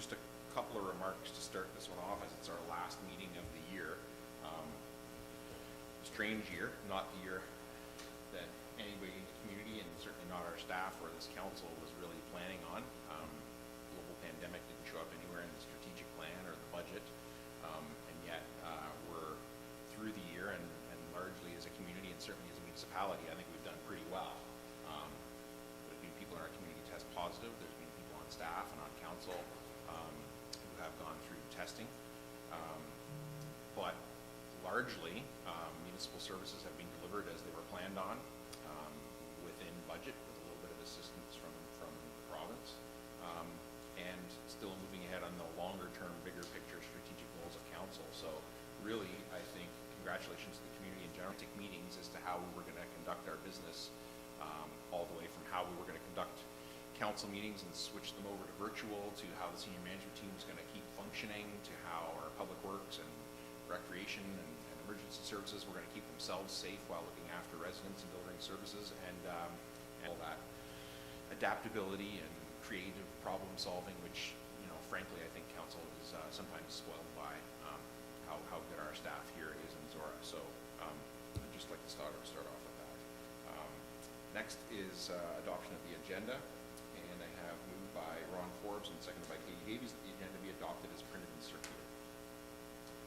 Just a couple of remarks to start this one off, as it's our last meeting of the year. Strange year, not the year that anybody in the community, and certainly not our staff or this council, was really planning on. Global pandemic didn't show up anywhere in the strategic plan or the budget, and yet we're through the year, and largely as a community and certainly as a municipality, I think we've done pretty well. There's been people in our community test positive. There's been people on staff and on council who have gone through testing, but largely municipal services have been delivered as they were planned on, within budget, with a little bit of assistance from the province, and still moving ahead on the longer term, bigger picture strategic goals of council. So really, I think congratulations to the community in general. Take meetings as to how we were going to conduct our business, all the way from how we were going to conduct council meetings and switch them over to virtual, to how the senior management team is going to keep functioning, to how our public works and recreation and emergency services were going to keep themselves safe while looking after residents and delivering services, and all that adaptability and creative problem solving, which, you know, frankly, I think council is sometimes spoiled by how good our staff here is in Zorra. So I'd just like to start off with that. Next is adoption of the agenda, and I have moved by Ron Forbes and seconded by Katie Davies that the agenda be adopted as printed and circulated.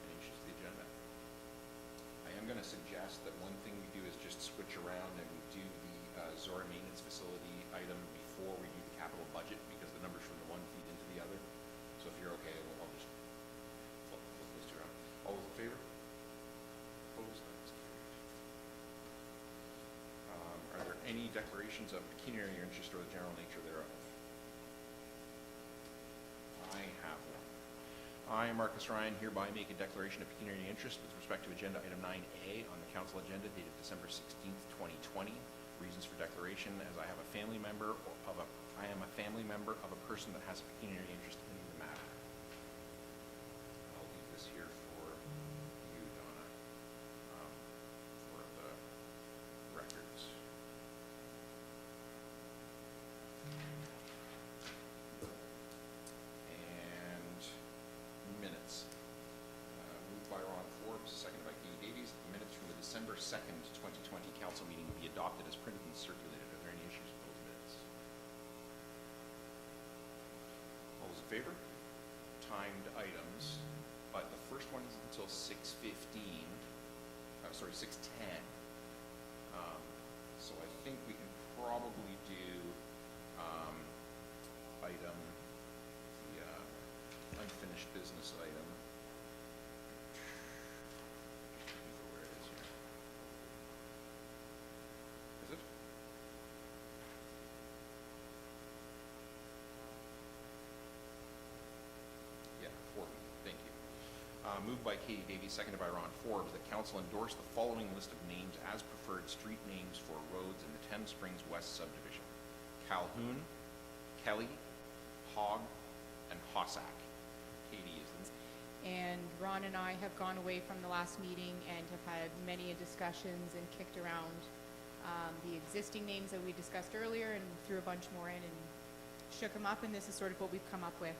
Any issues with the agenda? I am going to suggest that one thing we do is just switch around and do the Zorra maintenance facility item before we do the capital budget, because the numbers from the one feed into the other. So if you're okay, I'll just flip those two around. All those in favor? Opposed? That's carried. Are there any declarations of pecuniary interest or the general nature thereof? I have one. I, Marcus Ryan, hereby make a declaration of pecuniary interest with respect to agenda item 9A on the council agenda dated December 16th, 2020. Reasons for declaration: as I am a family member of a person that has a pecuniary interest in the matter. I'll leave this here for you, Donna, for the records. And minutes. Moved by Ron Forbes, seconded by Katie Davies. Minutes from the December 2nd, 2020 council meeting be adopted as printed and circulated. Are there any issues with those minutes? All those in favor? Timed items, but the first one is until 6:15. Sorry, 6:10. So I think we can probably do item, the unfinished business item. Where it is here. Is it? Yeah, 40. Thank you. Moved by Katie Davies, seconded by Ron Forbes, that council endorse the following list of names as preferred street names for roads in the Thames Springs West Subdivision: Calhoun, Kelly, Hogg, and Hossack. Katie is in. And Ron and I have gone away from the last meeting and have had many discussions and kicked around the existing names that we discussed earlier and threw a bunch more in and shook them up, and this is sort of what we've come up with.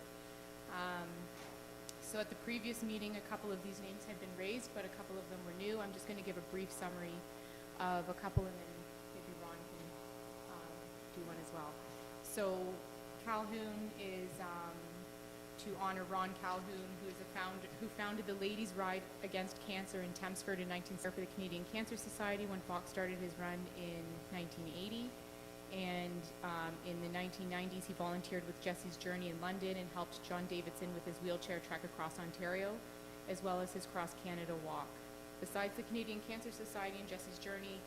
So at the previous meeting, a couple of these names had been raised, but a couple of them were new. I'm just going to give a brief summary of a couple, and then maybe Ron can do one as well. So Calhoun is to honor Ron Calhoun, who founded the Ladies Ride Against Cancer in Thamesford in 1970 for the Canadian Cancer Society when Fox started his run in 1980. And in the 1990s, he volunteered with Jesse's Journey in London and helped John Davidson with his wheelchair trek across Ontario, as well as his Cross Canada walk. Besides the Canadian Cancer Society and Jesse's Journey,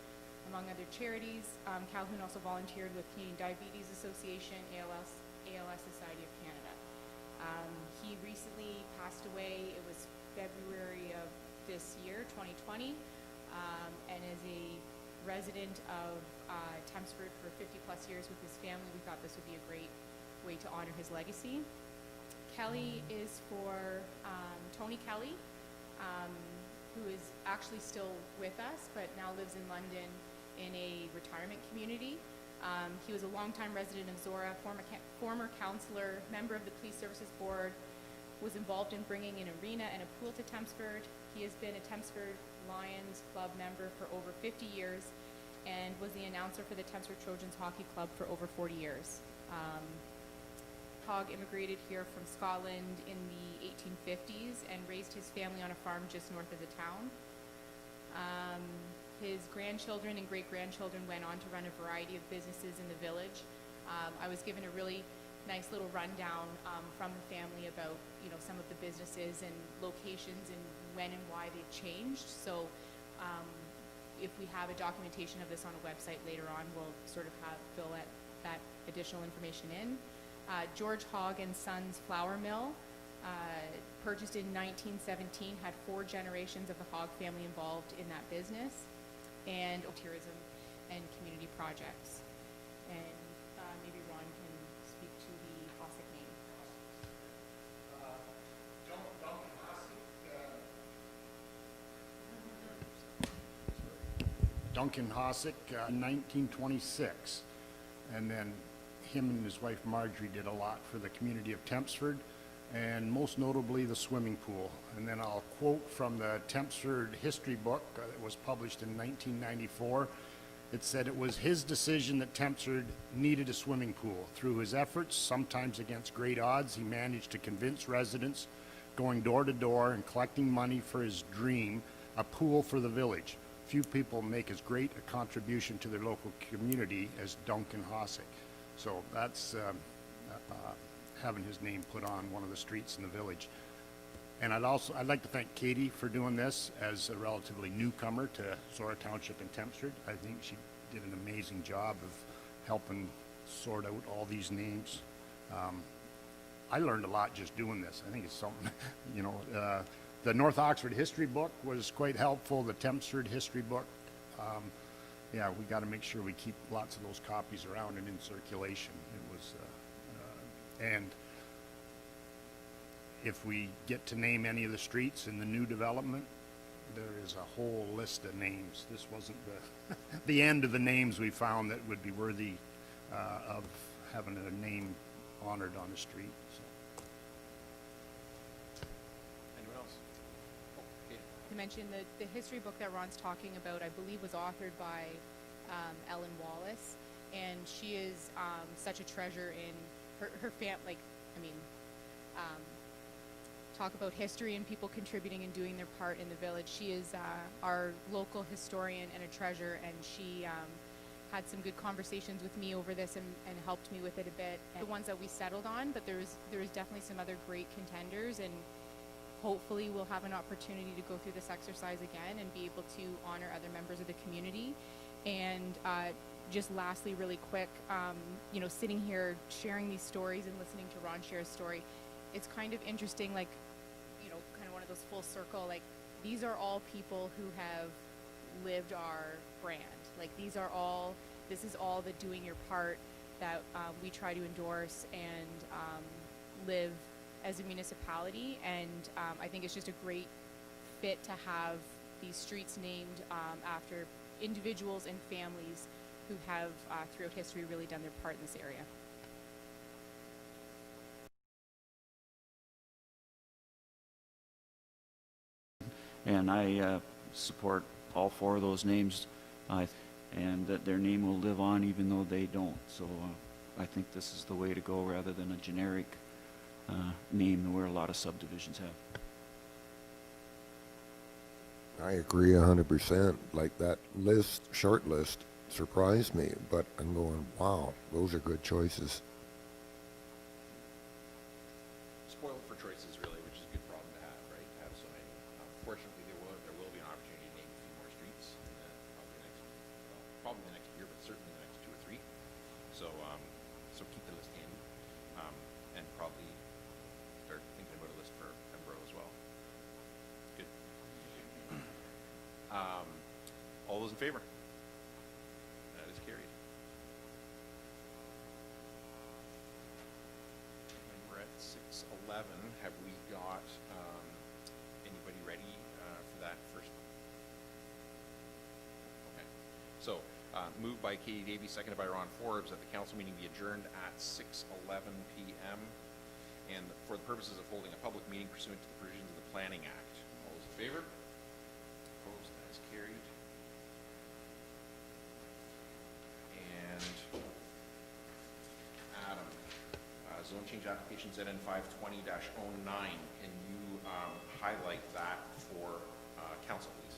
among other charities, Calhoun also volunteered with Canadian Diabetes Association, ALS Society of Canada. He recently passed away. It was February of this year, 2020, and as a resident of Thamesford for 50 plus years with his family, we thought this would be a great way to honor his legacy. Kelly is for Tony Kelly, who is actually still with us, but now lives in London in a retirement community. He was a longtime resident of Zorra, former councillor, member of the Police Services Board, was involved in bringing an arena and a pool to Tempsford. He has been a Tempsford Lions Club member for over 50 years and was the announcer for the Tempsford Trojans Hockey Club for over 40 years. Hogg immigrated here from Scotland in the 1850s and raised his family on a farm just north of the town. His grandchildren and great-grandchildren went on to run a variety of businesses in the village. I was given a really nice little rundown from the family about, you know, some of the businesses and locations and when and why they've changed. So if we have a documentation of this on a website later on, we'll sort of fill that additional information in. George Hogg and Sons Flour Mill, purchased in 1917, had 4 generations of the Hogg family involved in that business, and tourism and community projects. And maybe Ron can speak to the Hossack name. Duncan Hossack, 1926. And then him and his wife Marjorie did a lot for the community of Tempsford, and most notably the swimming pool. And then I'll quote from the Tempsford history book that was published in 1994. It said it was his decision that Tempsford needed a swimming pool. Through his efforts, sometimes against great odds, he managed to convince residents, going door to door and collecting money for his dream, a pool for the village. Few people make as great a contribution to their local community as Duncan Hossack. So that's having his name put on one of the streets in the village. And I'd like to thank Katie for doing this as a relatively newcomer to Zorra Township and Tempsford. I think she did an amazing job of helping sort out all these names. I learned a lot just doing this. I think it's something, you know, the North Oxford history book was quite helpful, the Tempsford history book. Yeah, we got to make sure we keep lots of those copies around and in circulation. It was, and if we get to name any of the streets in the new development, there is a whole list of names. This wasn't the end of the names we found that would be worthy of having a name honored on the street. So. Anyone else? Oh, okay. To mention the history book that Ron's talking about, I believe was authored by Ellen Wallace, and she is such a treasure in her talk about history and people contributing and doing their part in the village. She is our local historian and a treasure, and she had some good conversations with me over this and helped me with it a bit. And the ones that we settled on, but there was definitely some other great contenders, and hopefully we'll have an opportunity to go through this exercise again and be able to honor other members of the community. And just lastly, really quick, you know, sitting here sharing these stories and listening to Ron share his story, it's kind of interesting, like, you know, kind of one of those full circle, like, these are all people who have lived our brand. Like, this is all the doing your part that we try to endorse and live as a municipality. And I think it's just a great fit to have these streets named after individuals and families who have throughout history really done their part in this area. And I support all 4 of those names, and that their name will live on even though they don't. So I think this is the way to go rather than a generic name where a lot of subdivisions have. I agree 100%. Like, that short list surprised me, but I'm going, wow, those are good choices. Spoiled for choices, really, which is a good problem to have, right? To have so many. Fortunately, there will be an opportunity to name a few more streets in probably the next year, but certainly the next 2 or 3. So, so keep the list handy, and probably start thinking about a list for Pembroke as well. Good. All those in favor? That is carried. And we're at 6:11. Have we got anybody ready for that first? Okay. So Moved by Katie Davies, seconded by Ron Forbes, that the council meeting be adjourned at 6:11 p.m. and for the purposes of holding a public meeting pursuant to the provisions of the Planning Act. All those in favor? Opposed? That is carried. And Adam, zone change application ZN 520-09. Can you highlight that for council, please?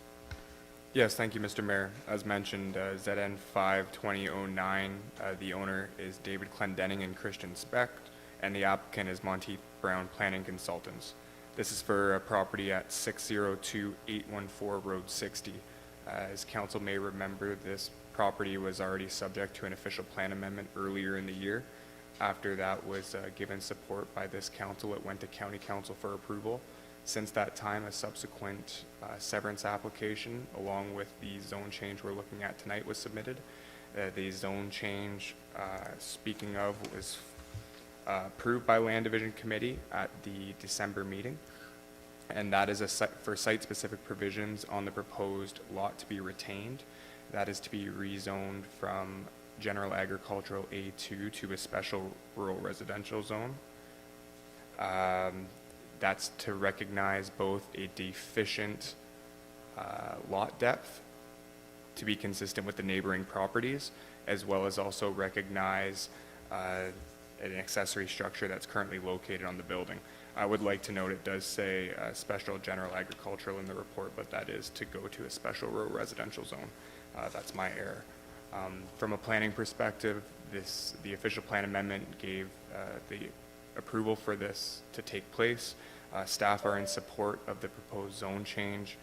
Yes, thank you, Mr. Mayor. As mentioned, ZN 52009, the owner is David Clendenning and Christian Specht, and the applicant is Monteith Brown Planning Consultants. This is for a property at 602-814 Road 60. As council may remember, this property was already subject to an official plan amendment earlier in the year. After that was given support by this council, it went to county council for approval. Since that time, a subsequent severance application along with the zone change we're looking at tonight was submitted. The zone change, speaking of, was approved by Land Division Committee at the December meeting, and that is for site-specific provisions on the proposed lot to be retained. That is to be rezoned from general agricultural A2 to a special rural residential zone. That's to recognize both a deficient lot depth to be consistent with the neighboring properties, as well as also recognize an accessory structure that's currently located on the building. I would like to note it does say special general agricultural in the report, but that is to go to a special rural residential zone. That's my error. From a planning perspective, the official plan amendment gave the approval for this to take place. Staff are in support of the proposed zone change.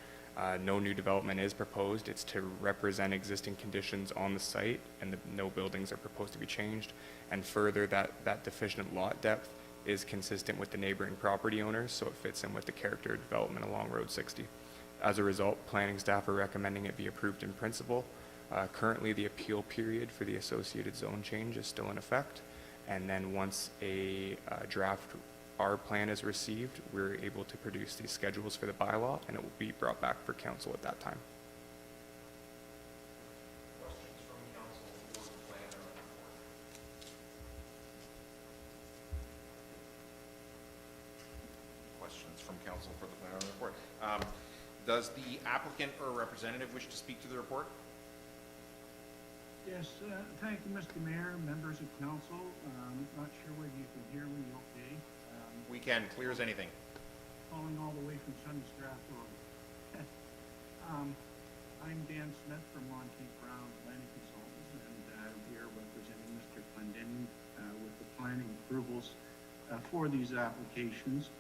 No new development is proposed. It's to represent existing conditions on the site, and no buildings are proposed to be changed. And further, that deficient lot depth is consistent with the neighboring property owners, so it fits in with the character of development along Road 60. As a result, planning staff are recommending it be approved in principle. Currently, the appeal period for the associated zone change is still in effect, and then once a draft R plan is received, we're able to produce these schedules for the bylaw, and it will be brought back for council at that time. Questions from council for the plan or report? Questions from council for the plan or report? Does the applicant or representative wish to speak to the report? Yes, thank you, Mr. Mayor, members of council. Not sure whether you can hear me okay. We can, clear as anything. Calling all the way from Sunnystrath Road. I'm Dan Smith from Monteith Brown Planning Consultants, and we are representing Mr. Clendenning with the planning approvals for these applications.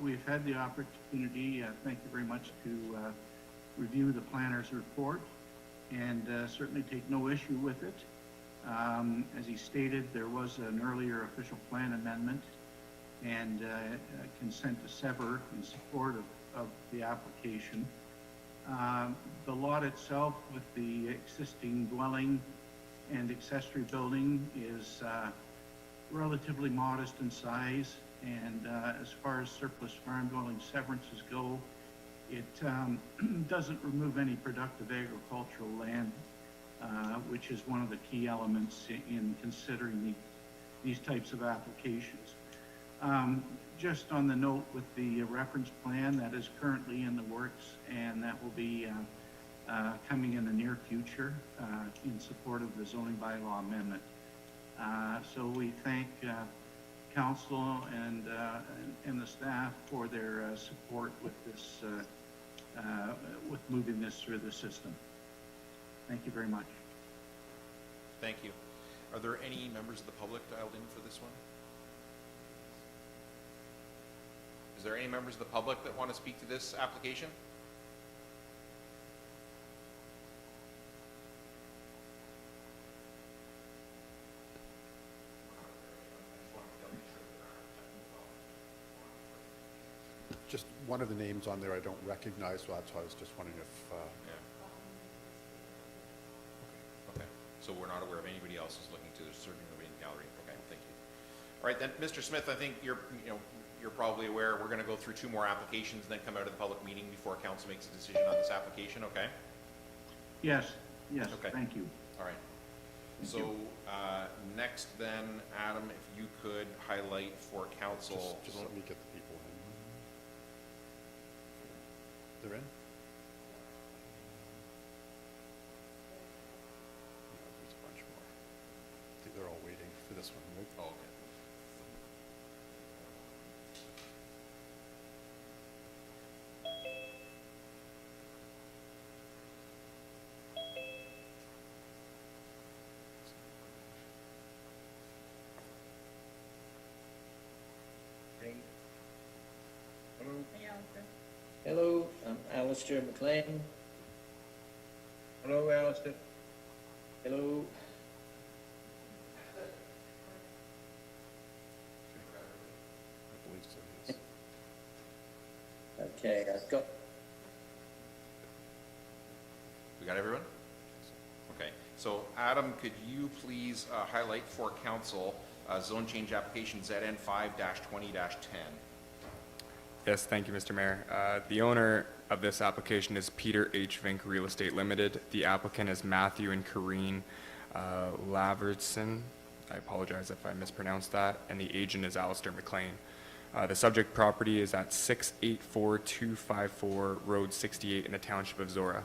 We've had the opportunity, thank you very much, to review the planner's report and certainly take no issue with it. As he stated, there was an earlier official plan amendment and consent to sever in support of the application. The lot itself with the existing dwelling and accessory building is relatively modest in size, and as far as surplus farm dwelling severances go, it doesn't remove any productive agricultural land, which is one of the key elements in considering these types of applications. Just on the note with the reference plan that is currently in the works, and that will be coming in the near future in support of the zoning bylaw amendment. So we thank council and the staff for their support with this, with moving this through the system. Thank you very much. Thank you. Are there any members of the public dialed in for this one? Is there any members of the public that want to speak to this application? Just one of the names on there I don't recognize, so that's why I was just wondering if, Yeah. Okay, so we're not aware of anybody else who's looking to, there's certainly nobody in the gallery. Okay, thank you. All right, then, Mr. Smith, I think you're probably aware, we're gonna go through two more applications and then come out of the public meeting before council makes a decision on this application, okay? Yes, Yes, Okay. thank you. All right. Thank So, you. next then, Adam, if you could highlight for council. Just let me get the people in. They're in? Yeah, there's a bunch more. I think they're all waiting for this one, right? Oh, okay. Hello, I'm Alistair McLean. Hello, Alistair. Hello. I believe so, yes. Okay, I've got, We got everyone? Okay, so Adam, could you please highlight for council zone change application ZN 5-20-10? Yes, thank you, Mr. Mayor. The owner of this application is Peter H. Vink Real Estate Limited. The applicant is Matthew and Corrine Laverson. I apologize if I mispronounced that. And the agent is Alistair McLean. The subject property is at 684254 Road 68 in the Township of Zorra.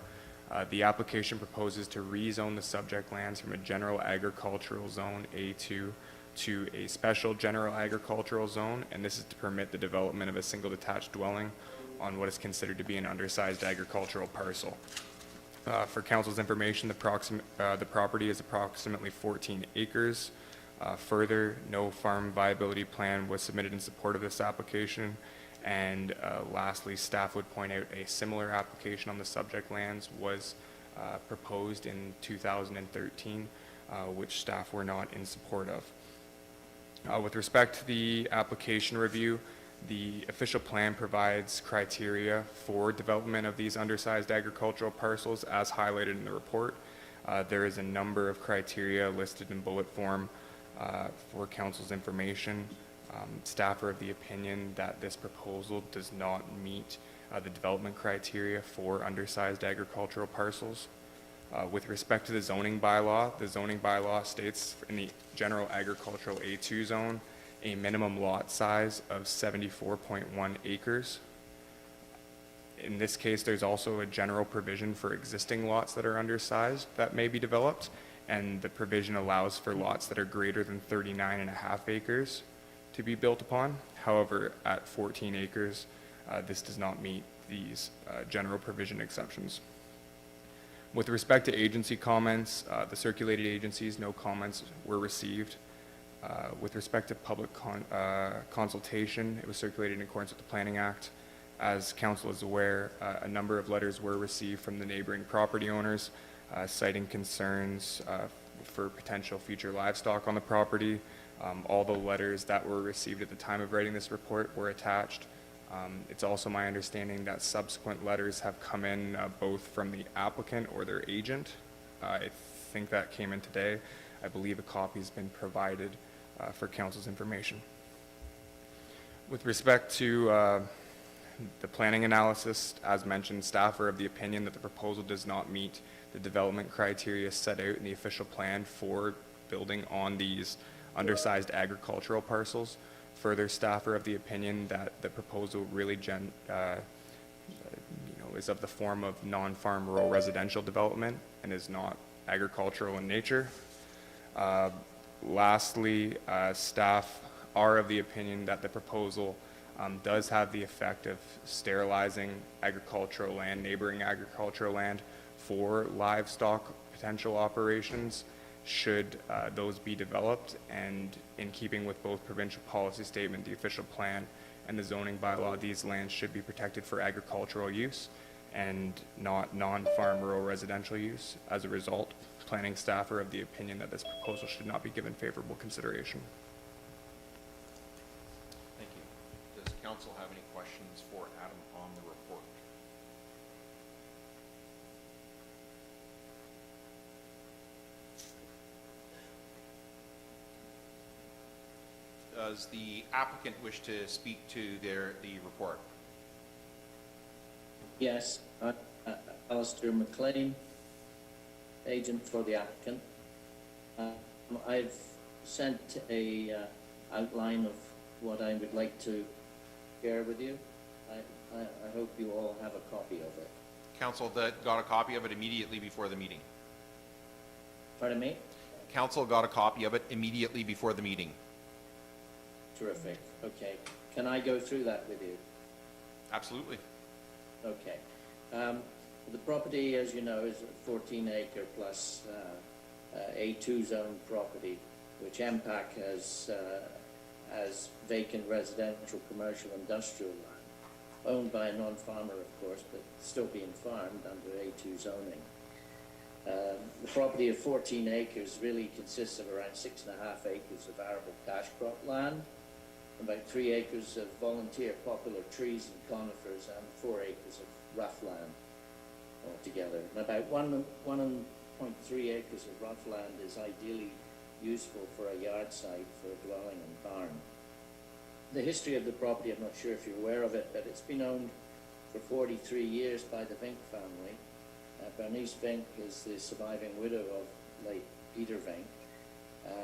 The application proposes to rezone the subject lands from a general agricultural zone A2 to a special general agricultural zone, and this is to permit the development of a single detached dwelling on what is considered to be an undersized agricultural parcel. For council's information, the property is approximately 14 acres. Further, no farm viability plan was submitted in support of this application. And lastly, staff would point out a similar application on the subject lands was proposed in 2013, which staff were not in support of. With respect to the application review, the official plan provides criteria for development of these undersized agricultural parcels as highlighted in the report. There is a number of criteria listed in bullet form for council's information. Staff are of the opinion that this proposal does not meet the development criteria for undersized agricultural parcels. With respect to the zoning bylaw states in the general agricultural A2 zone a minimum lot size of 74.1 acres. In this case, there's also a general provision for existing lots that are undersized that may be developed, and the provision allows for lots that are greater than 39.5 acres to be built upon. However, at 14 acres, this does not meet these general provision exceptions. With respect to agency comments, the circulated agencies, no comments were received. With respect to public consultation, it was circulated in accordance with the Planning Act. As council is aware, a number of letters were received from the neighboring property owners citing concerns for potential future livestock on the property. All the letters that were received at the time of writing this report were attached. It's also my understanding that subsequent letters have come in both from the applicant or their agent. I think that came in today. I believe a copy has been provided for council's information. With respect to the planning analysis, as mentioned, staff are of the opinion that the proposal does not meet the development criteria set out in the official plan for building on these undersized agricultural parcels. Further, staff are of the opinion that the proposal really is of the form of non-farm rural residential development and is not agricultural in nature. Lastly, staff are of the opinion that the proposal does have the effect of sterilizing agricultural land, neighboring agricultural land for livestock potential operations should those be developed, and in keeping with both provincial policy statement, the official plan, and the zoning bylaw, these lands should be protected for agricultural use and not non-farm rural residential use. As a result, planning staff are of the opinion that this proposal should not be given favorable consideration. Thank you. Does council have any questions for Adam on the report? Does the applicant wish to speak to the report? yes, Alistair McLean. agent for the applicant. I've sent a outline of what I would like to share with you. I hope you all have a copy of it. Council that got a copy of it immediately before the meeting. Pardon me? Council got a copy of it immediately before the meeting. Terrific. Okay. Can I go through that with you? Absolutely. Okay. The property, as you know, is a 14-acre plus A2 zone property, which MPAC has as vacant residential, commercial, industrial land, owned by a non-farmer, of course, but still being farmed under A2 zoning. The property of 14 acres really consists of around 6.5 acres of arable cash crop land, about 3 acres of volunteer popular trees and conifers, and 4 acres of rough land altogether. And about 1.3 acres of rough land is ideally useful for a yard site for a dwelling and barn. The history of the property, I'm not sure if you're aware of it, but it's been owned for 43 years by the Vink family. Bernice Vink is the surviving widow of late Peter Vink,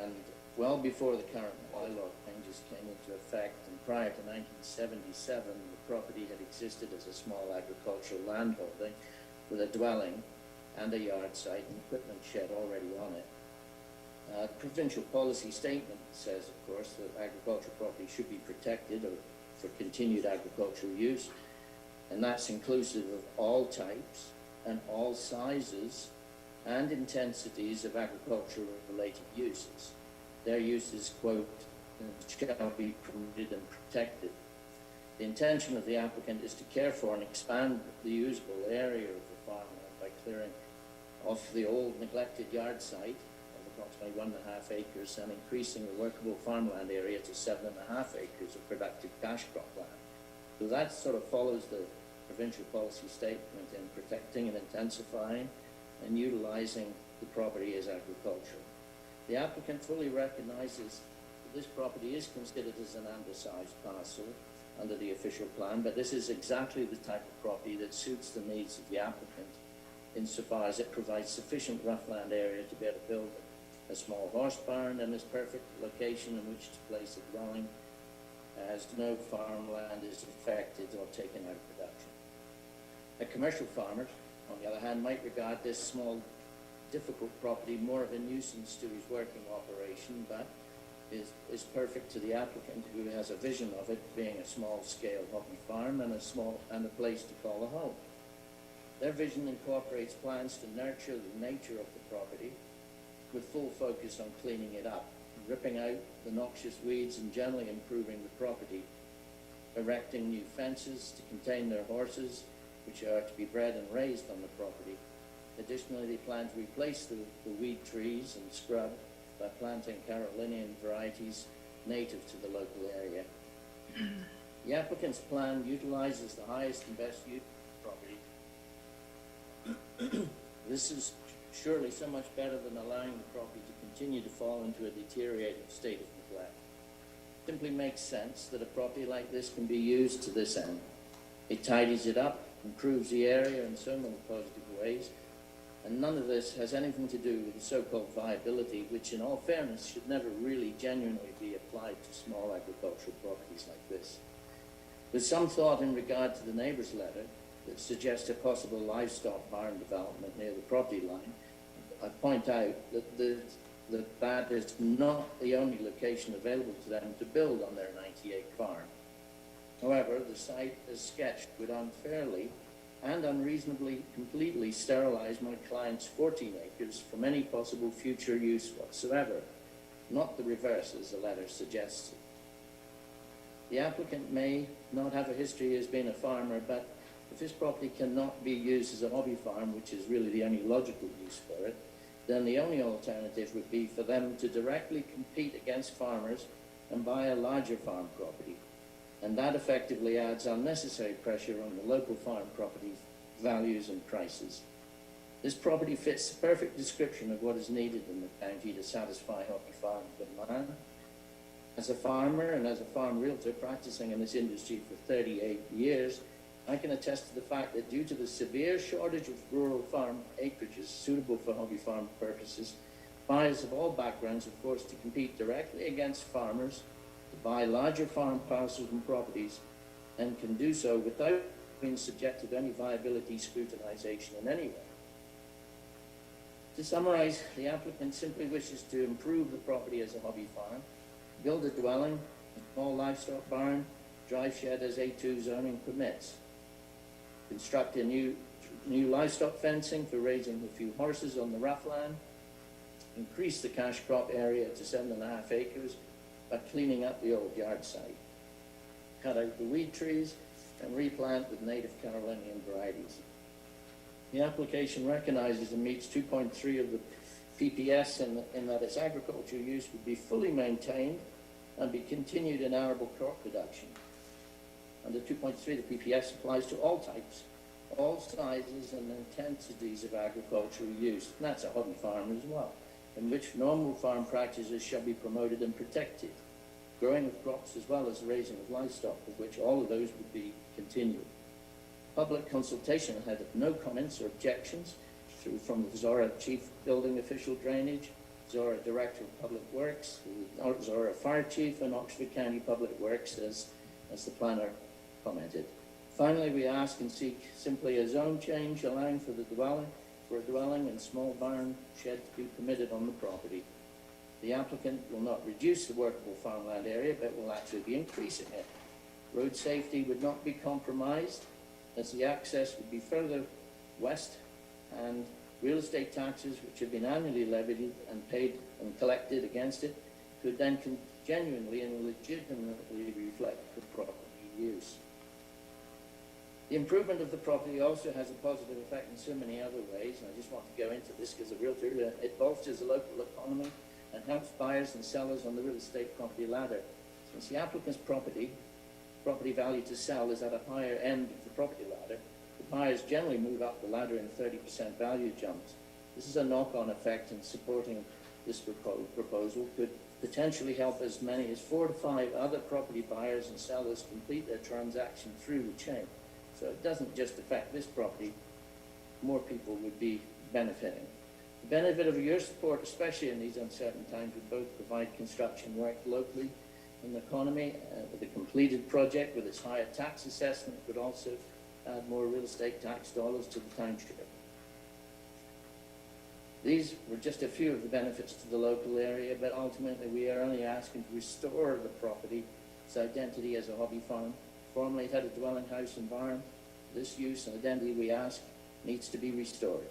and well before the current bylaw changes came into effect, and prior to 1977, the property had existed as a small agricultural landholding with a dwelling and a yard site and equipment shed already on it. The provincial policy statement says, of course, that agricultural property should be protected for continued agricultural use, and that's inclusive of all types and all sizes and intensities of agricultural-related uses. Their uses, quote, shall be permitted and protected. The intention of the applicant is to care for and expand the usable area of the farmland by clearing off the old neglected yard site of approximately 1.5 acres and increasing the workable farmland area to 7.5 acres of productive cash crop land. So that sort of follows the provincial policy statement in protecting and intensifying and utilizing the property as agricultural. The applicant fully recognizes that this property is considered as an undersized parcel under the official plan, but this is exactly the type of property that suits the needs of the applicant insofar as it provides sufficient rough land area to be able to build a small horse barn and is perfect location in which to place a dwelling, as no farmland is affected or taken out of production. A commercial farmer, on the other hand, might regard this small, difficult property more of a nuisance to his working operation, but is perfect to the applicant who has a vision of it being a small-scale hobby farm and a place to call a home. Their vision incorporates plans to nurture the nature of the property with full focus on cleaning it up, ripping out the noxious weeds and generally improving the property, erecting new fences to contain their horses, which are to be bred and raised on the property. Additionally, they plan to replace the weed trees and scrub by planting Carolinian varieties native to the local area. The applicant's plan utilizes the highest and best use of the property. This is surely so much better than allowing the property to continue to fall into a deteriorating state of neglect. It simply makes sense that a property like this can be used to this end. It tidies it up, improves the area in so many positive ways, and none of this has anything to do with the so-called viability, which in all fairness should never really genuinely be applied to small agricultural properties like this. With some thought in regard to the neighbour's letter that suggests a possible livestock barn development near the property line, I point out that that is not the only location available to them to build on their 98 farm. However, the site as sketched would unfairly and unreasonably completely sterilize my client's 14 acres from any possible future use whatsoever, not the reverse as the letter suggests. The applicant may not have a history as being a farmer, but if this property cannot be used as a hobby farm, which is really the only logical use for it, then the only alternative would be for them to directly compete against farmers and buy a larger farm property. And that effectively adds unnecessary pressure on the local farm property values and prices. This property fits the perfect description of what is needed in the county to satisfy hobby farm demand. As a farmer and as a farm realtor practicing in this industry for 38 years, I can attest to the fact that due to the severe shortage of rural farm acreages suitable for hobby farm purposes, buyers of all backgrounds are forced to compete directly against farmers to buy larger farm parcels and properties, and can do so without being subjected to any viability scrutinization in any way. To summarize, the applicant simply wishes to improve the property as a hobby farm, build a dwelling, a small livestock barn, drive shed as A2 zoning permits, construct a new livestock fencing for raising a few horses on the rough land, increase the cash crop area to 7.5 acres by cleaning up the old yard site, cut out the weed trees, and replant with native Carolinian varieties. The application recognizes and meets 2.3 of the PPS in that its agricultural use would be fully maintained and be continued in arable crop production. Under 2.3, the PPS applies to all types, all sizes and intensities of agricultural use, and that's a hobby farm as well, in which normal farm practices shall be promoted and protected, growing of crops as well as the raising of livestock, of which all of those would be continued. Public consultation had no comments or objections from the Zorra Chief Building Official Drainage, Zorra Director of Public Works, Zorra Fire Chief, and Oxford County Public Works, as the planner commented. Finally, we ask and seek simply a zone change allowing for a dwelling and small barn shed to be permitted on the property. The applicant will not reduce the workable farmland area, but will actually be increasing it. Road safety would not be compromised, as the access would be further west, and real estate taxes, which have been annually levied and paid and collected against it, could then genuinely and legitimately reflect the property use. The improvement of the property also has a positive effect in so many other ways, and I just want to go into this because a realtor, it bolsters the local economy and helps buyers and sellers on the real estate property ladder. Since the applicant's property value to sell is at a higher end of the property ladder, the buyers generally move up the ladder in 30% value jumps. This is a knock-on effect, and supporting this proposal could potentially help as many as 4 to 5 other property buyers and sellers complete their transaction through the chain. So it doesn't just affect this property, more people would be benefiting. The benefit of your support, especially in these uncertain times, would both provide construction work locally in the economy, with a completed project with its higher tax assessment, would also add more real estate tax dollars to the township. These were just a few of the benefits to the local area, but ultimately we are only asking to restore the property, its identity as a hobby farm. Formerly it had a dwelling house and barn. This use and identity, we ask, needs to be restored,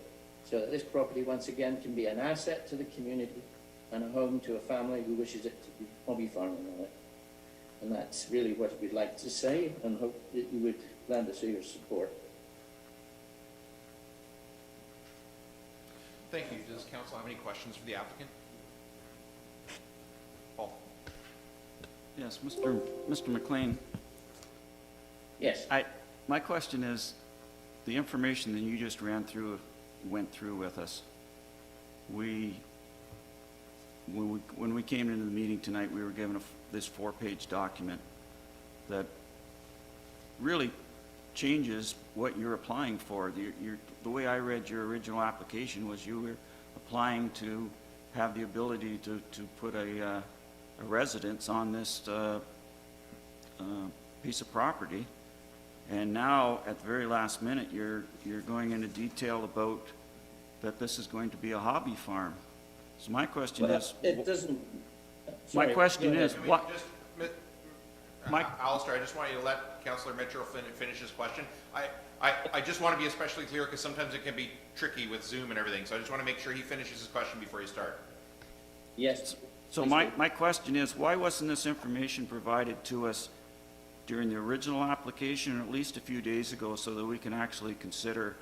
so that this property once again can be an asset to the community and a home to a family who wishes it to be hobby farming on it. And that's really what we'd like to say, and hope that you would lend us your support. Thank you. Does council have any questions for the applicant? Paul? Yes, Mr. McLean, Yes. my question is, the information that you just went through with us, when we came into the meeting tonight, we were given this 4-page document that really changes what you're applying for. The way I read your original application was you were applying to have the ability to put a residence on this piece of property, and now at the very last minute you're going into detail about that this is going to be a hobby farm. So my question is, It doesn't. my Sorry, question go is, ahead. what? Alistair, I just want you to let Councillor Mitchell finish his question. I just want to be especially clear because sometimes it can be tricky with Zoom and everything, so I just want to make sure he finishes his question before you start. Yes. So my question is, why wasn't this information provided to us during the original application, or at least a few days ago, so that we can actually consider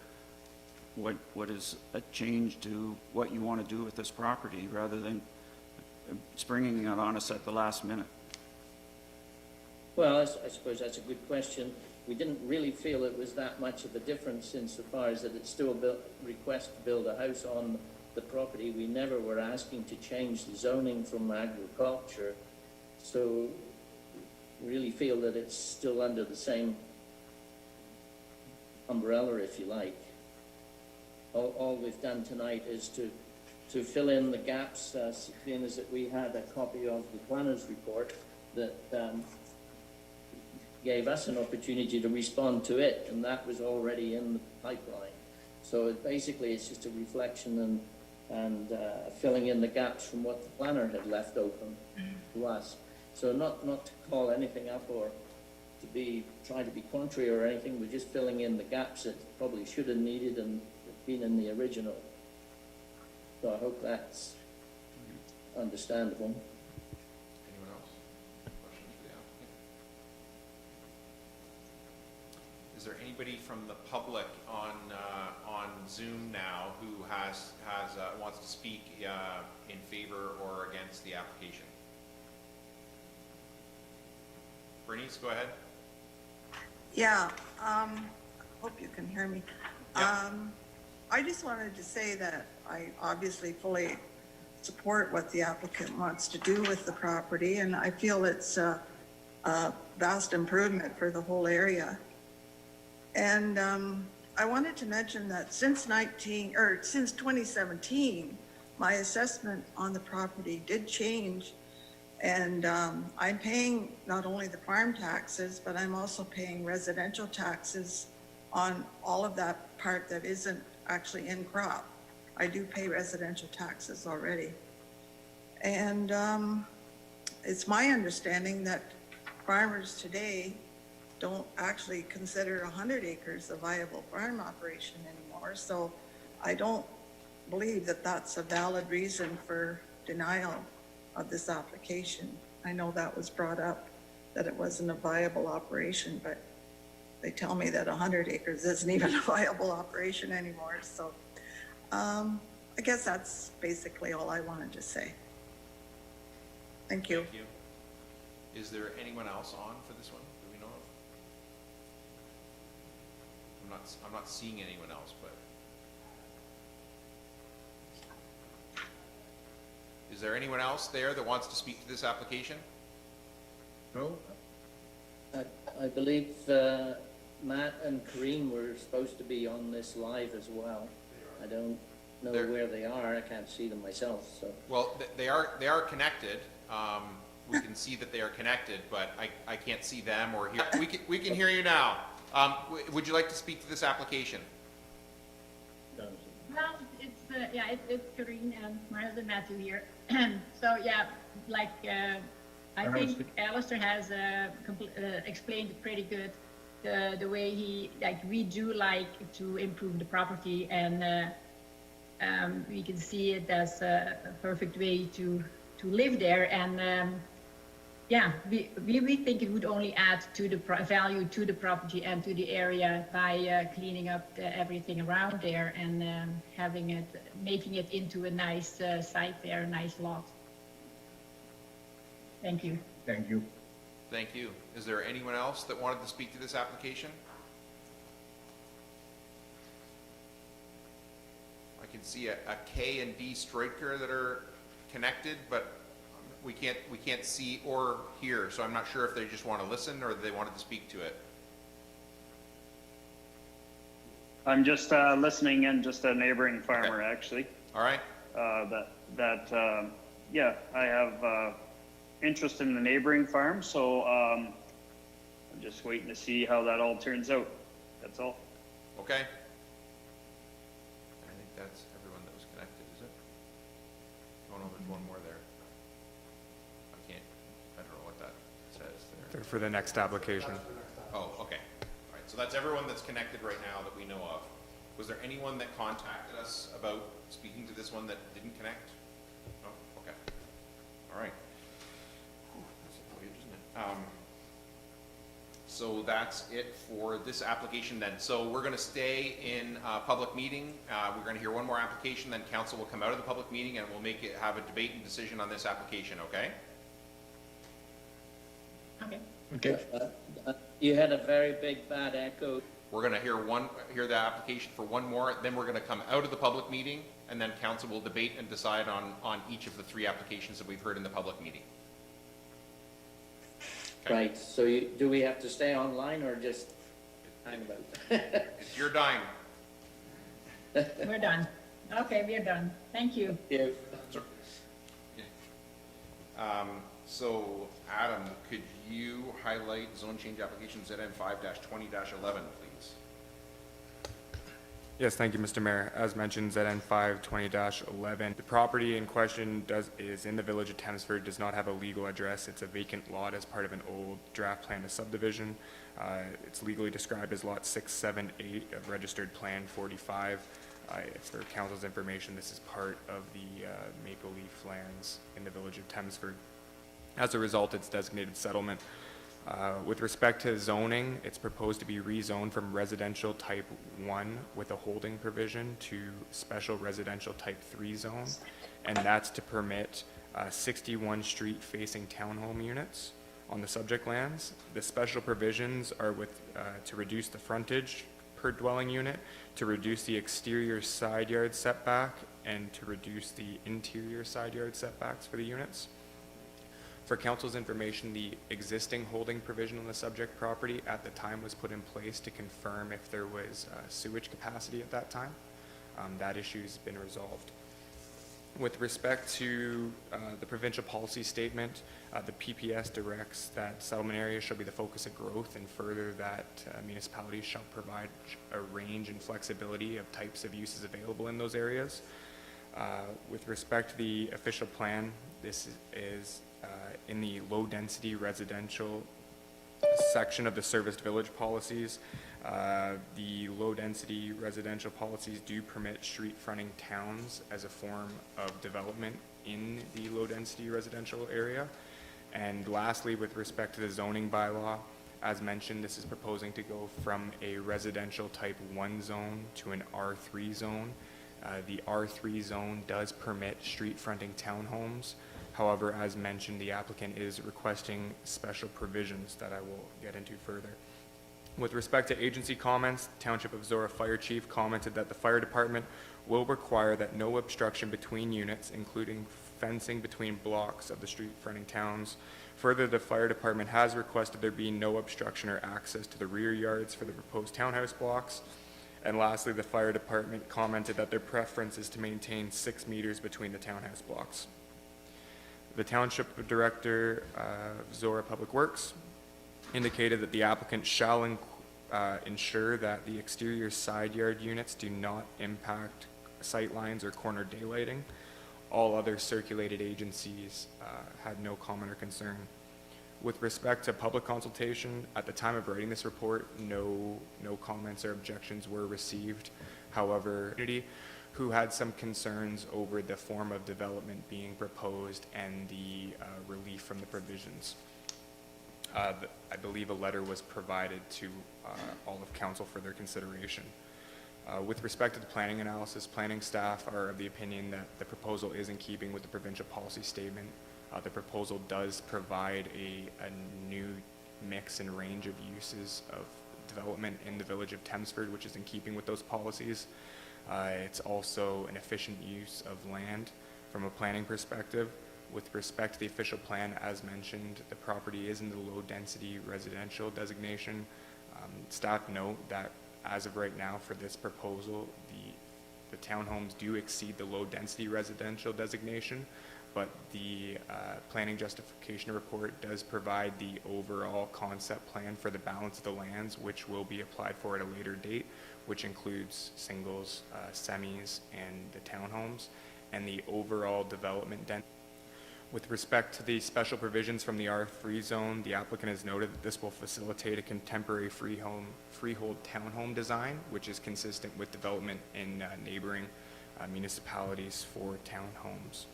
what is a change to what you want to do with this property, rather than springing it on us at the last minute? Well, I suppose that's a good question. We didn't really feel it was that much of a difference insofar as that it's still a request to build a house on the property. We never were asking to change the zoning from agriculture, so we really feel that it's still under the same umbrella, if you like. All we've done tonight is to fill in the gaps, seeing as that we had a copy of the planner's report that gave us an opportunity to respond to it, and that was already in the pipeline. So basically it's just a reflection and filling in the gaps from what the planner had left open to us. So not to call anything up or to try to be contrary or anything, we're just filling in the gaps that probably should have needed and been in the original. So I hope that's understandable. Anyone else? Questions for the applicant? Is there anybody from the public on Zoom now who wants to speak in favor or against the application? Bernice, go ahead. Yeah, hope you can hear me. Yeah. I just wanted to say that I obviously fully support what the applicant wants to do with the property, and I feel it's a vast improvement for the whole area. And I wanted to mention that since 2017, my assessment on the property did change, and I'm paying not only the farm taxes, but I'm also paying residential taxes on all of that part that isn't actually in crop. I do pay residential taxes already. And it's my understanding that farmers today don't actually consider 100 acres a viable farm operation anymore. So I don't believe that that's a valid reason for denial of this application. I know that was brought up, that it wasn't a viable operation, but they tell me that 100 acres isn't even a viable operation anymore. So I guess that's basically all I wanted to say. Thank you. Thank you. Is there anyone else on for this one that we know of? I'm not seeing anyone else, but is there anyone else there that wants to speak to this application? No? I believe Matt and Kareem were supposed to be on this live as well. I don't know where they are. I can't see them myself. So. Well, they are connected. We can see that they are connected, but I can't see them or hear. We can hear you now. Would you like to speak to this application? Well, it's Karine and my husband Matthew here. So yeah, like I think Alistair has explained it pretty good. The way we do like to improve the property, and we can see it as a perfect way to live there. And yeah, we think it would only add to the value to the property and to the area by cleaning up everything around there and making it into a nice site there, a nice lot. Thank you. Thank you. Thank you. Is there anyone else that wanted to speak to this application? I can see a K and D striker that are connected, but we can't see or hear, so I'm not sure if they just want to listen or they wanted to speak to it. I'm just listening in, just a neighboring farmer, Okay. actually. All right. Yeah, I have interest in the neighboring farm, so I'm just waiting to see how that all turns out. That's all. Okay. I think that's everyone that was connected, is it? Oh no, there's one more there. I don't know what that says there. They're for the next application. Oh, okay. All right, so that's everyone that's connected right now that we know of. Was there anyone that contacted us about speaking to this one that didn't connect? No? Okay. All right. That's a voyage, isn't it? So that's it for this application then. So we're gonna stay in public meeting. We're gonna hear one more application, then council will come out of the public meeting and we'll have a debate and decision on this application, okay? Okay. Okay. You had a very big bad echo. We're gonna hear the application for one more, then we're gonna come out of the public meeting, and then council will debate and decide on each of the three applications that we've heard in the public meeting. Okay. Right. So do we have to stay online or just hang about. It's your dime. We're done. Okay, we're done. Thank you. Yeah. Sure. So, Adam, could you highlight zone change application ZN 5-20-11, please? Yes, thank you, Mr. Mayor. As mentioned, ZN 5-20-11. The property in question is in the village of Thamesford, does not have a legal address. It's a vacant lot as part of an old draft plan of subdivision. It's legally described as lot 678 of registered plan 45. For council's information, this is part of the Maple Leaf lands in the village of Thamesford. As a result, it's designated settlement. With respect to zoning, it's proposed to be rezoned from residential type 1 with a holding provision to special residential type 3 zone, and that's to permit 61 street facing townhome units on the subject lands. The special provisions are to reduce the frontage per dwelling unit, to reduce the exterior side yard setback, and to reduce the interior side yard setbacks for the units. For council's information, the existing holding provision on the subject property at the time was put in place to confirm if there was sewage capacity at that time. That issue's been resolved. With respect to the provincial policy statement, the PPS directs that settlement areas shall be the focus of growth, and further that municipalities shall provide a range and flexibility of types of uses available in those areas. With respect to the official plan, this is in the low-density residential section of the serviced village policies. The low-density residential policies do permit street-fronting towns as a form of development in the low-density residential area. And lastly, with respect to the zoning bylaw, as mentioned, this is proposing to go from a residential type 1 zone to an R3 zone. The R3 zone does permit street-fronting townhomes. However, as mentioned, the applicant is requesting special provisions that I will get into further. With respect to agency comments, Township of Zorra Fire Chief commented that the fire department will require that no obstruction between units, including fencing between blocks of the street-fronting towns. Further, the fire department has requested there be no obstruction or access to the rear yards for the proposed townhouse blocks. And lastly, the fire department commented that their preference is to maintain 6 meters between the townhouse blocks. The Township Director of Zorra Public Works indicated that the applicant shall ensure that the exterior side yard units do not impact sight lines or corner daylighting. All other circulated agencies had no comment or concern. With respect to public consultation, at the time of writing this report, no comments or objections were received. However, who had some concerns over the form of development being proposed and the relief from the provisions. I believe a letter was provided to all of council for their consideration. With respect to the planning analysis, planning staff are of the opinion that the proposal is in keeping with the provincial policy statement. The proposal does provide a new mix and range of uses of development in the village of Thamesford, which is in keeping with those policies. It's also an efficient use of land from a planning perspective. With respect to the official plan, as mentioned, the property is in the low-density residential designation. Staff note that as of right now for this proposal, the townhomes do exceed the low-density residential designation, but the planning justification report does provide the overall concept plan for the balance of the lands, which will be applied for at a later date, which includes singles, semis, and the townhomes, and the overall development density. With respect to the special provisions from the R3 zone, the applicant has noted that this will facilitate a contemporary freehold townhome design, which is consistent with development in neighboring municipalities for townhomes.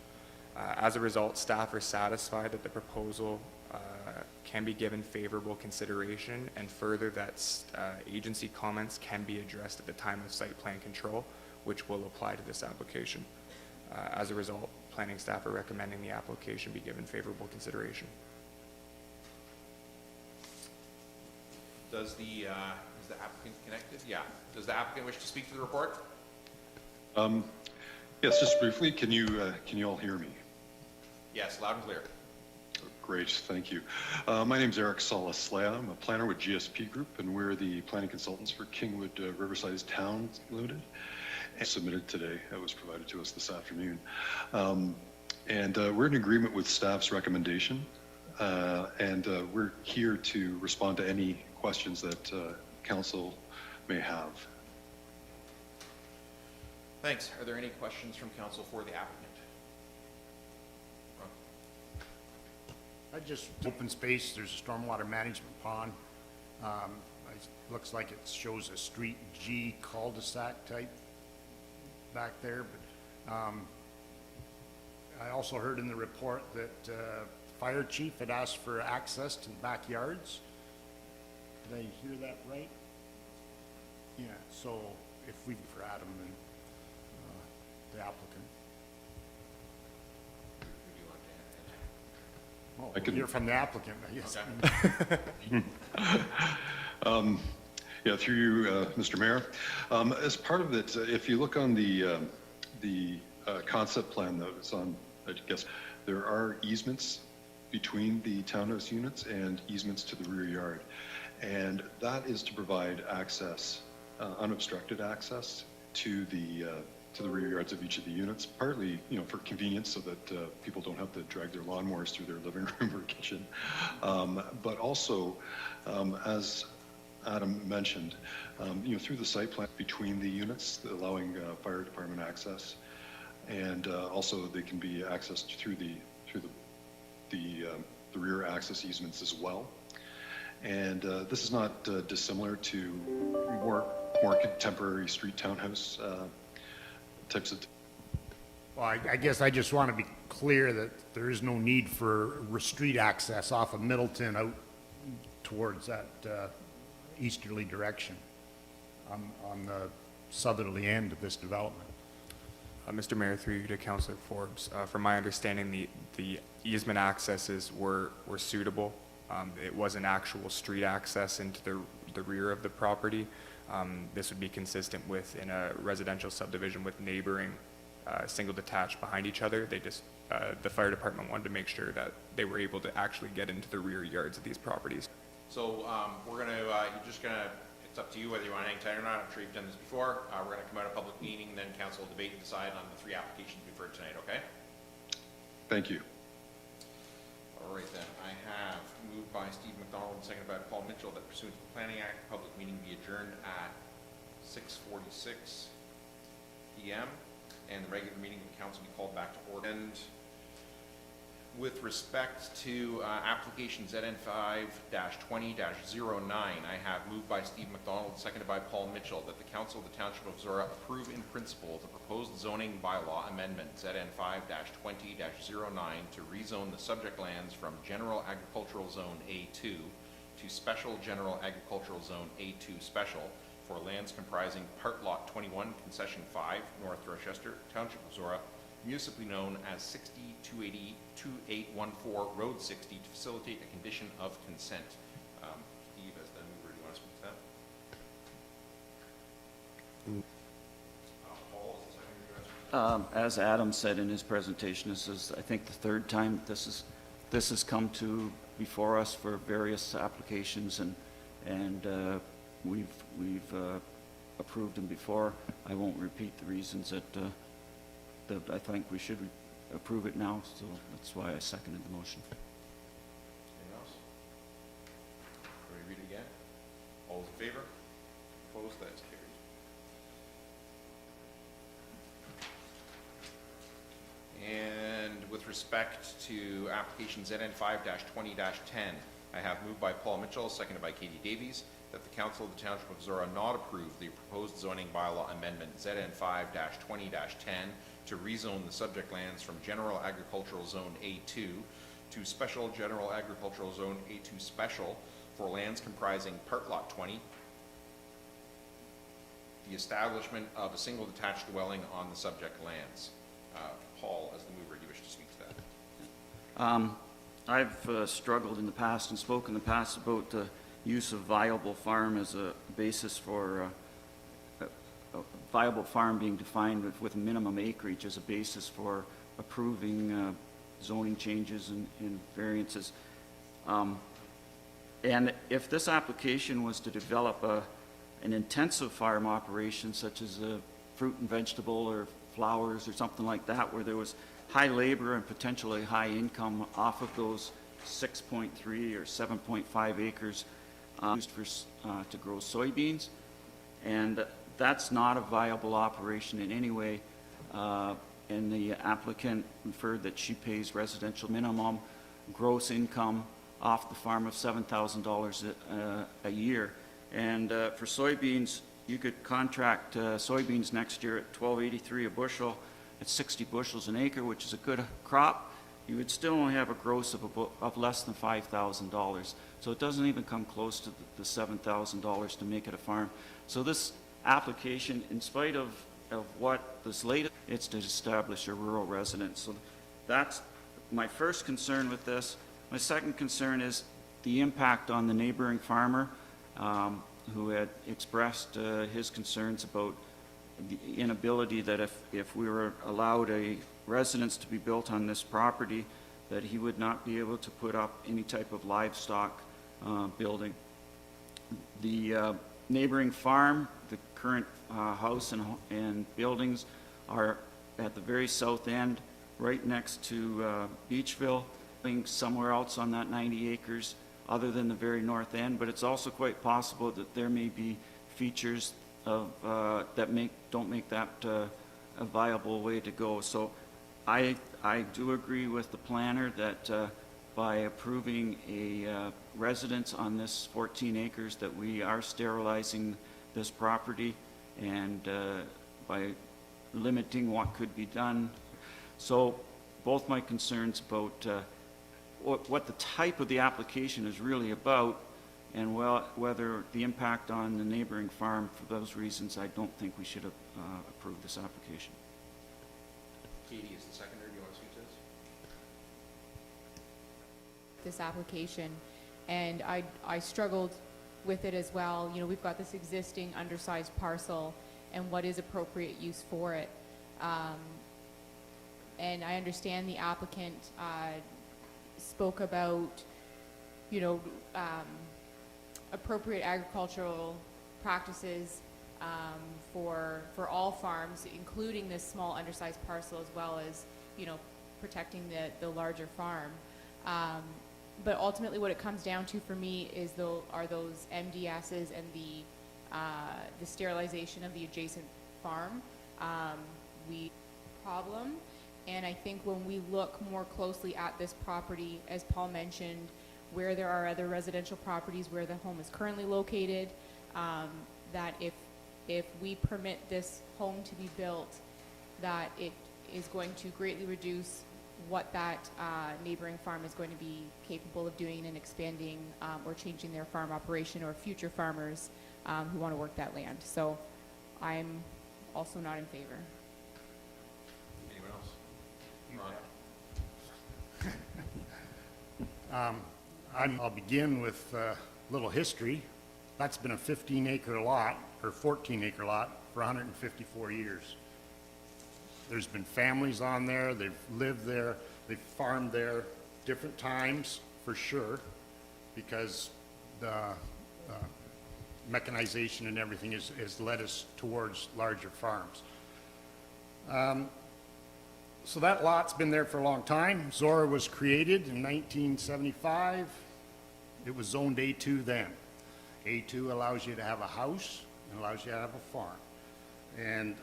As a result, staff are satisfied that the proposal can be given favorable consideration, and further that agency comments can be addressed at the time of site plan control, which will apply to this application. As a result, planning staff are recommending the application be given favorable consideration. Does the is the applicant connected? Yeah. Does the applicant wish to speak to the report? Yes, just briefly. Can you all hear me? Yes, loud and clear. Great, thank you. My name's Eric Salaslea. I'm a planner with GSP Group, and we're the planning consultants for Kingwood Riverside Towns Limited. And submitted today, that was provided to us this afternoon. We're in agreement with staff's recommendation, and we're here to respond to any questions that council may have. Thanks. Are there any questions from council for the applicant? Just open space, there's a stormwater management pond. It looks like it shows a street G cul-de-sac type back there, but I also heard in the report that fire chief had asked for access to the backyards. Did I hear that right? Yeah, so if we, for Adam and the applicant. Oh, I can hear from the applicant, I guess. Okay. Yeah, through you, Mr. Mayor. As part of it, if you look on the concept plan that was on, I guess, there are easements between the townhouse units and easements to the rear yard. And that is to provide access, unobstructed access to the rear yards of each of the units, partly, for convenience so that people don't have to drag their lawnmowers through their living room or kitchen. But also, as Adam mentioned, through the site plan between the units, allowing fire department access, and also they can be accessed through the rear access easements as well. And this is not dissimilar to more contemporary street townhouse types of. Well, I guess I just want to be clear that there is no need for street access off of Middleton out towards that easterly direction on the southerly end of this development. Mr. Mayor, through you to Councillor Forbes, from my understanding, the easement accesses were suitable. It was an actual street access into the rear of the property. This would be consistent with in a residential subdivision with neighboring single detached behind each other. They just, the fire department wanted to make sure that they were able to actually get into the rear yards of these properties. So we're gonna, it's up to you whether you want to hang tight or not. I'm sure you've done this before. We're gonna come out of public meeting, then council will debate and decide on the 3 applications we've heard tonight, okay? Thank you. All right then, I have moved by Steve McDonald and seconded by Paul Mitchell that pursuant to the Planning Act, the public meeting be adjourned at 6:46 p.m. and the regular meeting of the council be called back to order. And with respect to application ZN5-20-09, I have moved by Steve McDonald, seconded by Paul Mitchell, that the Council of the Township of Zorra approve in principle the proposed zoning bylaw amendment ZN5-20-09 to rezone the subject lands from General Agricultural Zone A2 to Special General Agricultural Zone A2 Special for lands comprising Part Lot 21, Concession 5, North Rochester, Township of Zorra, municipally known as 60-280-2814 Road 60, to facilitate a condition of consent. Steve, as the mover, do you want to speak to that? Paul, is the second address? As Adam said in his presentation, this is, I think, the third time this has come to before us for various applications, and we've approved them before. I won't repeat the reasons that I think we should approve it now, so that's why I seconded the motion. Anything else? Can we read it again? All those in favor? Opposed? That is carried. And with respect to application ZN5-20-10, I have moved by Paul Mitchell, seconded by Katie Davies, that the Council of the Township of Zorra not approve the proposed zoning bylaw amendment ZN5-20-10 to rezone the subject lands from General Agricultural Zone A2 to Special General Agricultural Zone A2 Special for lands comprising Part Lot 20, the establishment of a single detached dwelling on the subject lands. Paul, as the mover, do you wish to speak to that? I've struggled in the past and spoken in the past about the use of viable farm as a basis for a viable farm being defined with minimum acreage as a basis for approving zoning changes and variances. And if this application was to develop an intensive farm operation, such as a fruit and vegetable or flowers or something like that, where there was high labor and potentially high income off of those 6.3 or 7.5 acres used to grow soybeans, and that's not a viable operation in any way. And the applicant inferred that she pays residential minimum gross income off the farm of $7,000 a year. And for soybeans, you could contract soybeans next year at $12.83 a bushel, at 60 bushels an acre, which is a good crop. You would still only have a gross of less than $5,000. So it doesn't even come close to the $7,000 to make it a farm. So this application, in spite of what this latest, it's to establish a rural residence. So that's my first concern with this. My second concern is the impact on the neighboring farmer who had expressed his concerns about the inability that if we were allowed a residence to be built on this property, that he would not be able to put up any type of livestock building. The neighboring farm, the current house and buildings are at the very south end, right next to Beachville, somewhere else on that 90 acres other than the very north end, but it's also quite possible that there may be features of, that don't make that a viable way to go. So I do agree with the planner that by approving a residence on this 14 acres that we are sterilizing this property and by limiting what could be done. So both my concerns about what the type of the application is really about and whether the impact on the neighboring farm, for those reasons, I don't think we should approve this application. Katie is the seconder. Do you want to speak to this? This application, and I struggled with it as well. You know, we've got this existing undersized parcel and what is appropriate use for it. And I understand the applicant spoke about, you know, appropriate agricultural practices for all farms, including this small undersized parcel, as well as, you know, protecting the larger farm. But ultimately what it comes down to for me is are those MDSs and the sterilization of the adjacent farm. Problem. And I think when we look more closely at this property, as Paul mentioned, where there are other residential properties where the home is currently located, that if we permit this home to be built, that it is going to greatly reduce what that neighboring farm is going to be capable of doing and expanding or changing their farm operation, or future farmers who want to work that land. So I'm also not in favor. Anyone else? Ron? I'll begin with a little history. That's been a 15-acre lot, or 14-acre lot, for 154 years. There's been families on there, they've lived there, they've farmed there different times, for sure, because the mechanization and everything has led us towards larger farms. So that lot's been there for a long time. Zorra was created in 1975. It was zoned A2 then. A2 allows you to have a house and allows you to have a farm. And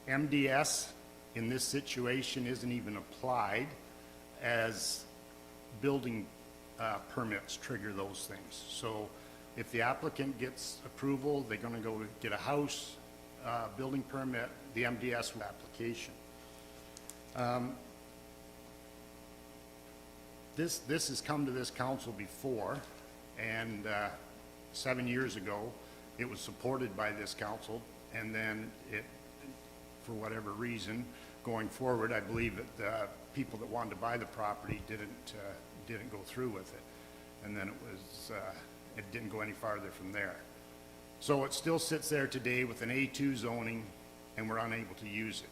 MDS in this situation isn't even applied, as building permits trigger those things. So if the applicant gets approval, they're going to go get a house, building permit, the MDS application. This has come to this council before, and 7 years ago it was supported by this council, and then it, for whatever reason, going forward, I believe that the people that wanted to buy the property didn't go through with it, and then it didn't go any farther from there. So it still sits there today with an A2 zoning, and we're unable to use it.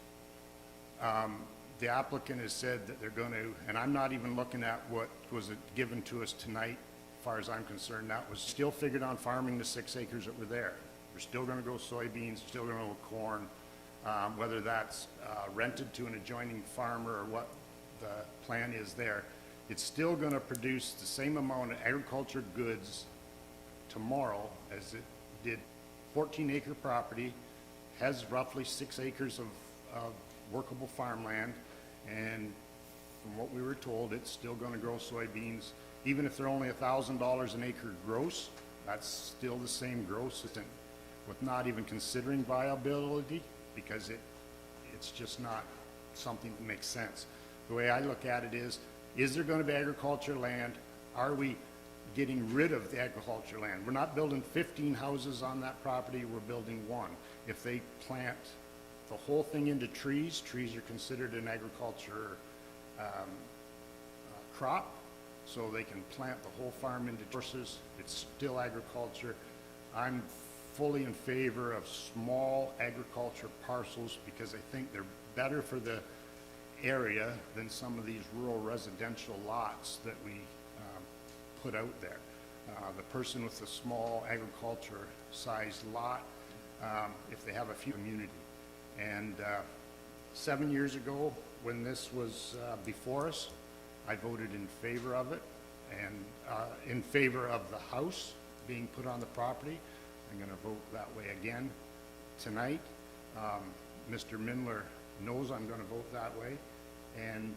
the applicant has said that they're going to, and I'm not even looking at what was given to us tonight, as far as I'm concerned, that was still figured on farming the 6 acres that were there. We're still going to grow soybeans, still going to grow corn, whether that's rented to an adjoining farmer or what the plan is there. It's still going to produce the same amount of agriculture goods tomorrow as it did. 14-acre property, has roughly 6 acres of workable farmland, and from what we were told, it's still going to grow soybeans. Even if they're only $1,000 an acre gross, that's still the same gross, with not even considering viability, because it's just not something that makes sense. The way I look at it is there going to be agriculture land? Are we getting rid of the agriculture land? We're not building 15 houses on that property, we're building one. If they plant the whole thing into trees, trees are considered an agriculture crop, so they can plant the whole farm into horses. It's still agriculture. I'm fully in favor of small agriculture parcels because I think they're better for the area than some of these rural residential lots that we put out there. The person with the small agriculture sized lot, if they have a few community. And 7 years ago, when this was before us, I voted in favor of it and in favor of the house being put on the property. I'm going to vote that way again tonight. Mr. Mindler knows I'm going to vote that way, and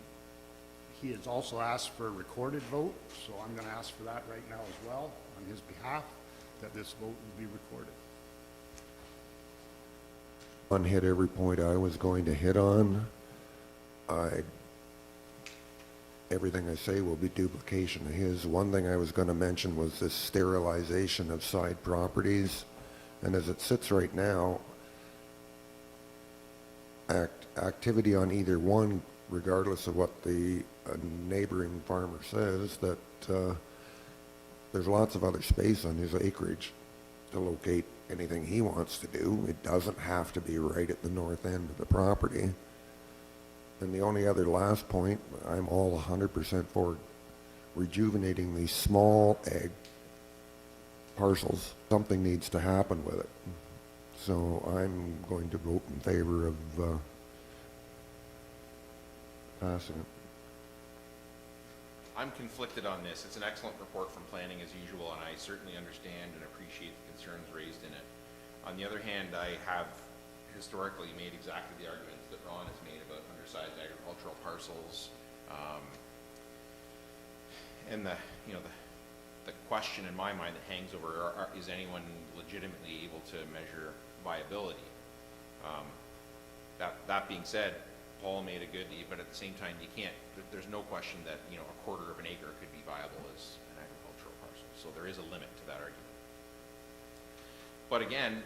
he has also asked for a recorded vote, so I'm going to ask for that right now as well on his behalf, that this vote will be recorded. Hit every point I was going to hit on. Everything I say will be duplication of his. One thing I was going to mention was this sterilization of side properties, and as it sits right now, activity on either one, regardless of what the neighboring farmer says, that there's lots of other space on his acreage to locate anything he wants to do. It doesn't have to be right at the north end of the property. And the only other last point, I'm all 100% for rejuvenating these small ag parcels. Something needs to happen with it. So I'm going to vote in favor of passing it. I'm conflicted on this. It's an excellent report from planning as usual, and I certainly understand and appreciate the concerns raised in it. On the other hand, I have historically made exactly the arguments that Ron has made about undersized agricultural parcels, and the question in my mind that hangs over is anyone legitimately able to measure viability? That being said, Paul made a good, but at the same time, you can't. There's no question that a quarter of an acre could be viable as an agricultural parcel. So there is a limit to that argument. But again,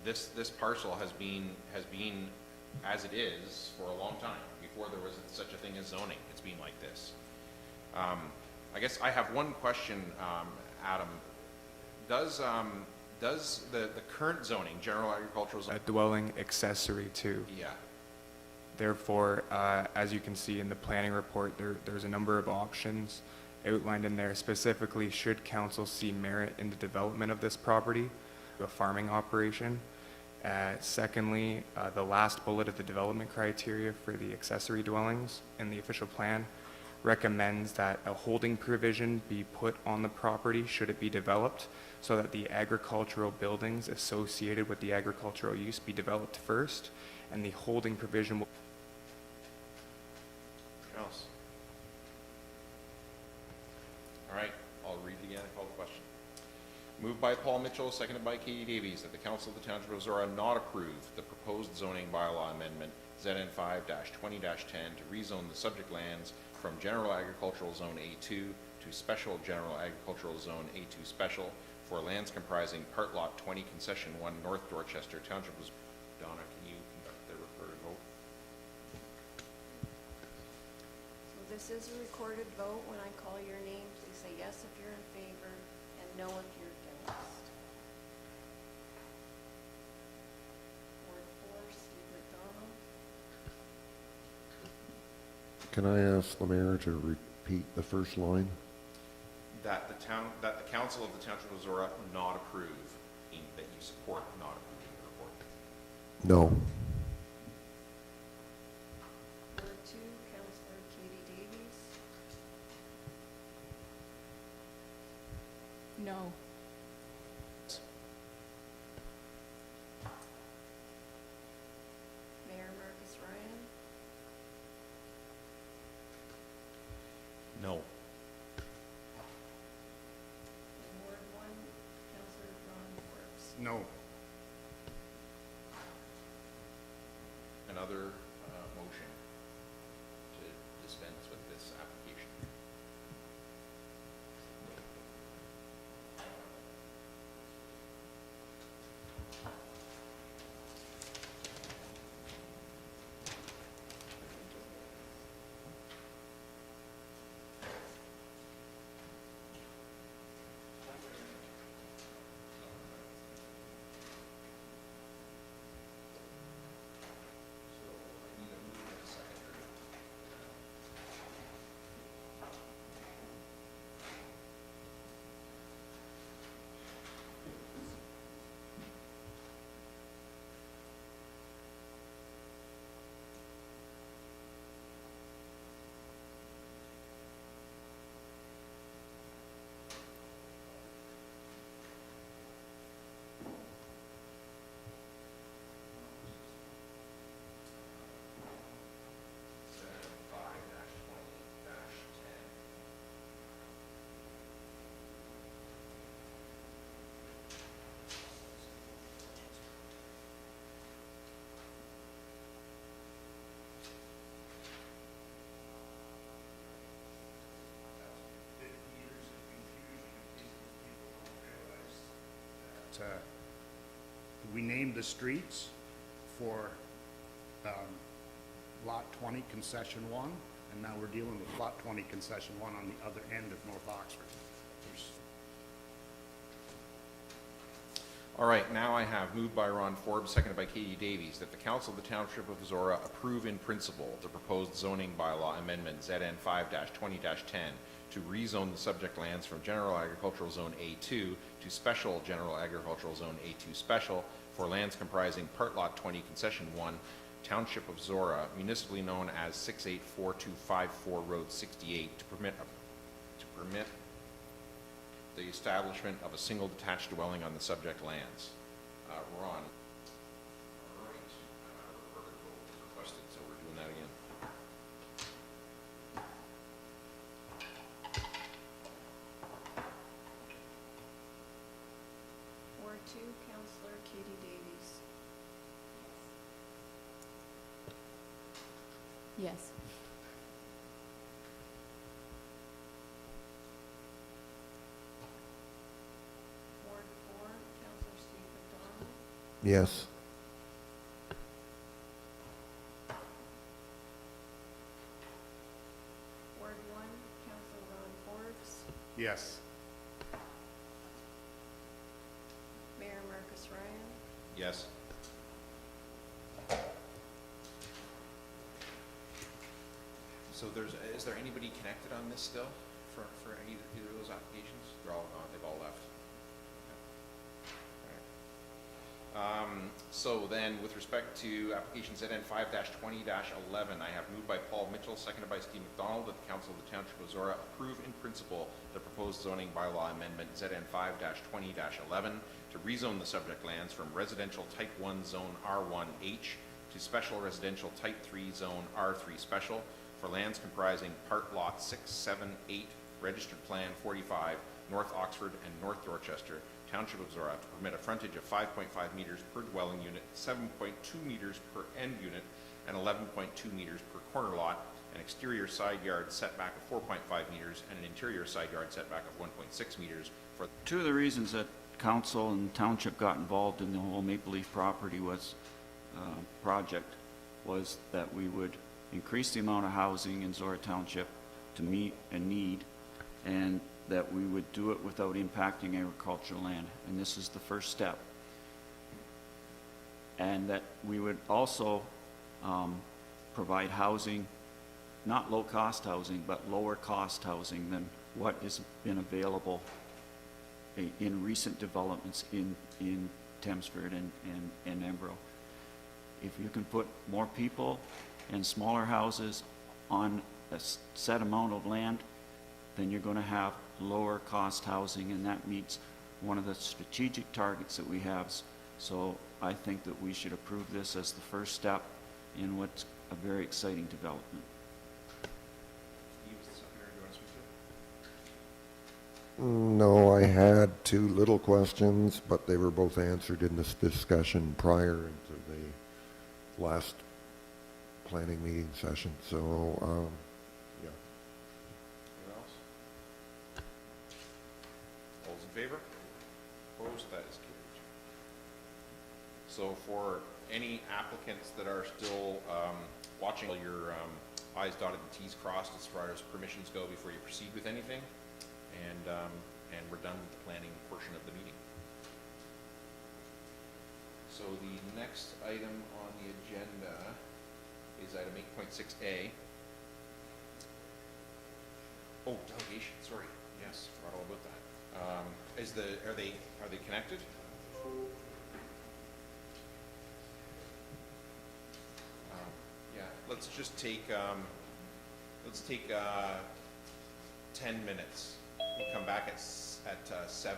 this parcel has been as it is for a long time. Before there was such a thing as zoning, it's been like this. I guess I have one question, Adam. Does the current zoning, general agricultural zoning, A dwelling accessory to. yeah. Therefore, as you can see in the planning report, there's a number of options outlined in there. Specifically, should council see merit in the development of this property, a farming operation? Secondly, the last bullet of the development criteria for the accessory dwellings in the official plan recommends that a holding provision be put on the property should it be developed, so that the agricultural buildings associated with the agricultural use be developed first, and the holding provision will. Else? All right, I'll read it again and call the question. Moved by Paul Mitchell, seconded by Katie Davies, that the Council of the Township of Zorra not approve the proposed zoning bylaw amendment ZN 5-20-10 to rezone the subject lands from General Agricultural Zone A2 to Special General Agricultural Zone A2 Special for lands comprising Part Lot 20, Concession 1, North Dorchester, Township of Zorra. Donna, can you conduct the recorded vote? So this is a recorded vote. When I call your name, please say yes if you're in favor and no if you're against. Ward 4, Steve McDonald. Can I ask the mayor to repeat the first line? That the council of the Township of Zorra not approve, that you support not approving the report. No. Ward 2, Councillor Katie Davies. No. Mayor Marcus Ryan. No. And Ward 1, Councillor Ron Forbes. No. Another motion to dispense with this application. We named the streets for Lot 20 Concession 1, and now we're dealing with Lot 20 Concession 1 on the other end of North Oxford. All right, now I have moved by Ron Forbes, seconded by Katie Davies, that the Council of the Township of Zorra approve in principle the proposed zoning bylaw amendment ZN 5-20-10 to rezone the subject lands from General Agricultural Zone A2 to Special General Agricultural Zone A2 Special for lands comprising Part Lot 20 Concession 1, Township of Zorra, municipally known as 684254 Road 68, to permit the establishment of a single detached dwelling on the subject lands. Ron. All right. Vertical was requested, so we're doing that again. Ward 2, Councillor Katie Davies. Yes. Ward 4, Councillor Steve McDonald. Yes. Ward 1, Councillor Ron Forbes. Yes. Mayor Marcus Ryan. Yes. So is there anybody connected on this still for either of those applications? They're all gone, they've all left. Okay. All right. So then, with respect to application ZN 5-20-11, I have moved by Paul Mitchell, seconded by Steve McDonald, that the Council of the Township of Zorra approve in principle the proposed zoning bylaw amendment ZN 5-20-11 to rezone the subject lands from residential type 1 zone R1H to special residential type 3 zone R3 special for lands comprising Part Lot 6, 7, 8, Registered Plan 45, North Oxford and North Dorchester, Township of Zorra, to permit a frontage of 5.5 meters per dwelling unit, 7.2 meters per end unit, and 11.2 meters per corner lot, an exterior side yard setback of 4.5 meters, and an interior side yard setback of 1.6 meters for... Two of the reasons that council and township got involved in the whole Maple Leaf property project was that we would increase the amount of housing in Zorra Township to meet a need, and that we would do it without impacting agricultural land. And this is the first step. And that we would also provide housing not low-cost housing, but lower-cost housing than what has been available in recent developments in Thamesford and Embro. If you can put more people and smaller houses on a set amount of land, then you're going to have lower cost housing, and that meets one of the strategic targets that we have. So I think that we should approve this as the first step in what's a very exciting development. Steve, is the secretary, do you want to speak to it? No, I had two little questions, but they were both answered in this discussion prior to the last planning meeting session, so, yeah. Anyone else? All those in favor? Opposed? That is carried. So for any applicants that are still watching, all your I's dotted and T's crossed as far as permissions go before you proceed with anything, and we're done with the planning portion of the meeting. So the next item on the agenda is item 8.6A. Oh, delegation, sorry. Yes, forgot all about that. Are they connected? Yeah, let's just take 10 minutes. We'll come back at 7:20.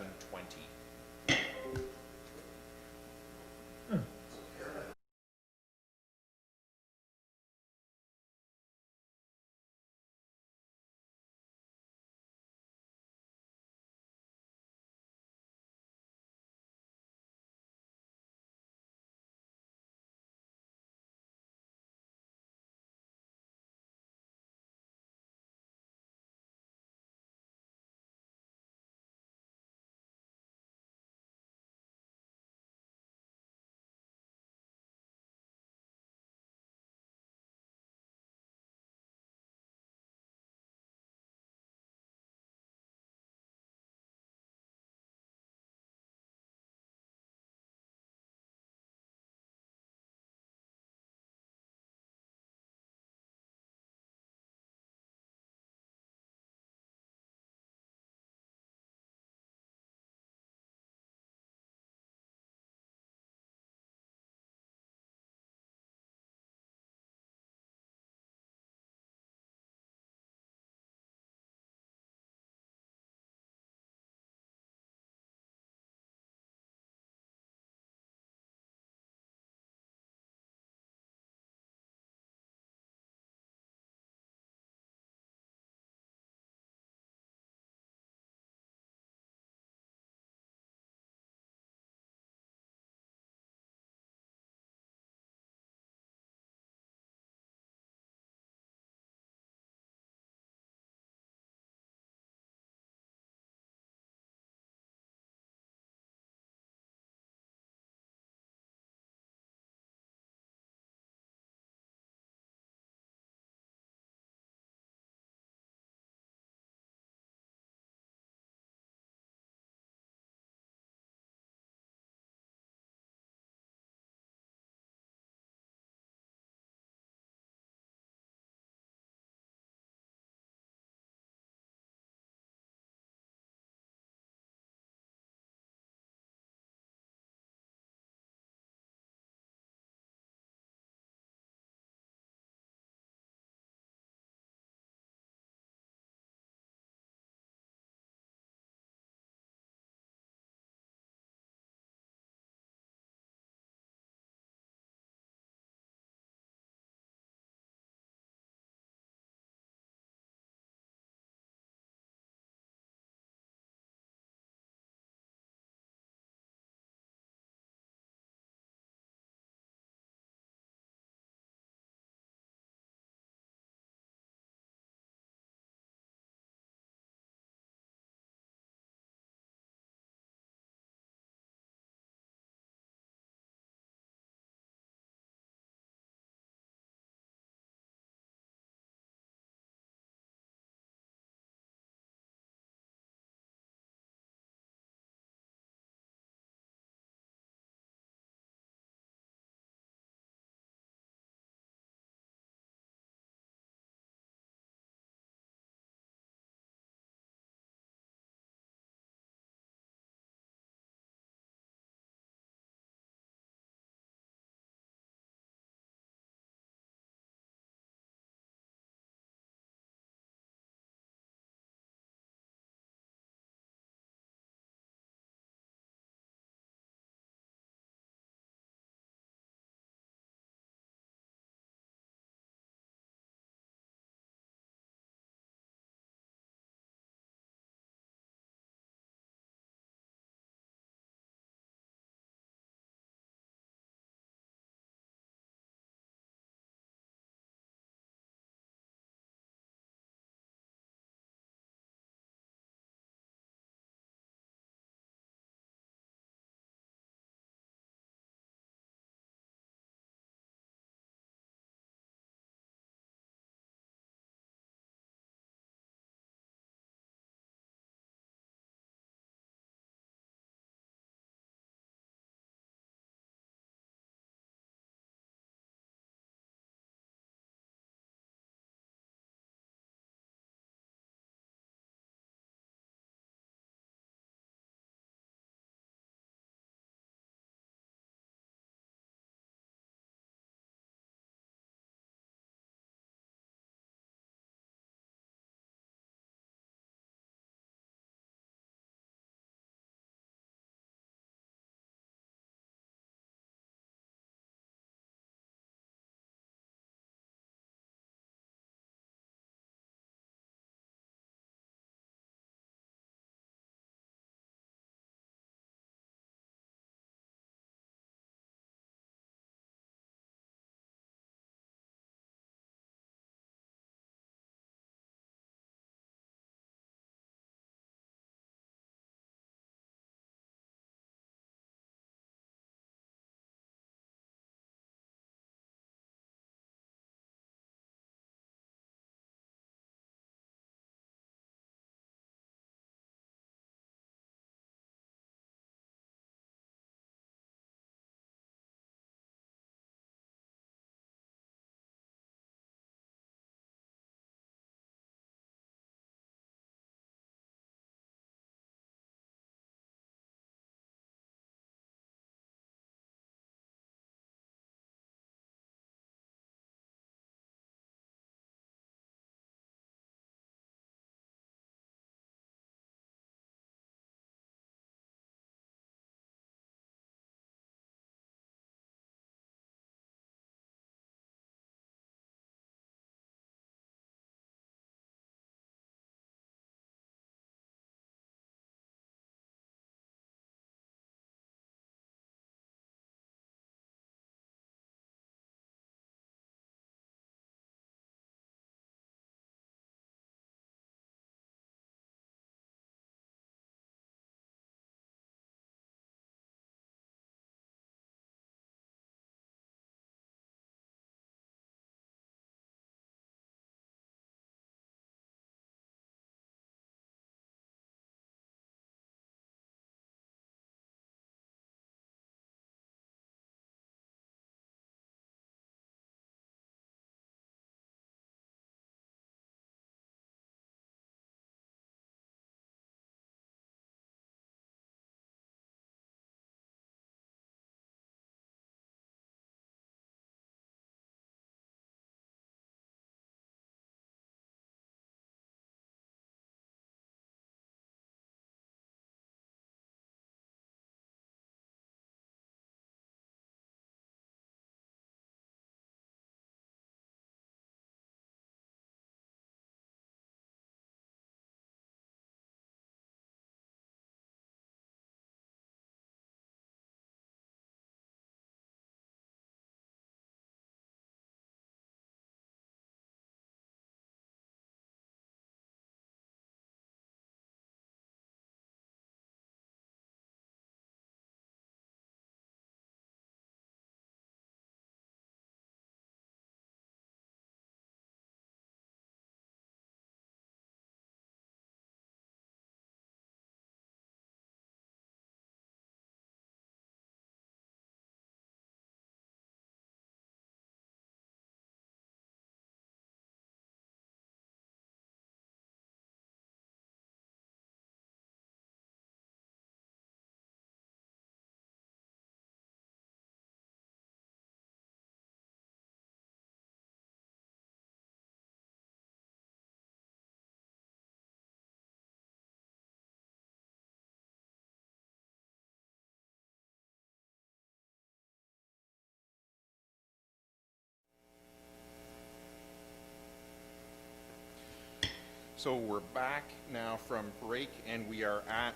So we're back now from break, and we are at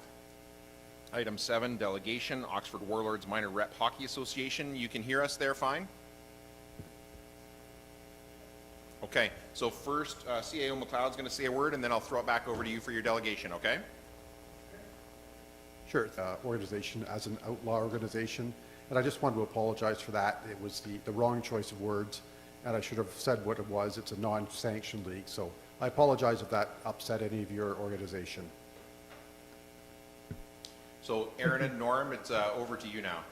item 7, delegation, Oxford Warlords Minor Rep Hockey Association. You can hear us there fine? Okay, so first, CAO McLeod's going to say a word, and then I'll throw it back over to you for your delegation, okay? Sure. Organization as an outlaw organization, and I just wanted to apologize for that. It was the wrong choice of words, and I should have said what it was. It's a non-sanctioned league, so I apologize if that upset any of your organization. So Aaron and Norm, it's over to you now.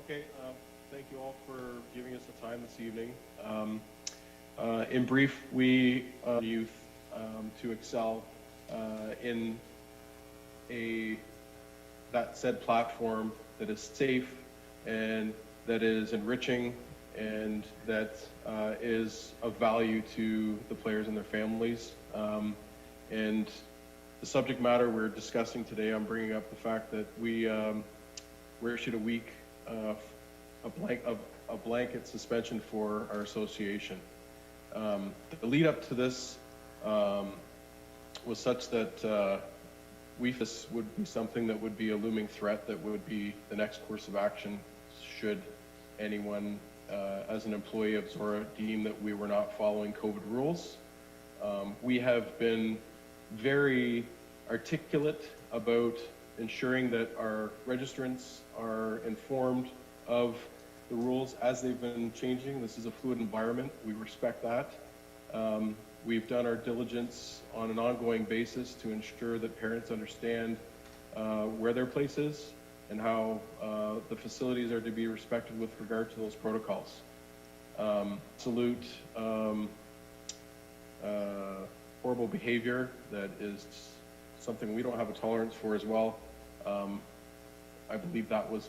Okay, thank you all for giving us the time this evening. In brief, we youth to excel in that said platform that is safe and that is enriching and that is of value to the players and their families. And the subject matter we're discussing today, I'm bringing up the fact that we're issued a week a blanket suspension for our association. The lead up to this was such that this would be something that would be a looming threat that would be the next course of action should anyone as an employee of Zorra deem that we were not following COVID rules. We have been very articulate about ensuring that our registrants are informed of the rules as they've been changing. This is a fluid environment. We respect that. We've done our diligence on an ongoing basis to ensure that parents understand where their place is and how the facilities are to be respected with regard to those protocols. Salute horrible behavior that is something we don't have a tolerance for as well. I believe that was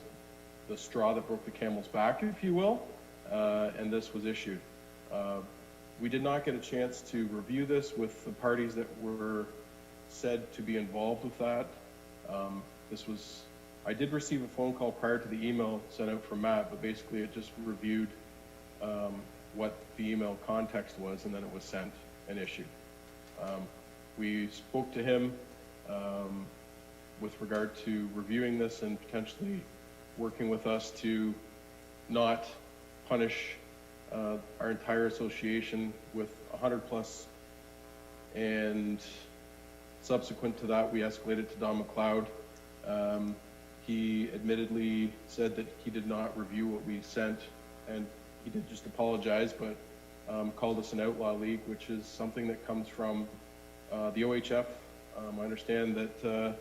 the straw that broke the camel's back, if you will, and this was issued. We did not get a chance to review this with the parties that were said to be involved with that. I did receive a phone call prior to the email sent out from Matt, but basically it just reviewed what the email context was, and then it was sent and issued. We spoke to him with regard to reviewing this and potentially working with us to not punish our entire association with 100+, and subsequent to that we escalated to Don McLeod. He admittedly said that he did not review what we sent, and he did just apologize, but called us an outlaw league, which is something that comes from the OHF. I understand that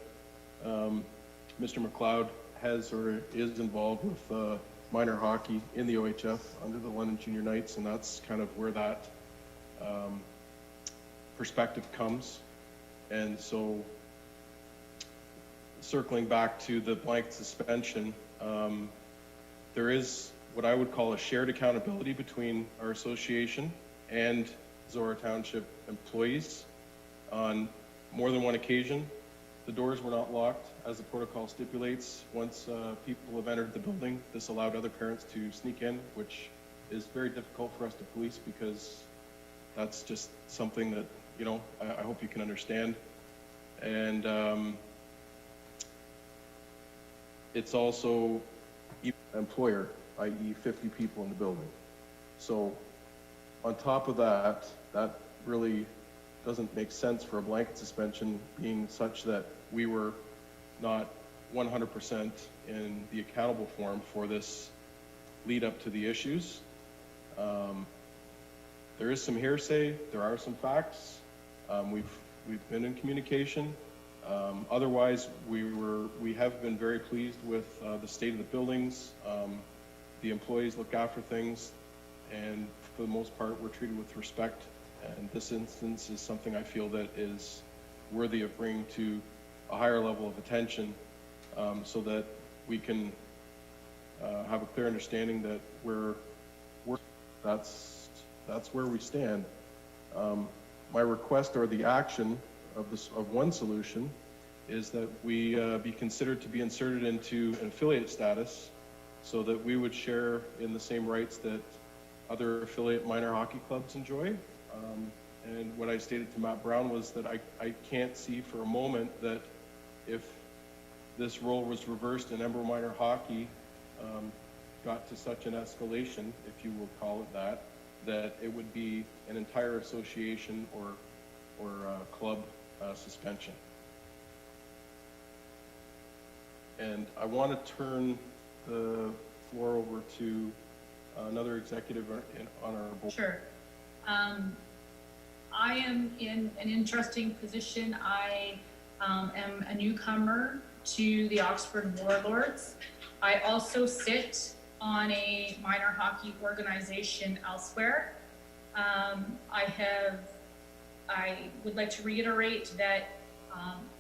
Mr. McLeod has or is involved with minor hockey in the OHF under the London Junior Knights, and that's kind of where that perspective comes. And so circling back to the blanket suspension, there is what I would call a shared accountability between our association and Zorra Township employees. On more than one occasion, the doors were not locked, as the protocol stipulates. Once people have entered the building, this allowed other parents to sneak in, which is very difficult for us to police because that's just something that, you know, I hope you can understand. And it's also employer, i.e. 50 people in the building. So on top of that, that really doesn't make sense for a blanket suspension being such that we were not 100% in the accountable form for this lead up to the issues. There is some hearsay, there are some facts. We've been in communication. Otherwise, we have been very pleased with the state of the buildings. The employees look after things, and for the most part, we're treated with respect. And this instance is something I feel that is worthy of bringing to a higher level of attention, so that we can have a clear understanding that that's where we stand. My request, or the action of one solution, is that we be considered to be inserted into an affiliate status, so that we would share in the same rights that other affiliate minor hockey clubs enjoy. And what I stated to Matt Brown was that I can't see for a moment that if this role was reversed and Embro minor hockey got to such an escalation, if you will call it that, that it would be an entire association or club suspension. And I want to turn the floor over to another executive on our board. Sure. I am in an interesting position. I am a newcomer to the Oxford Warlords. I also sit on a minor hockey organization elsewhere. I would like to reiterate that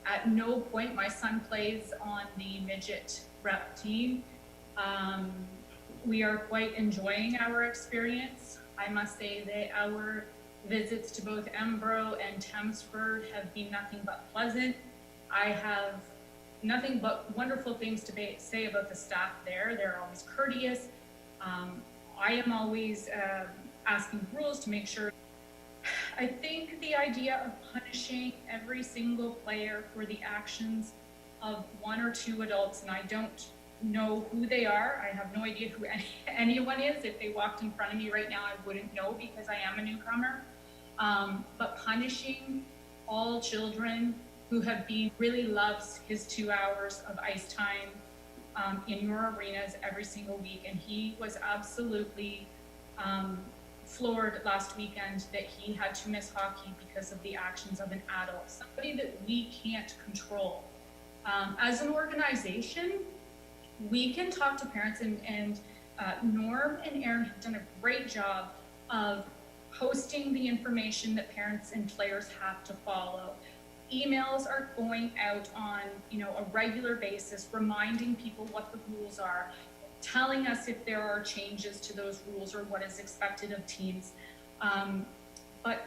at no point my son plays on the midget rep team. We are quite enjoying our experience. I must say that our visits to both Embro and Thamesford have been nothing but pleasant. I have nothing but wonderful things to say about the staff there. They're always courteous. I am always asking rules to make sure. I think the idea of punishing every single player for the actions of one or two adults, and I don't know who they are. I have no idea who anyone is. If they walked in front of me right now, I wouldn't know because I am a newcomer. But punishing all children who have been really loves his 2 hours of ice time in your arenas every single week. And he was absolutely floored last weekend that he had to miss hockey because of the actions of an adult, somebody that we can't control. As an organization, we can talk to parents, and Norm and Aaron have done a great job of posting the information that parents and players have to follow. Emails are going out on, a regular basis, reminding people what the rules are, telling us if there are changes to those rules or what is expected of teams. But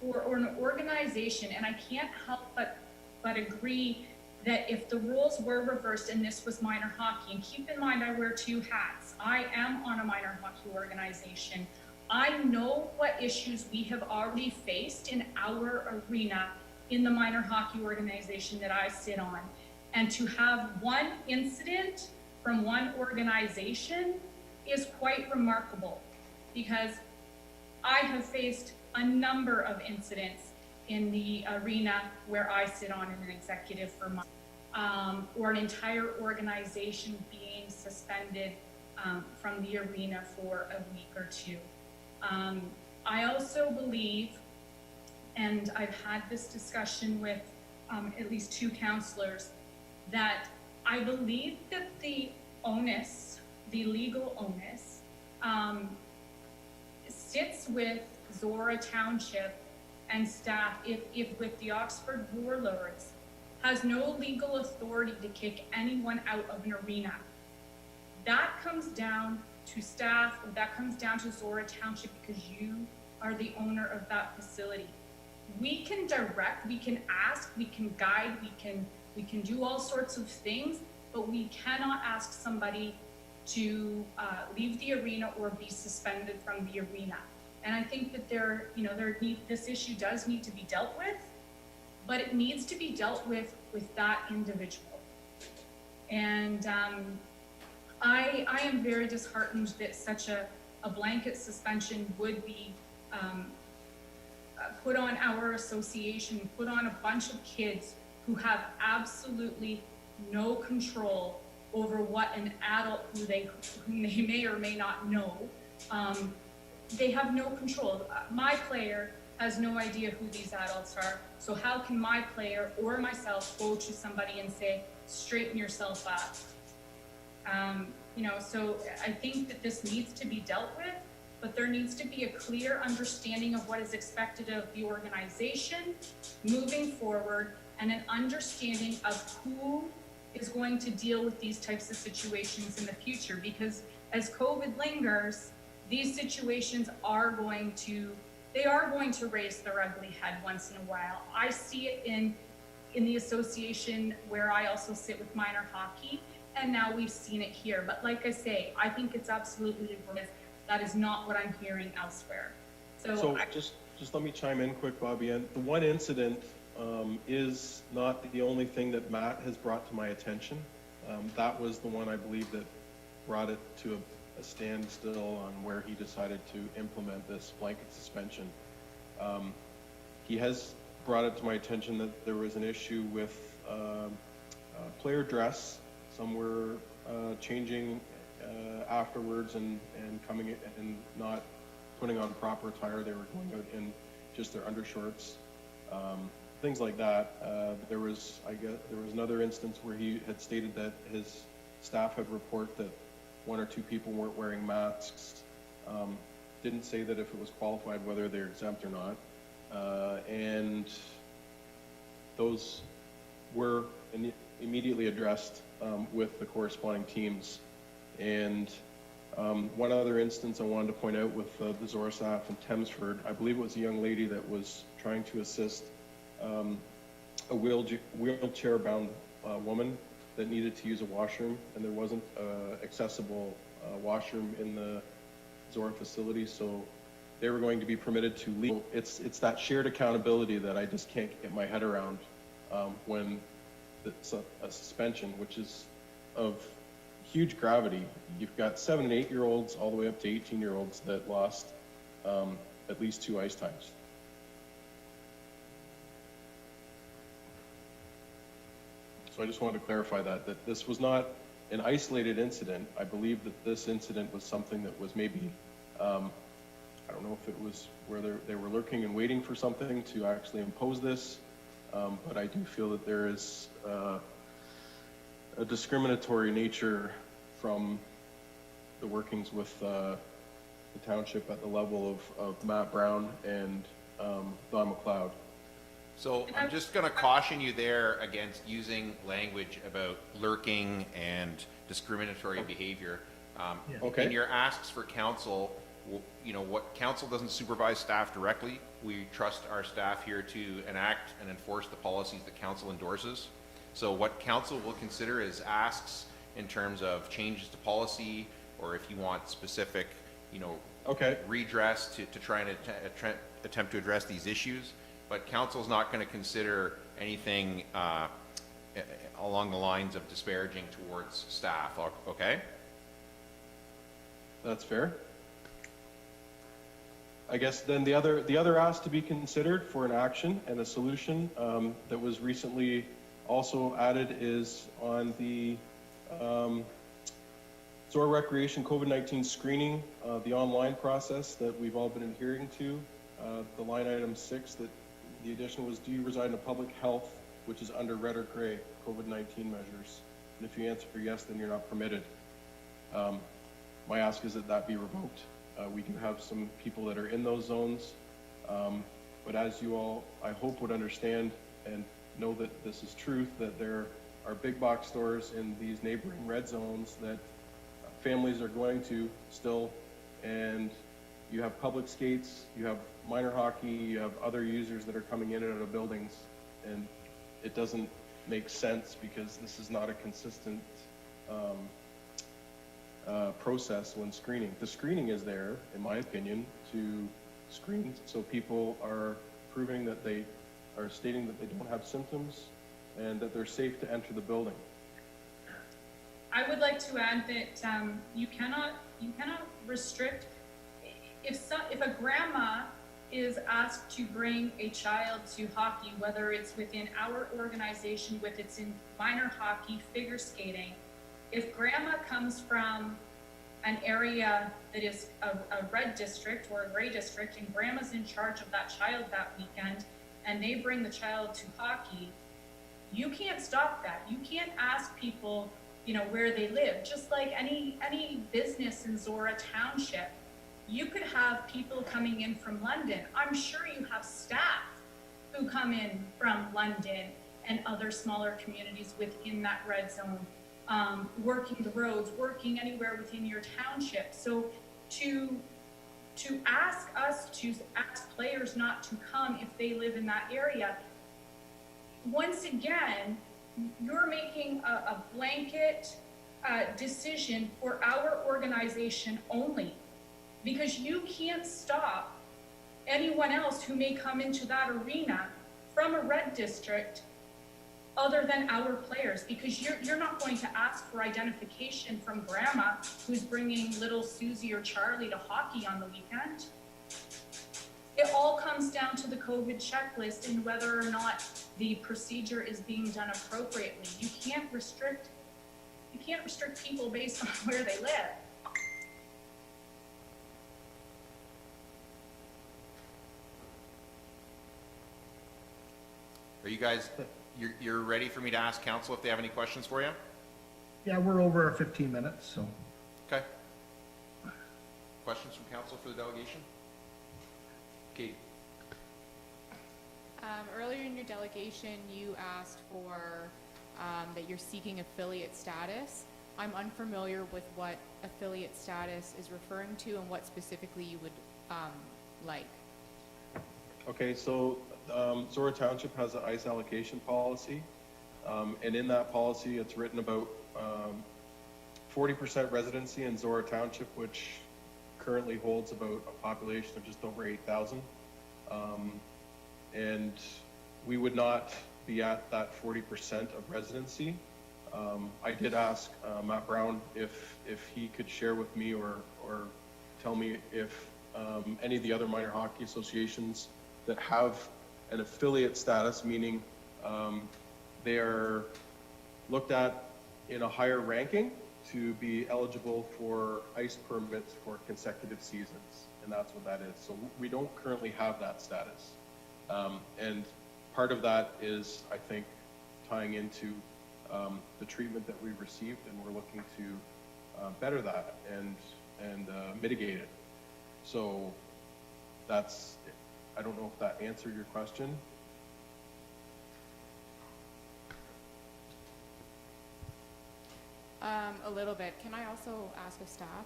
for an organization, and I can't help but agree that if the rules were reversed and this was minor hockey, and keep in mind I wear two hats. I am on a minor hockey organization. I know what issues we have already faced in our arena in the minor hockey organization that I sit on. And to have one incident from one organization is quite remarkable, because I have faced a number of incidents in the arena where I sit on as an executive for months, or an entire organization being suspended from the arena for a week or two. I also believe, and I've had this discussion with at least two counselors, that I believe that the onus, the legal onus, sits with Zorra Township and staff if with the Oxford Warlords has no legal authority to kick anyone out of an arena. That comes down to staff, or that comes down to Zorra Township, because you are the owner of that facility. We can direct, we can ask, we can guide, we can do all sorts of things, but we cannot ask somebody to leave the arena or be suspended from the arena. And I think that this issue does need to be dealt with, but it needs to be dealt with that individual. And I am very disheartened that such a blanket suspension would be put on our association, put on a bunch of kids who have absolutely no control over what an adult who they may or may not know, they have no control. My player has no idea who these adults are, so how can my player or myself go to somebody and say, straighten yourself up? So I think that this needs to be dealt with, but there needs to be a clear understanding of what is expected of the organization moving forward, and an understanding of who is going to deal with these types of situations in the future. Because as COVID lingers, these situations are going to raise their ugly head once in a while. I see it in the association where I also sit with minor hockey, and now we've seen it here. But like I say, I think it's absolutely, that is not what I'm hearing elsewhere. So just let me chime in quick, Bobby. And the one incident is not the only thing that Matt has brought to my attention. That was the one I believe that brought it to a standstill on where he decided to implement this blanket suspension. He has brought it to my attention that there was an issue with player dress. Some were changing afterwards and coming in and not putting on proper attire. They were going out in just their undershorts, things like that. There was another instance where he had stated that his staff had report that one or two people weren't wearing masks. Didn't say that if it was qualified, whether they're exempt or not. And those were immediately addressed with the corresponding teams. And one other instance I wanted to point out with the Zorra staff in Thamesford, I believe it was a young lady that was trying to assist a wheelchair-bound woman that needed to use a washroom, and there wasn't an accessible washroom in the Zorra facility, so they were going to be permitted to leave. It's that shared accountability that I just can't get my head around when it's a suspension, which is of huge gravity. You've got 7 and 8-year-olds all the way up to 18-year-olds that lost at least 2 ice times. So I just wanted to clarify that this was not an isolated incident. I believe that this incident was something that was maybe, I don't know if it was where they were lurking and waiting for something to actually impose this, but I do feel that there is a discriminatory nature from the workings with the township at the level of Matt Brown and Don McLeod. So I'm just going to caution you there against using language about lurking and discriminatory behavior. Okay. In your asks for council, what council doesn't supervise staff directly. We trust our staff here to enact and enforce the policies that council endorses. So what council will consider is asks in terms of changes to policy, or if you want specific, redress to try and attempt to address these issues. But council's not going to consider anything along the lines of disparaging towards staff, okay? That's fair. I guess then the other ask to be considered for an action and a solution that was recently also added is on the Zorra Recreation COVID-19 screening, the online process that we've all been adhering to. The line item 6 that the addition was, do you reside in a public health, which is under red or gray, COVID-19 measures? And if you answer yes, then you're not permitted. My ask is that be revoked. We do have some people that are in those zones, but as you all, I hope, would understand and know that this is truth, that there are big box stores in these neighboring red zones that families are going to still, and you have public skates, you have minor hockey, you have other users that are coming in and out of buildings, and it doesn't make sense because this is not a consistent process when screening. The screening is there, in my opinion, to screen so people are proving that they are stating that they don't have symptoms and that they're safe to enter the building. I would like to add that you cannot restrict if a grandma is asked to bring a child to hockey, whether it's within our organization, whether it's in minor hockey, figure skating. If grandma comes from an area that is a red district or a gray district, and grandma's in charge of that child that weekend, and they bring the child to hockey, you can't stop that. You can't ask people, where they live. Just like any business in Zorra Township, you could have people coming in from London. I'm sure you have staff who come in from London and other smaller communities within that red zone, working the roads, working anywhere within your township. So to ask us to ask players not to come if they live in that area, once again, you're making a blanket decision for our organization only, because you can't stop anyone else who may come into that arena from a red district other than our players, because you're not going to ask for identification from grandma who's bringing little Susie or Charlie to hockey on the weekend. It all comes down to the COVID checklist and whether or not the procedure is being done appropriately. You can't restrict people based on where they live. Are you guys, you're ready for me to ask council if they have any questions for you? Yeah, we're over our 15 minutes, so. Okay. Questions from council for the delegation? Katie. Earlier in your delegation, you asked for that you're seeking affiliate status. I'm unfamiliar with what affiliate status is referring to and what specifically you would like. Okay, so Zorra Township has an ice allocation policy, and in that policy, it's written about 40% residency in Zorra Township, which currently holds about a population of just over 8,000. And we would not be at that 40% of residency. I did ask Matt Brown if he could share with me or tell me if any of the other minor hockey associations that have an affiliate status, meaning they are looked at in a higher ranking to be eligible for ice permits for consecutive seasons, and that's what that is. So we don't currently have that status. And part of that is, I think, tying into the treatment that we received, and we're looking to better that and mitigate it. So that's, I don't know if that answered your question. A little bit. Can I also ask of staff?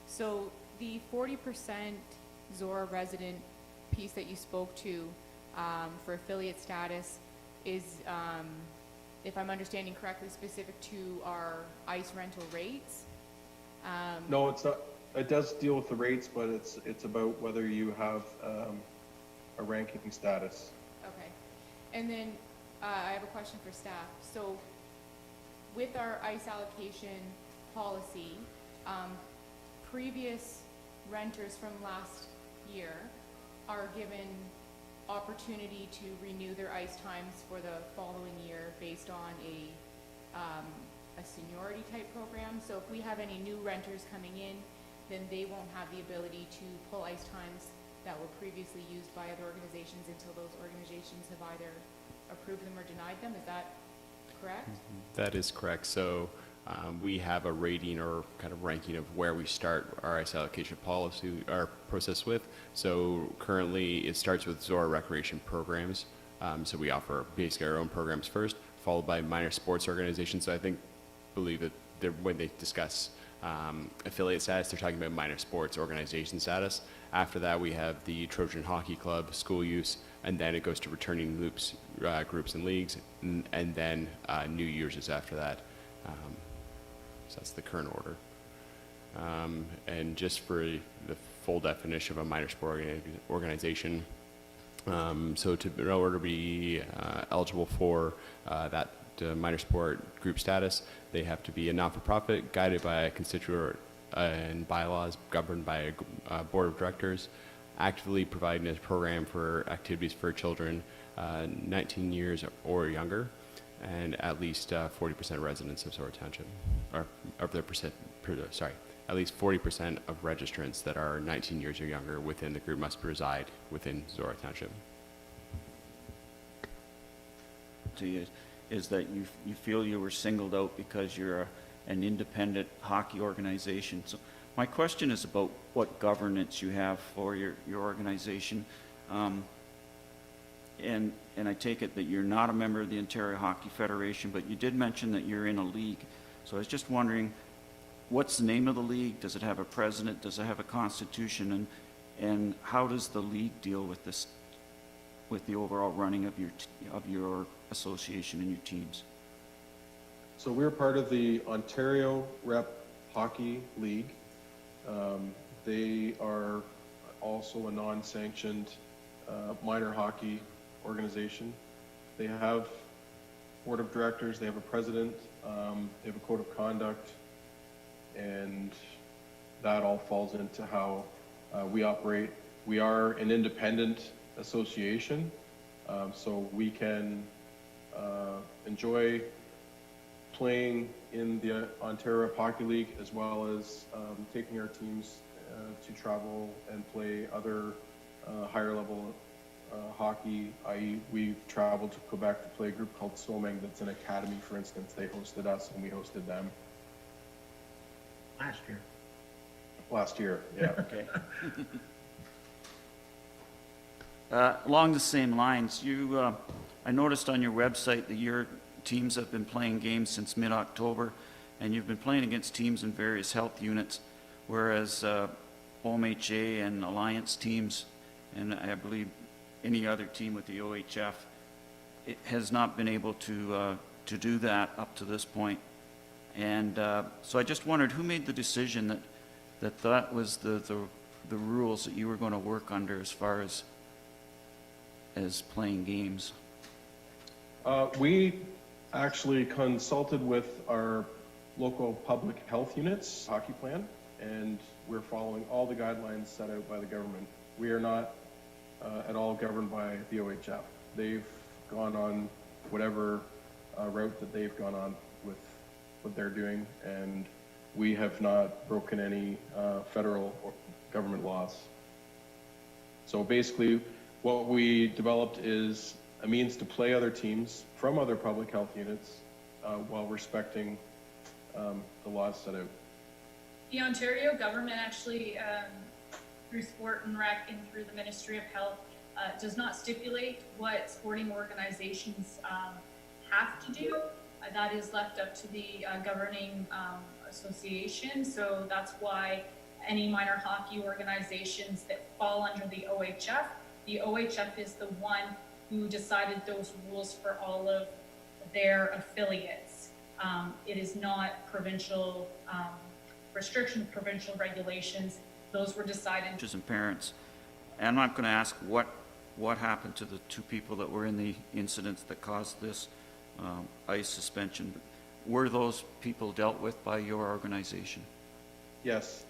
So the 40% Zorra resident piece that you spoke to for affiliate status is, if I'm understanding correctly, specific to our ice rental rates? No, it's not. It does deal with the rates, but it's about whether you have a ranking status. Okay. And then I have a question for staff. So with our ice allocation policy, previous renters from last year are given opportunity to renew their ice times for the following year based on a seniority type program. So if we have any new renters coming in, then they won't have the ability to pull ice times that were previously used by other organizations until those organizations have either approved them or denied them. Is that correct? That is correct. So we have a rating or kind of ranking of where we start our ice allocation policy, our process with. So currently it starts with Zorra recreation programs. So we offer basically our own programs first, followed by minor sports organizations. So I believe that when they discuss affiliate status, they're talking about minor sports organization status. After that, we have the Trojan Hockey Club, school use, and then it goes to returning loops, groups and leagues, and then New Year's is after that. So that's the current order. And just for the full definition of a minor sport organization, so in order to be eligible for that minor sport group status, they have to be a not-for-profit, guided by a constituent and bylaws, governed by a board of directors, actively providing a program for activities for children 19 years or younger, and at least 40% residents of Zorra Township, or of their at least 40% of registrants that are 19 years or younger within the group must reside within Zorra Township. To you is that you feel you were singled out because you're an independent hockey organization. So my question is about what governance you have for your organization. And I take it that you're not a member of the Ontario Hockey Federation, but you did mention that you're in a league. So I was just wondering, what's the name of the league? Does it have a president? Does it have a constitution? And how does the league deal with this, with the overall running of your association and your teams? So we're part of the Ontario Rep Hockey League. They are also a non-sanctioned minor hockey organization. They have board of directors, they have a president, they have a code of conduct, and that all falls into how we operate. We are an independent association, so we can enjoy playing in the Ontario Hockey League, as well as taking our teams to travel and play other higher level hockey, i.e. we've traveled to Quebec to play a group called Someng that's an academy, for instance. They hosted us and we hosted them. Last year. Yeah. Okay. Along the same lines, I noticed on your website that your teams have been playing games since mid-October, and you've been playing against teams in various health units, whereas OMHA and Alliance teams, and I believe any other team with the OHF, it has not been able to do that up to this point. And so I just wondered, who made the decision that was the rules that you were going to work under as far as playing games? We actually consulted with our local public health units hockey plan, and we're following all the guidelines set out by the government. We are not at all governed by the OHF. They've gone on whatever route that they've gone on with what they're doing, and we have not broken any federal or government laws. So basically, what we developed is a means to play other teams from other public health units while respecting the laws set out. The Ontario government actually, through Sport and Rec and through the Ministry of Health, does not stipulate what sporting organizations have to do. That is left up to the governing association. So that's why any minor hockey organizations that fall under the OHF is the one who decided those rules for all of their affiliates. It is not provincial restrictions, provincial regulations. Those were decided. And parents, and I'm not going to ask what happened to the two people that were in the incidents that caused this ice suspension. But were those people dealt with by your organization? Yes.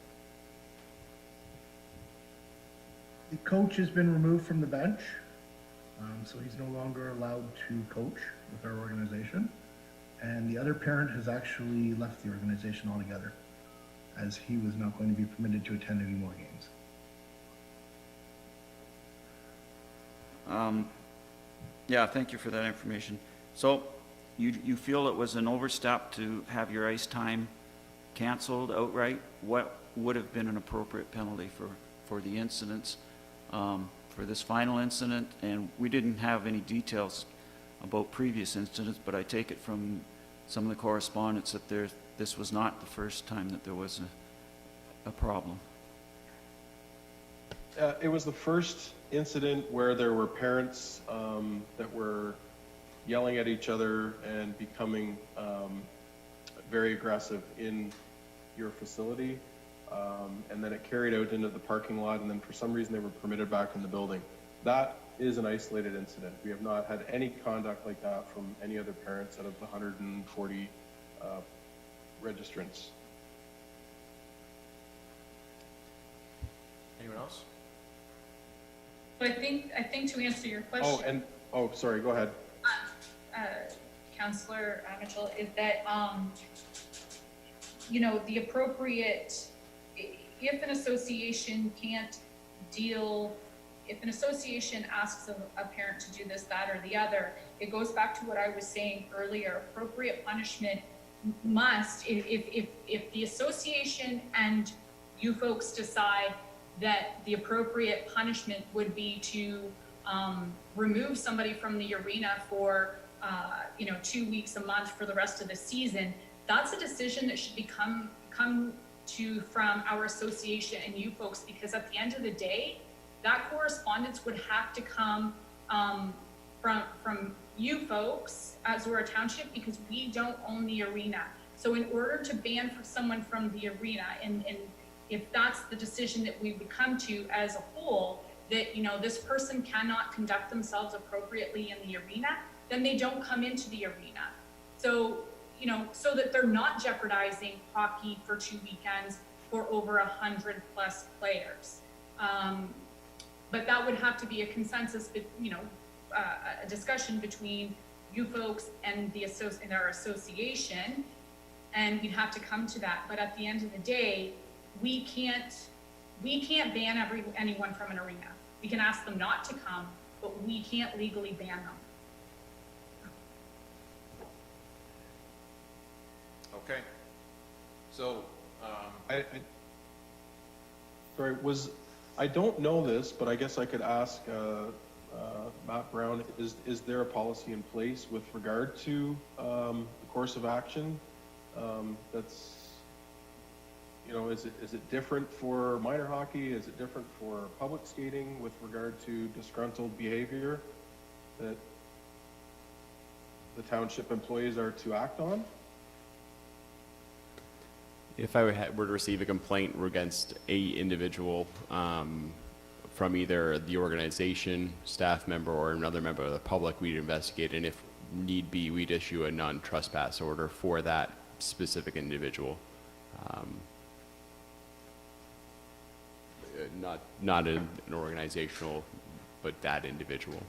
The coach has been removed from the bench, so he's no longer allowed to coach with our organization. And the other parent has actually left the organization altogether, as he was not going to be permitted to attend any more games. Yeah, thank you for that information. So you feel it was an overstep to have your ice time canceled outright? What would have been an appropriate penalty for the incidents, for this final incident? And we didn't have any details about previous incidents, but I take it from some of the correspondence that this was not the first time that there was a problem. It was the first incident where there were parents that were yelling at each other and becoming very aggressive in your facility. And then it carried out into the parking lot, and then for some reason they were permitted back in the building. That is an isolated incident. We have not had any conduct like that from any other parents out of the 140 registrants. Anyone else? So I think to answer your question. Sorry, go ahead. Councillor Mitchell, is that, the appropriate, if an association can't deal, if an association asks a parent to do this, that, or the other, it goes back to what I was saying earlier. Appropriate punishment must, if the association and you folks decide that the appropriate punishment would be to remove somebody from the arena for 2 weeks, a month for the rest of the season, that's a decision that should come to from our association and you folks, because at the end of the day, that correspondence would have to come from you folks at Zorra Township, because we don't own the arena. So in order to ban someone from the arena, and if that's the decision that we would come to as a whole, that, you know, this person cannot conduct themselves appropriately in the arena, then they don't come into the arena. So, you know, so that they're not jeopardizing hockey for 2 weekends for over 100+ players. But that would have to be a consensus, you know, a discussion between you folks and our association, and we'd have to come to that. But at the end of the day, we can't ban anyone from an arena. We can ask them not to come, but we can't legally ban them. Okay. So, Sorry, I don't know this, but I guess I could ask Matt Brown, is there a policy in place with regard to the course of action? That's, you know, is it different for minor hockey? Is it different for public skating with regard to disgruntled behavior that the township employees are to act on? If I were to receive a complaint against a individual from either the organization, staff member, or another member of the public, we'd investigate, and if need be, we'd issue a non-trespass order for that specific individual. Not an organizational, but that individual.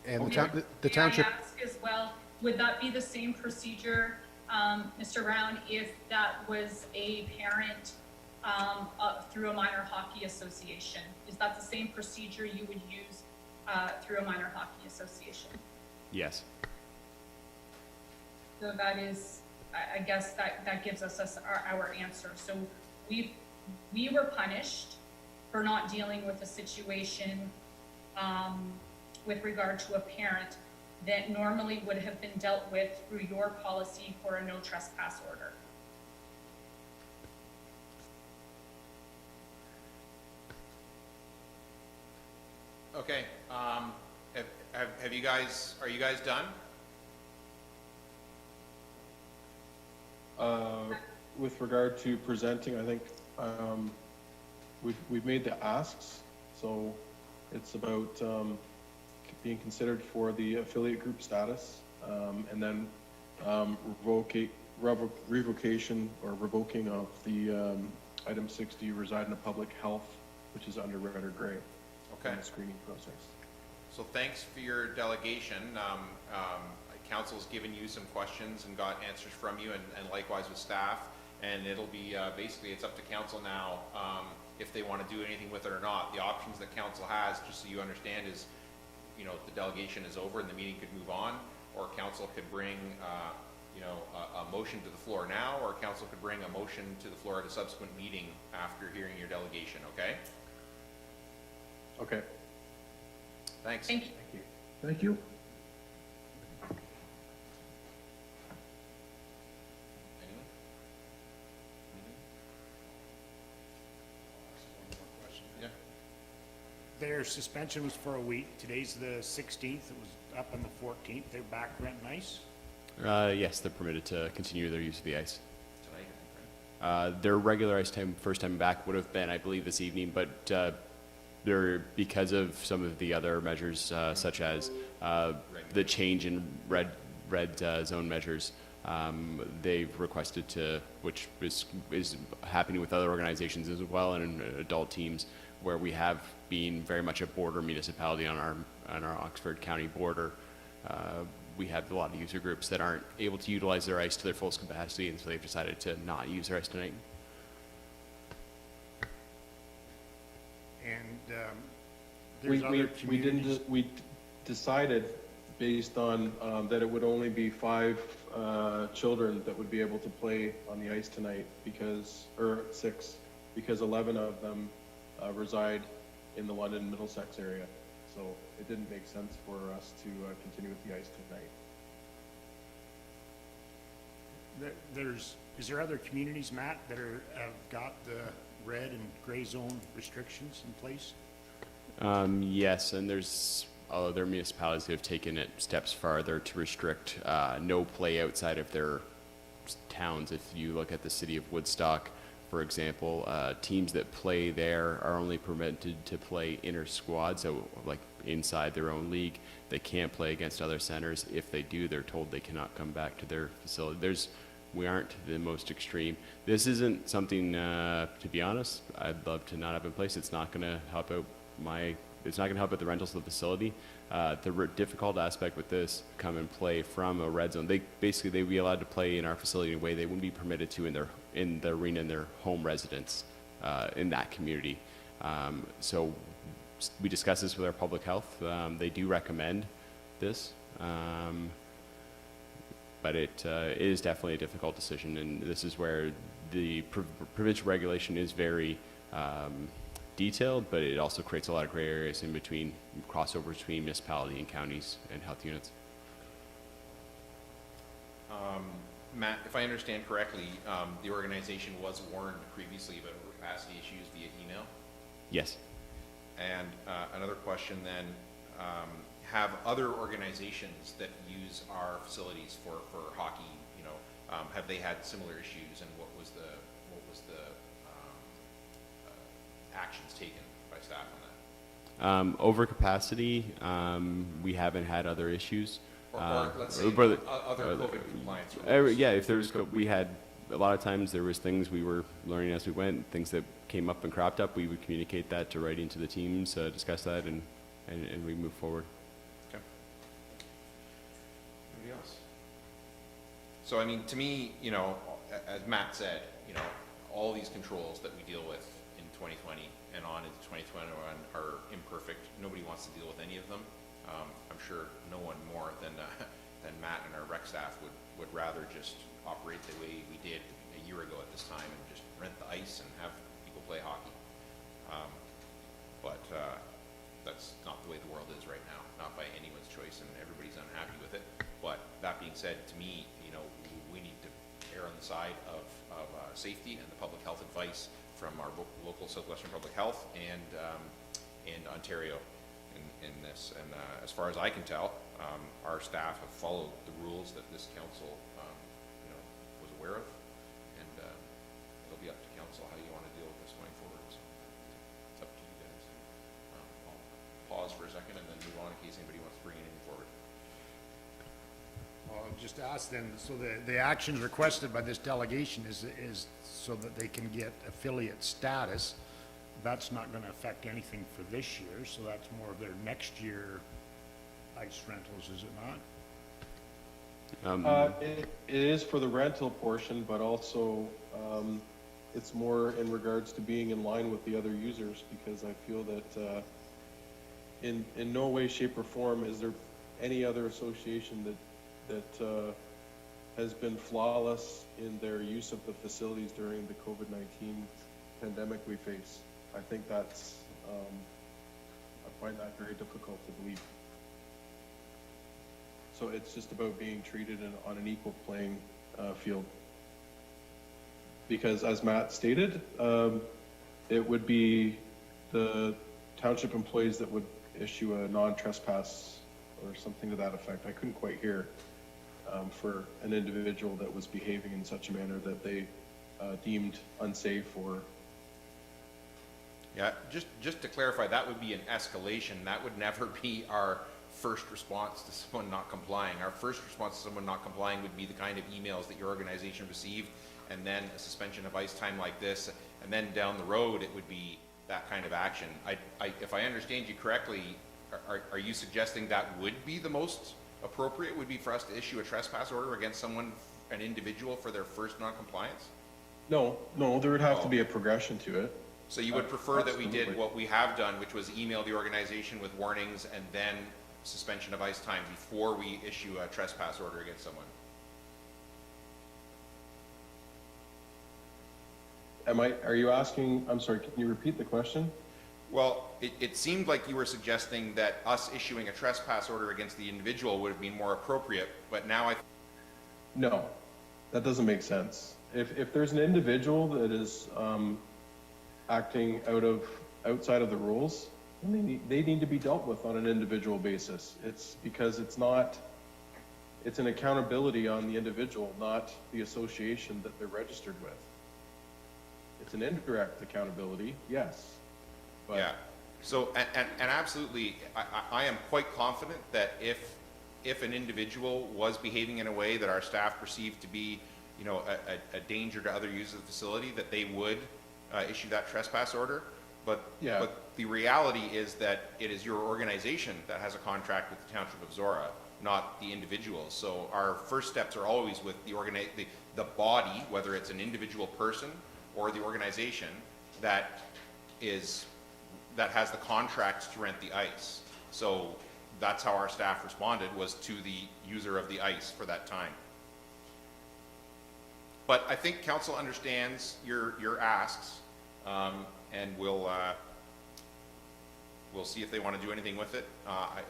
And Okay. the township. May I ask as well, would that be the same procedure, Mr. Brown, if that was a parent through a minor hockey association? Is that the same procedure you would use through a minor hockey association? Yes. So that is, I guess that gives us our answer. So we were punished for not dealing with a situation with regard to a parent that normally would have been dealt with through your policy for a no trespass order. okay, have you guys, are you guys done? With regard to presenting, I think we've made the asks, so it's about being considered for the affiliate group status, and then revocation or revoking of the item 60, reside in the public health, which is under red or gray. Okay. In the screening process. So thanks for your delegation. Council's given you some questions and got answers from you, and likewise with staff. And it'll be, basically, it's up to council now if they want to do anything with it or not. The options that council has, just so you understand, is, you know, the delegation is over and the meeting could move on, or council could bring, you know, a motion to the floor now, or council could bring a motion to the floor at a subsequent meeting after hearing your delegation, okay? Okay. Thanks. Thank you. Thank you. Thank you. Anyone? Yeah. Their suspension was for a week. Today's the 16th. It was up on the 14th. They're back renting ice. Yes, they're permitted to continue their use of the ice. Tonight, I think, right? Their regular ice time, first time back, would have been, I believe, this evening, but they're, because of some of the other measures, such as the change in red zone measures, they've requested to, which is happening with other organizations as well, and adult teams, where we have been very much a border municipality on our Oxford County border. We have a lot of user groups that aren't able to utilize their ice to their fullest capacity, and so they've decided to not use their ice tonight. And there's other communities. We decided based on that it would only be 5 children that would be able to play on the ice tonight, or 6, because 11 of them reside in the London Middlesex area. So it didn't make sense for us to continue with the ice tonight. Is there other communities, Matt, that have got the red and gray zone restrictions in place? Yes, and there's other municipalities that have taken it steps farther to restrict no play outside of their towns. If you look at the city of Woodstock, for example, teams that play there are only permitted to play inter squad, so like inside their own league. They can't play against other centers. If they do, they're told they cannot come back to their facility. We aren't the most extreme. This isn't something, to be honest, I'd love to not have in place. It's not going to help out it's not going to help out the rentals of the facility. The difficult aspect with this, come and play from a red zone. They'd be allowed to play in our facility in a way they wouldn't be permitted to in the arena in their home residence, in that community. So we discussed this with our public health. They do recommend this, but it is definitely a difficult decision, and this is where the provincial regulation is very detailed, but it also creates a lot of gray areas in between, crossovers between municipality and counties and health units. Matt, if I understand correctly, the organization was warned previously about capacity issues via email? Yes. And another question then, have other organizations that use our facilities for hockey, have they had similar issues, and what was the actions taken by staff on that? Overcapacity, we haven't had other issues. Or let's say other COVID compliance rules. Yeah, if there's, we had, a lot of times there was things we were learning as we went, things that came up and cropped up, we would communicate that to writing to the teams, discuss that, and we move forward. Okay. Anybody else? So, I mean, to me, as Matt said, all these controls that we deal with in 2020 and on into 2021 are imperfect. Nobody wants to deal with any of them. I'm sure no one more than Matt and our rec staff would rather just operate the way we did a year ago at this time and just rent the ice and have people play hockey. But that's not the way the world is right now, not by anyone's choice, and everybody's unhappy with it. But that being said, to me, we need to err on the side of safety and the public health advice from our local Southwestern Public Health and Ontario in this. And as far as I can tell, our staff have followed the rules that this council was aware of, and it'll be up to council how you want to deal with this going forward. So it's up to you guys. I'll pause for a second and then move on in case anybody wants to bring anything forward. I'll just ask then, so the actions requested by this delegation is so that they can get affiliate status. That's not going to affect anything for this year, so that's more of their next year ice rentals, is it not? It is for the rental portion, but also it's more in regards to being in line with the other users, because I feel that in no way, shape, or form is there any other association that has been flawless in their use of the facilities during the COVID-19 pandemic we face. I think that's, I find that very difficult to believe. So it's just about being treated on an equal playing field. Because as Matt stated, it would be the township employees that would issue a non-trespass or something to that effect. I couldn't quite hear for an individual that was behaving in such a manner that they deemed unsafe or. Yeah, just to clarify, that would be an escalation. That would never be our first response to someone not complying. Our first response to someone not complying would be the kind of emails that your organization received, and then a suspension of ice time like this, and then down the road it would be that kind of action. If I understand you correctly, are you suggesting that would be the most appropriate, would be for us to issue a trespass order against someone, an individual, for their first non-compliance? No, there would have to be a progression to it. So you would prefer that we did what we have done, which was email the organization with warnings and then suspension of ice time before we issue a trespass order against someone? Are you asking, I'm sorry, can you repeat the question? Well, it seemed like you were suggesting that us issuing a trespass order against the individual would have been more appropriate, but now No, that doesn't make sense. If there's an individual that is acting outside of the rules, then they need to be dealt with on an individual basis. It's because it's not It's an accountability on the individual, not the association that they're registered with. It's an indirect accountability, yes. But Yeah, so, and absolutely, I am quite confident that if an individual was behaving in a way that our staff perceived to be, you know, a danger to other users of the facility, that they would issue that trespass order. But the reality is that it is your organization that has a contract with the Township of Zorra, not the individuals. So our first steps are always with the body, whether it's an individual person or the organization that has the contract to rent the ice. So that's how our staff responded, was to the user of the ice for that time. But I think council understands your asks, and we'll see if they want to do anything with it.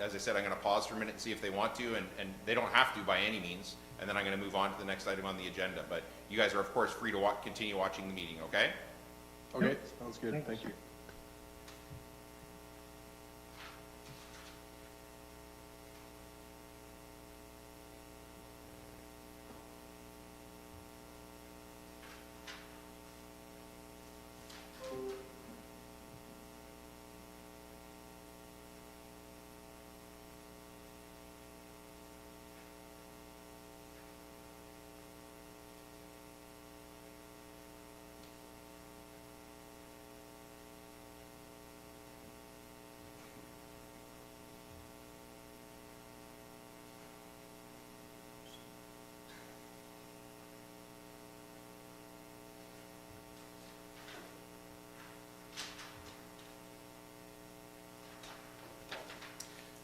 As I said, I'm going to pause for a minute and see if they want to, and they don't have to by any means, and then I'm going to move on to the next item on the agenda. But you guys are, of course, free to continue watching the meeting, okay? Okay, sounds good, thank you.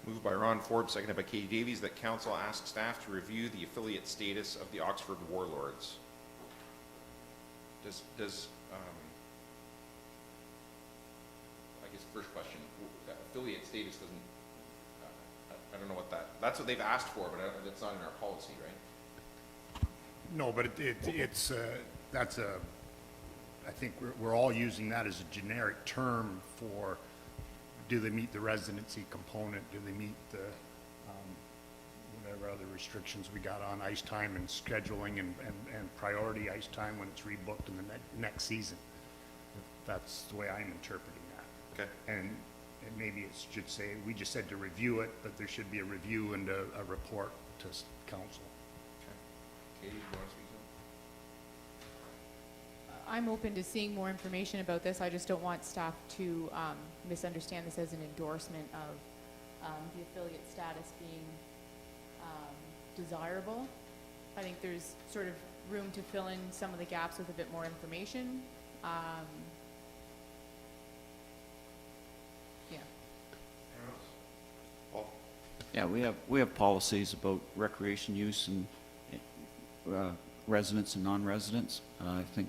Moved by Ron Forbes, seconded by Katie Davies, that council asks staff to review the affiliate status of the Oxford Warlords. I guess first question, affiliate status doesn't, I don't know what that's what they've asked for, but it's not in our policy, right? No, but that's I think we're all using that as a generic term for, do they meet the residency component? Do they meet the, whatever other restrictions we got on ice time and scheduling and priority ice time when it's rebooked in the next season? That's the way I'm interpreting that. Okay. And maybe it should say, we just said to review it, but there should be a review and a report to council. Okay. Katie, you want to speak to I'm open to seeing more information about this. I just don't want staff to misunderstand this as an endorsement of the affiliate status being desirable. I think there's sort of room to fill in some of the gaps with a bit more information. Yeah. Paul? Yeah, we have policies about recreation use and residents and non-residents. I think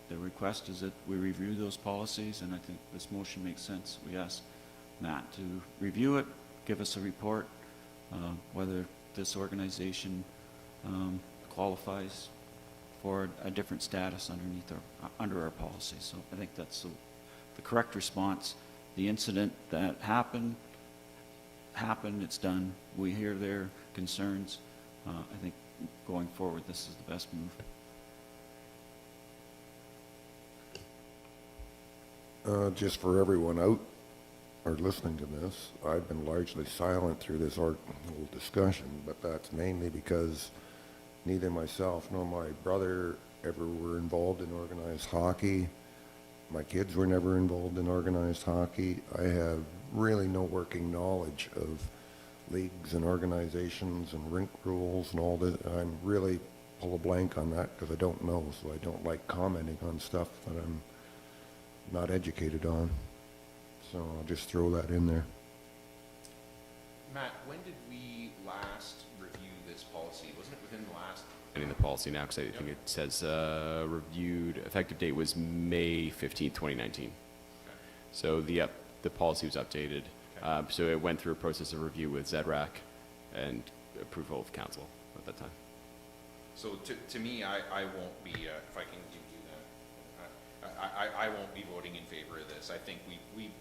the request is that we review those policies, and I think this motion makes sense. We ask Matt to review it, give us a report, whether this organization qualifies for a different status under our policy. So I think that's the correct response. The incident that happened, it's done. We hear their concerns. I think going forward, this is the best move. Just for everyone out or listening to this, I've been largely silent through this whole discussion, but that's mainly because neither myself nor my brother ever were involved in organized hockey. My kids were never involved in organized hockey. I have really no working knowledge of leagues and organizations and rink rules and all this. I'm really pull a blank on that because I don't know, so I don't like commenting on stuff that I'm not educated on. So I'll just throw that in there. Matt, when did we last review this policy? Wasn't it within the last? In the policy now, because I think it says reviewed, effective date was May 15th, 2019. Okay. So the policy was updated. Okay. So it went through a process of review with ZRAC and approval of council at that time. So to me, I won't be, if I can do that, I won't be voting in favor of this. I think we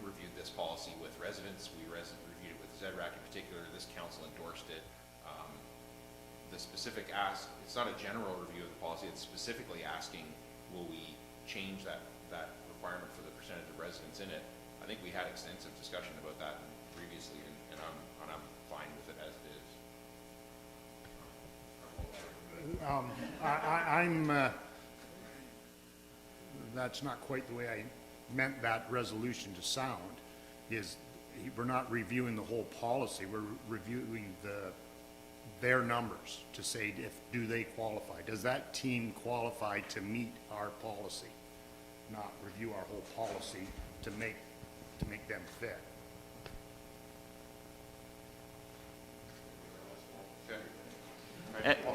reviewed this policy with residents. We reviewed it with ZRAC in particular. This council endorsed it. the specific ask, it's not a general review of the policy, it's specifically asking, will we change that requirement for the percentage of residents in it? I think we had extensive discussion about that previously, and I'm fine with it as it is. That's not quite the way I meant that resolution to sound, is we're not reviewing the whole policy, we're reviewing their numbers to say do they qualify? Does that team qualify to meet our policy? Not review our whole policy to make them fit.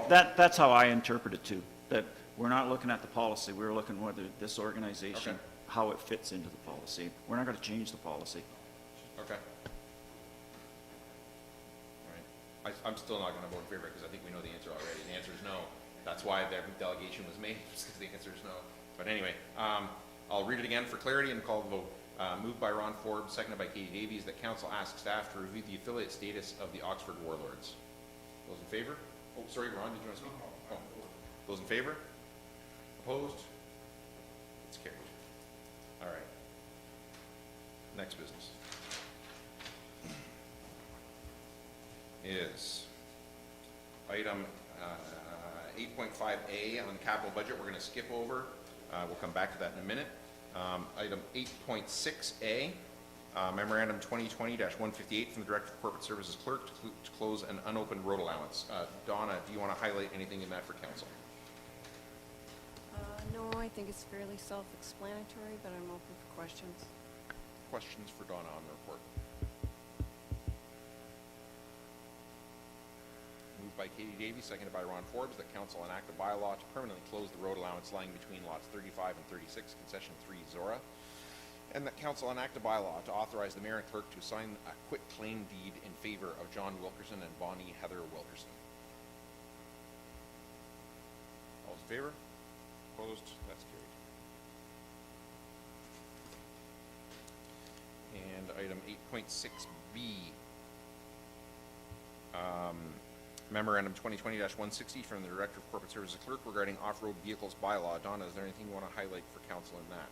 That's how I interpret it too, that we're not looking at the policy, we're looking whether this organization, how it fits into the policy. We're not going to change the policy. Okay. All right. I'm still not going to vote in favor because I think we know the answer already. The answer is no. That's why the delegation was made, because the answer is no. But anyway, I'll read it again for clarity and call the vote. Moved by Ron Forbes, seconded by Katie Davies, that council asks staff to review the affiliate status of the Oxford Warlords. Those in favor? Oh, sorry, Ron, did you want to speak? Oh. Those in favor? Opposed? It's carried. All right. Next business is item 8.5A on capital budget. We're going to skip over. We'll come back to that in a minute. Item 8.6A, Memorandum 2020-158 from the Director of Corporate Services Clerk to close an unopened road allowance. Donna, do you want to highlight anything in that for council? No, I think it's fairly self-explanatory, but I'm open for questions. Questions for Donna on the report? Moved by Katie Davies, seconded by Ron Forbes, that council enact a bylaw to permanently close the road allowance lying between lots 35 and 36, concession 3 Zorra, and that council enact a bylaw to authorize the mayor and clerk to sign a quit claim deed in favor of John Wilkerson and Bonnie Heather Wilkerson. All in favor? Opposed? That's carried. And item 8.6B, Memorandum 2020-160 from the Director of Corporate Services Clerk regarding off-road vehicles bylaw. Donna, is there anything you want to highlight for council in that?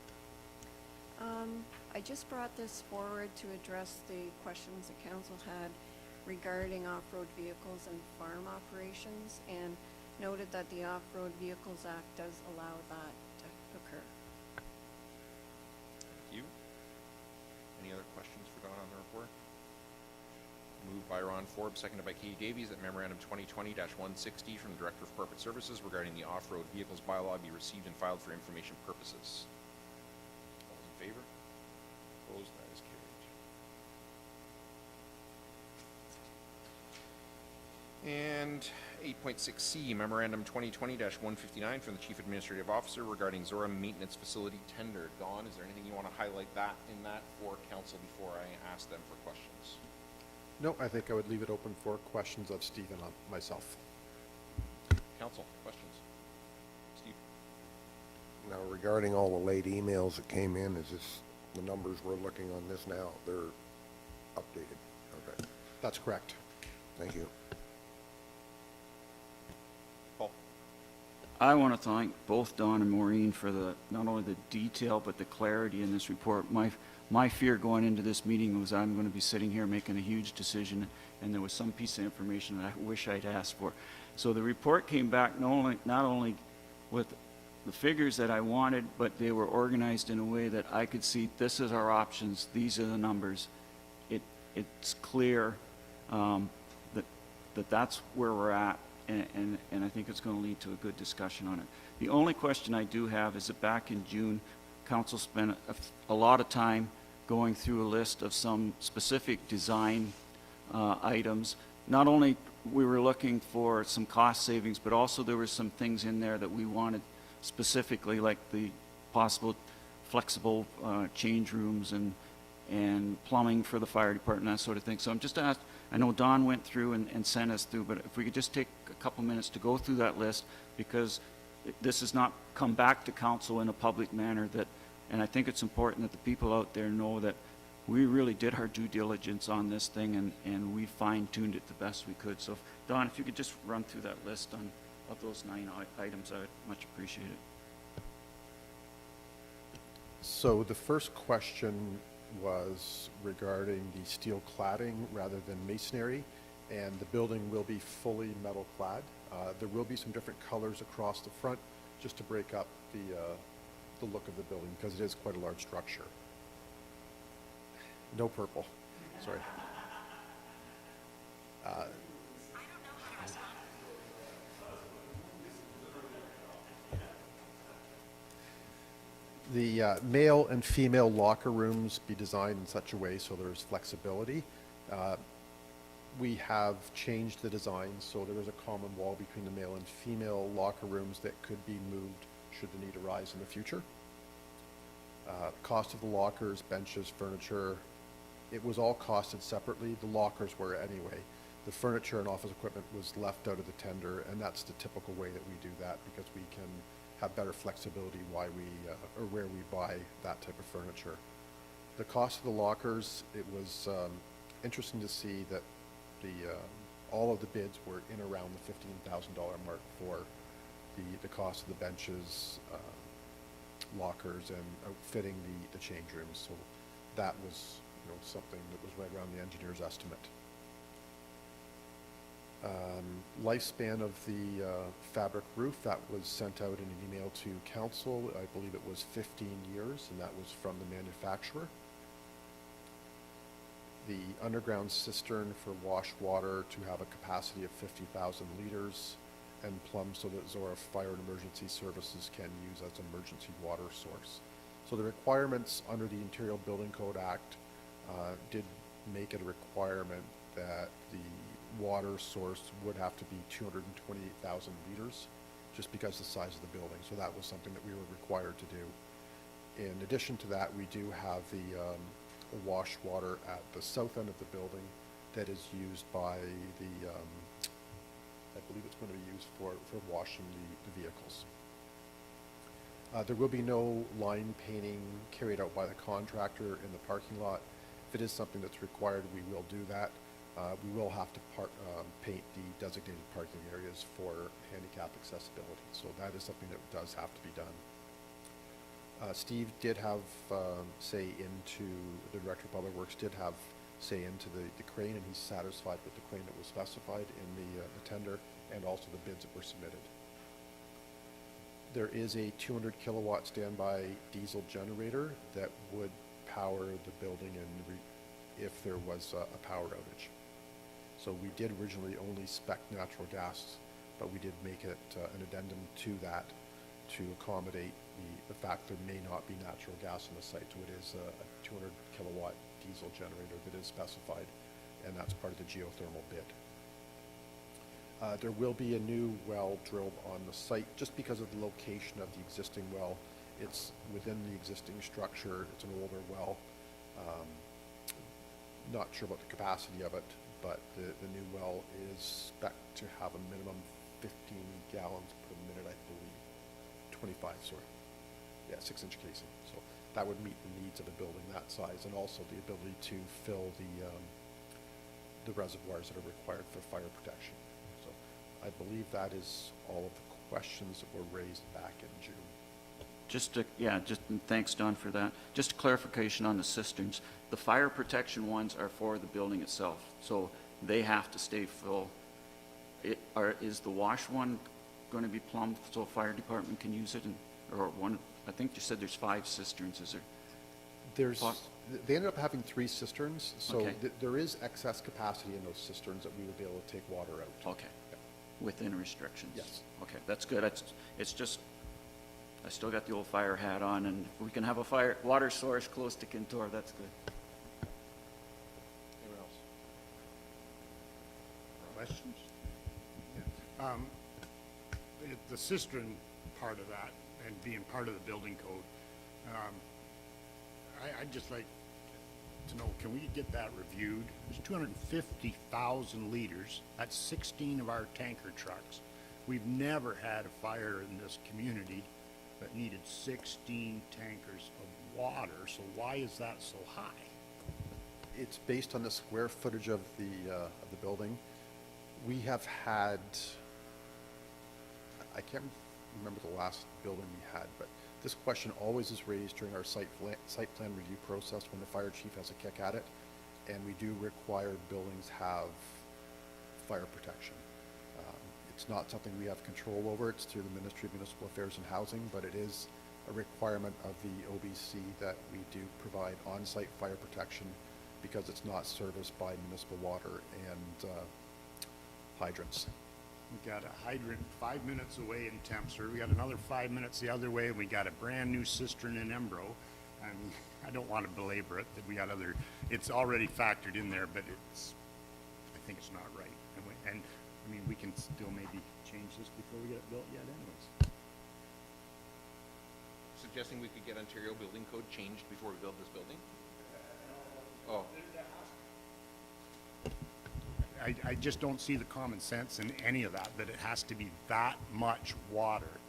I just brought this forward to address the questions the council had regarding off-road vehicles and farm operations, and noted that the Off-Road Vehicles Act does allow that to occur. Thank you. Any other questions for Donna on the report? Moved by Ron Forbes, seconded by Katie Davies, that Memorandum 2020-160 from the Director of Corporate Services regarding the off-road vehicles bylaw be received and filed for information purposes. All those in favor? Opposed? That is carried. And 8.6C, Memorandum 2020-159 from the Chief Administrative Officer regarding Zorra Maintenance Facility tender. Dawn, is there anything you want to highlight in that for council before I ask them for questions? No, I think I would leave it open for questions of Steve and myself. Council, questions? Steve? Now, regarding all the late emails that came in, is this the numbers we're looking on this now? They're updated. Okay. That's correct. Thank you. Paul? I want to thank both Don and Maureen for not only the detail, but the clarity in this report. My fear going into this meeting was I'm going to be sitting here making a huge decision, and there was some piece of information that I wish I'd asked for. So the report came back not only with the figures that I wanted, but they were organized in a way that I could see this is our options, these are the numbers. It's clear that that's where we're at, and I think it's going to lead to a good discussion on it. The only question I do have is that back in June, Council spent a lot of time going through a list of some specific design items. Not only we were looking for some cost savings, but also there were some things in there that we wanted specifically, like the possible flexible change rooms and plumbing for the fire department, that sort of thing. So I'm just asked, I know Don went through and sent us through, but if we could just take a couple minutes to go through that list, because this has not come back to council in a public manner, and I think it's important that the people out there know that we really did our due diligence on this thing, and we fine-tuned it the best we could. So, Don, if you could just run through that list of those 9 items, I would much appreciate it. So the first question was regarding the steel cladding rather than masonry, and the building will be fully metal clad. There will be some different colors across the front just to break up the look of the building because it is quite a large structure. No purple, sorry. The male and female locker rooms be designed in such a way so there's flexibility. We have changed the design so there is a common wall between the male and female locker rooms that could be moved should the need arise in the future. Cost of the lockers, benches, furniture, it was all costed separately. The lockers were anyway. The furniture and office equipment was left out of the tender, and that's the typical way that we do that because we can have better flexibility why we or where we buy that type of furniture. The cost of the lockers, it was interesting to see that all of the bids were in around the $15,000 mark for the cost of the benches, lockers, and outfitting the change rooms. So that was something that was right around the engineer's estimate. Lifespan of the fabric roof, that was sent out in an email to council. I believe it was 15 years, and that was from the manufacturer. The underground cistern for wash water to have a capacity of 50,000 liters and plumbed so that Zorra Fire and Emergency Services can use as emergency water source. So the requirements under the Interior Building Code Act did make it a requirement that the water source would have to be 228,000 liters just because of the size of the building. So that was something that we were required to do. In addition to that, we do have the wash water at the south end of the building that is used by the, I believe it's going to be used for washing the vehicles. There will be no line painting carried out by the contractor in the parking lot. If it is something that's required, we will do that. We will have to paint the designated parking areas for handicap accessibility. So that is something that does have to be done. Steve did have say into, the Director of Public Works did have say into the crane, and he's satisfied with the crane that was specified in the tender and also the bids that were submitted. There is a 200 kilowatt standby diesel generator that would power the building if there was a power outage. So we did originally only spec natural gas, but we did make it an addendum to that to accommodate the fact there may not be natural gas on the site. So it is a 200 kilowatt diesel generator that is specified, and that's part of the geothermal bid. There will be a new well drilled on the site just because of the location of the existing well. It's within the existing structure. It's an older well. Not sure about the capacity of it, but the new well is spec to have a minimum 15 gallons per minute, I believe. 25, sorry. Yeah, 6-inch casing. So that would meet the needs of a building that size, and also the ability to fill the reservoirs that are required for fire protection. So I believe that is all of the questions that were raised back in June. Thanks, Don, for that. Just a clarification on the cisterns. The fire protection ones are for the building itself, so they have to stay full. Is the wash one going to be plumbed so fire department can use it? Or one? I think you said there's 5 cisterns. Is there? They ended up having 3 cisterns, so Okay. There is excess capacity in those cisterns that we would be able to take water out. Okay. Yeah. Within restrictions. Yes. Okay, that's good. It's just, I still got the old fire hat on, and if we can have a water source close to Kintor, that's good. Anyone else? Questions? Yeah. The cistern part of that and being part of the building code, I'd just like to know, can we get that reviewed? There's 250,000 liters. That's 16 of our tanker trucks. We've never had a fire in this community that needed 16 tankers of water, so why is that so high? It's based on the square footage of the building. We have had, I can't remember the last building we had, but this question always is raised during our site plan review process when the fire chief has a kick at it, and we do require buildings have fire protection. It's not something we have control over. It's through the Ministry of Municipal Affairs and Housing, but it is a requirement of the OBC that we do provide on-site fire protection because it's not serviced by municipal water and hydrants. We got a hydrant 5 minutes away in Tempsford. We got another 5 minutes the other way, and we got a brand new cistern in Embro. And I don't want to belabor it, that we got other, it's already factored in there, but it's, I think it's not right. And I mean, we can still maybe change this before we get it built yet anyways. Suggesting we could get Ontario Building Code changed before we build this building? Oh. I just don't see the common sense in any of that it has to be that much water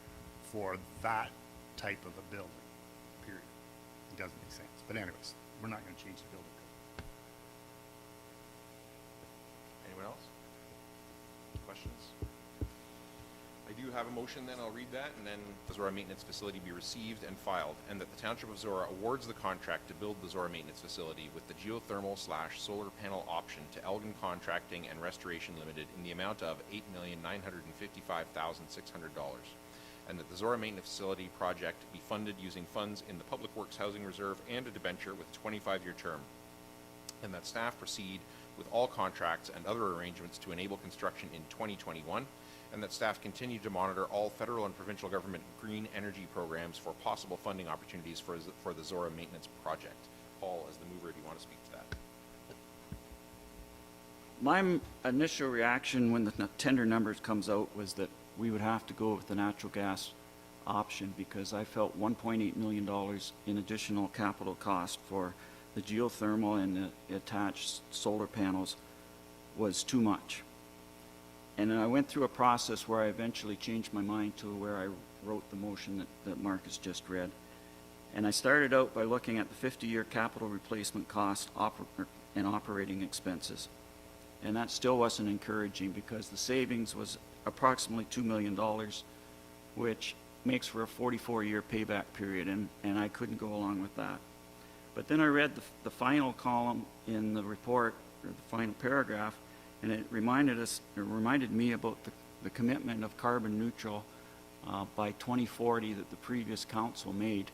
for that type of a building, period. It doesn't make sense. But anyways, we're not going to change the building code. Anyone else? Questions? I do have a motion, then I'll read that, and then the Zorra Maintenance Facility be received and filed, and that the Township of Zorra awards the contract to build the Zorra Maintenance Facility with the geothermal/solar panel option to Elgin Contracting and Restoration Limited in the amount of $8,955,600, and that the Zorra Maintenance Facility project be funded using funds in the Public Works Housing Reserve and a debenture with a 25-year term, and that staff proceed with all contracts and other arrangements to enable construction in 2021, and that staff continue to monitor all federal and provincial government green energy programs for possible funding opportunities for the Zorra maintenance project. Paul, as the mover, do you want to speak to that? My initial reaction when the tender numbers comes out was that we would have to go with the natural gas option because I felt $1.8 million in additional capital cost for the geothermal and the attached solar panels was too much. And then I went through a process where I eventually changed my mind to where I wrote the motion that Marcus just read. And I started out by looking at the 50-year capital replacement cost and operating expenses. And that still wasn't encouraging because the savings was approximately $2 million, which makes for a 44-year payback period, and I couldn't go along with that. But then I read the final column in the report, or the final paragraph, and it reminded me about the commitment of carbon neutral by 2040 that the previous council made.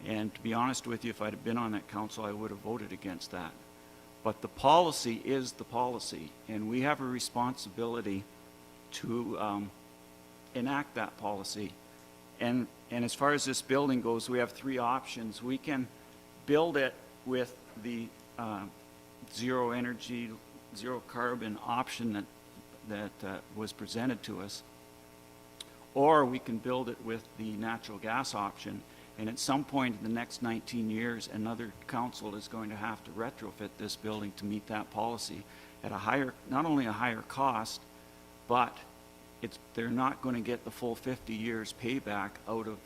And to be honest with you, if I'd have been on that council, I would have voted against that. But the policy is the policy, and we have a responsibility to enact that policy. And as far as this building goes, we have three options. We can build it with the zero energy, zero carbon option that was presented to us, or we can build it with the natural gas option. And at some point in the next 19 years, another council is going to have to retrofit this building to meet that policy at a higher, not only a higher cost, but they're not going to get the full 50 years payback out of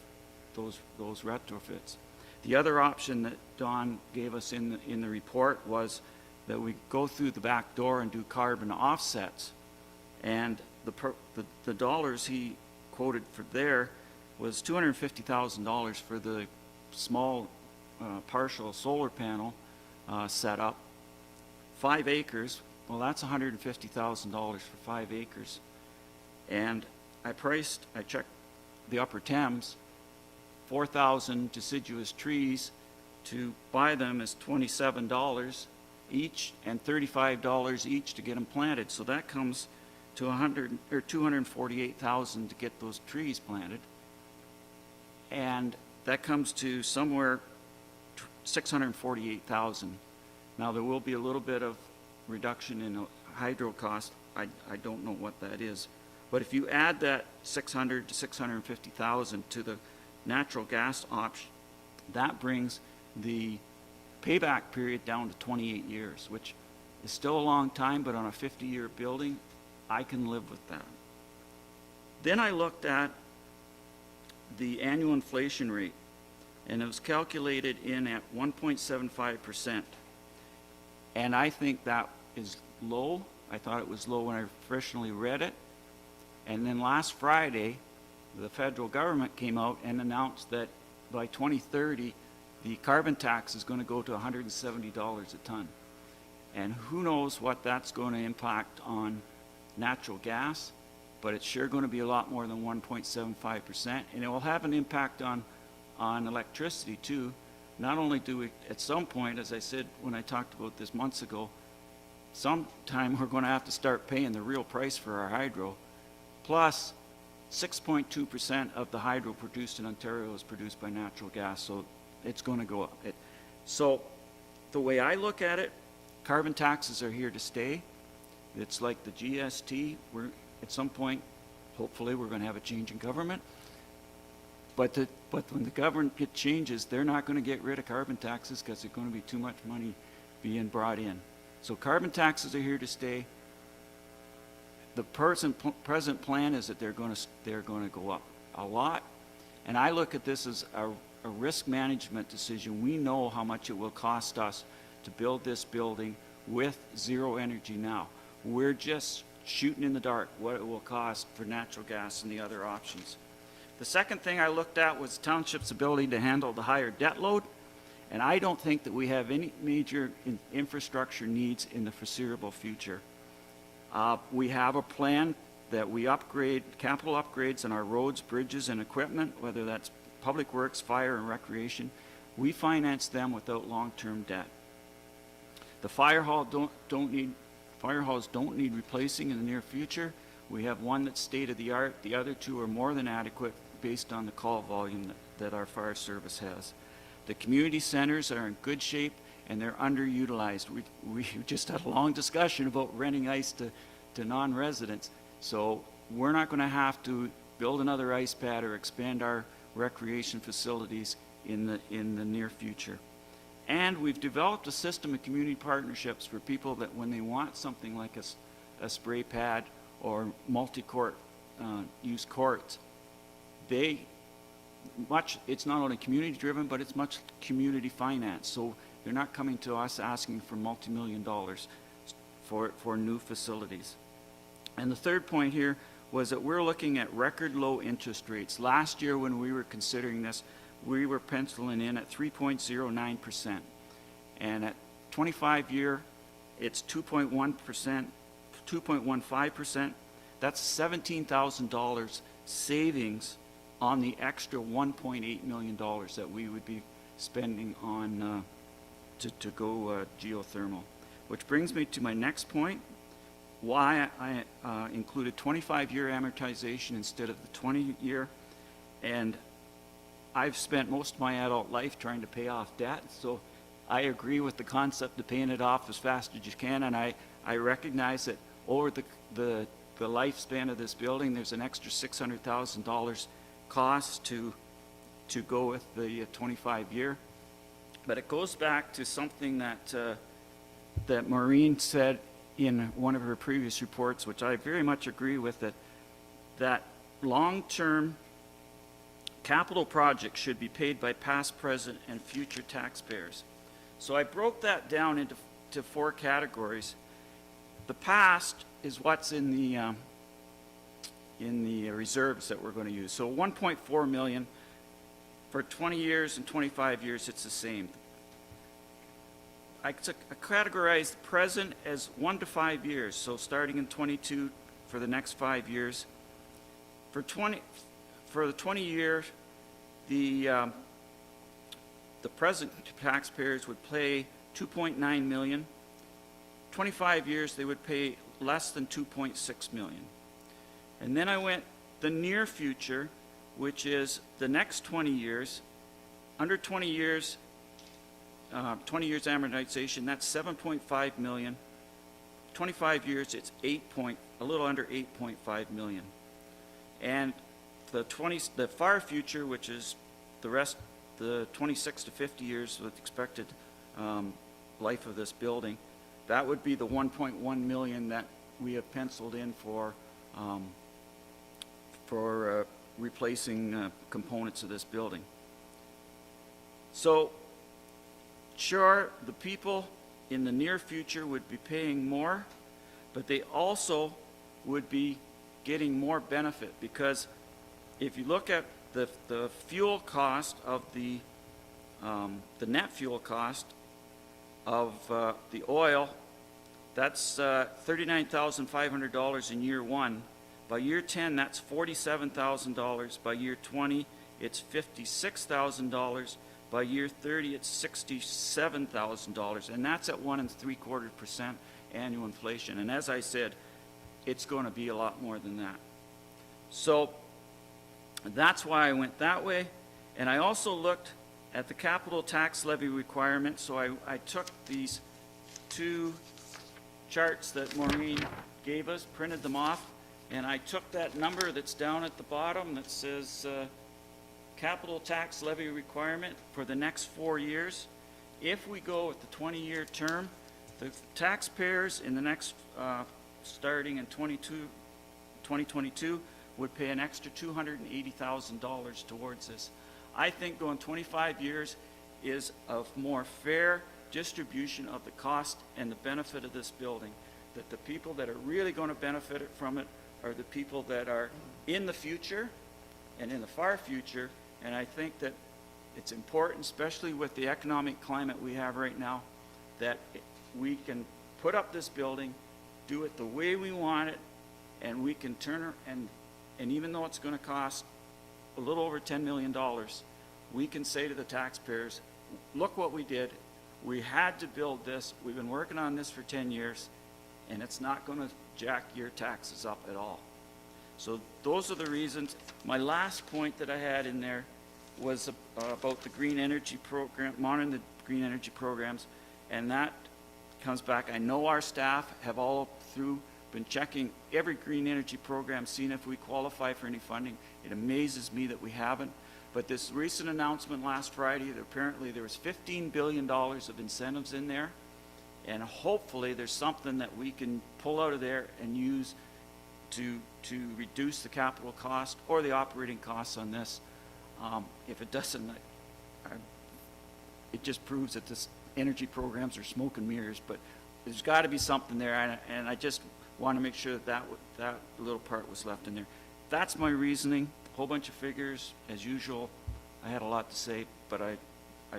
those retrofits. The other option that Don gave us in the report was that we go through the back door and do carbon offsets. And the dollars he quoted for there was $250,000 for the small partial solar panel setup. 5 acres, well, that's $150,000 for 5 acres. And I checked the Upper Thames, 4,000 deciduous trees. To buy them is $27 each and $35 each to get them planted. So that comes to $248,000 to get those trees planted. And that comes to somewhere $648,000. Now there will be a little bit of reduction in hydro cost. I don't know what that is. But if you add that $600,000 to $650,000 to the natural gas option, that brings the payback period down to 28 years, which is still a long time, but on a 50-year building, I can live with that. Then I looked at the annual inflation rate, and it was calculated in at 1.75%. And I think that is low. I thought it was low when I originally read it. And then last Friday, the federal government came out and announced that by 2030, the carbon tax is going to go to $170 a ton. And who knows what that's going to impact on natural gas, but it's sure going to be a lot more than 1.75%. And it will have an impact on electricity too. Not only do we, at some point, as I said when I talked about this months ago, sometime we're going to have to start paying the real price for our hydro. Plus, 6.2% of the hydro produced in Ontario is produced by natural gas, so it's going to go up. So the way I look at it, carbon taxes are here to stay. It's like the GST. At some point, hopefully, we're going to have a change in government. But when the government changes, they're not going to get rid of carbon taxes because there's going to be too much money being brought in. So carbon taxes are here to stay. The present plan is that they're going to go up a lot. And I look at this as a risk management decision. We know how much it will cost us to build this building with zero energy now. We're just shooting in the dark what it will cost for natural gas and the other options. The second thing I looked at was Township's ability to handle the higher debt load, and I don't think that we have any major infrastructure needs in the foreseeable future. We have a plan that we upgrade, capital upgrades on our roads, bridges, and equipment, whether that's public works, fire, and recreation. We finance them without long-term debt. The fire halls don't need replacing in the near future. We have one that's state-of-the-art. The other two are more than adequate based on the call volume that our fire service has. The community centers are in good shape and they're underutilized. We just had a long discussion about renting ice to non-residents. So we're not going to have to build another ice pad or expand our recreation facilities in the near future. And we've developed a system of community partnerships for people that when they want something like a spray pad or multi-court use courts, it's not only community driven, but it's much community finance. So they're not coming to us asking for multi-million dollars for new facilities. And the third point here was that we're looking at record low interest rates. Last year when we were considering this, we were penciling in at 3.09%. And at 25-year, it's 2.1%, 2.15%. That's $17,000 savings on the extra $1.8 million that we would be spending on to go geothermal. Which brings me to my next point, why I included 25-year amortization instead of the 20-year. And I've spent most of my adult life trying to pay off debt, so I agree with the concept of paying it off as fast as you can, and I recognize that over the lifespan of this building, there's an extra $600,000 cost to go with the 25-year. But it goes back to something that Maureen said in one of her previous reports, which I very much agree with, that long-term capital projects should be paid by past, present, and future taxpayers. So I broke that down into four categories. The past is what's in the reserves that we're going to use. So 1.4 million for 20 years and 25 years, it's the same. I categorized the present as 1 to 5 years, so starting in 22 for the next 5 years. For the 20 years, the present taxpayers would pay 2.9 million. 25 years, they would pay less than 2.6 million. And then I went the near future, which is the next 20 years. Under 20 years, 20 years amortization, that's 7.5 million. 25 years, it's a little under 8.5 million. And the far future, which is the 26 to 50 years with expected life of this building, that would be the 1.1 million that we have penciled in for replacing components of this building. So, sure, the people in the near future would be paying more, but they also would be getting more benefit, because if you look at the fuel cost of the net fuel cost of the oil, that's $39,500 in year 1. By year 10, that's $47,000. By year 20, it's $56,000. By year 30, it's $67,000, and that's at 1 3/4% annual inflation. And as I said, it's going to be a lot more than that. So that's why I went that way. And I also looked at the capital tax levy requirement. So I took these two charts that Maureen gave us, printed them off, and I took that number that's down at the bottom that says capital tax levy requirement for the next 4 years. If we go with the 20-year term, the taxpayers in the next, starting in 2022, would pay an extra $280,000 towards this. I think going 25 years is a more fair distribution of the cost and the benefit of this building, that the people that are really going to benefit from it are the people that are in the future and in the far future. And I think that it's important, especially with the economic climate we have right now, that we can put up this building, do it the way we want it, and we can turn and even though it's going to cost a little over $10 million, we can say to the taxpayers, look what we did. We had to build this. We've been working on this for 10 years, and it's not going to jack your taxes up at all. So those are the reasons. My last point that I had in there was about the green energy program, monitoring the green energy programs, and that comes back. I know our staff have all through been checking every green energy program, seeing if we qualify for any funding. It amazes me that we haven't. But this recent announcement last Friday, that apparently there was $15 billion of incentives in there, and hopefully there's something that we can pull out of there and use to reduce the capital cost or the operating costs on this. If it doesn't, it just proves that this energy programs are smoke and mirrors. But there's got to be something there, and I just want to make sure that that little part was left in there. That's my reasoning. A whole bunch of figures, as usual. I had a lot to say, but I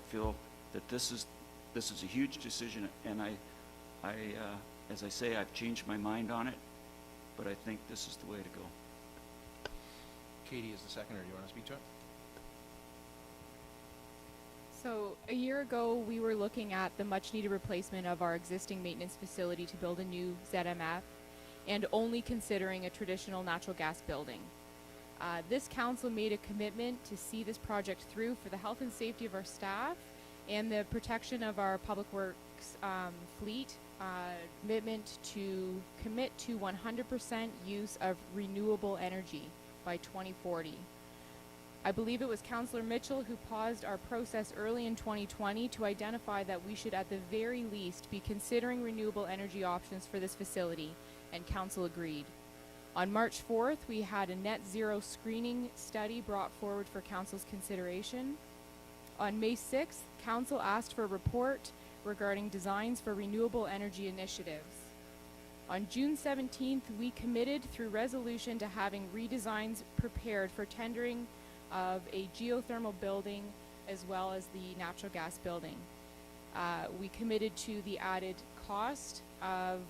feel that this is a huge decision, and as I say, I've changed my mind on it, but I think this is the way to go. Katie is the seconder. Do you want to speak to it? So a year ago, we were looking at the much-needed replacement of our existing maintenance facility to build a new ZMF, and only considering a traditional natural gas building. This council made a commitment to see this project through for the health and safety of our staff and the protection of our public works fleet, commitment to commit to 100% use of renewable energy by 2040. I believe it was Councillor Mitchell who paused our process early in 2020 to identify that we should at the very least be considering renewable energy options for this facility, and Council agreed. On March 4th, we had a net zero screening study brought forward for Council's consideration. On May 6th, Council asked for a report regarding designs for renewable energy initiatives. On June 17th, we committed through resolution to having redesigns prepared for tendering of a geothermal building as well as the natural gas building. We committed to the added cost of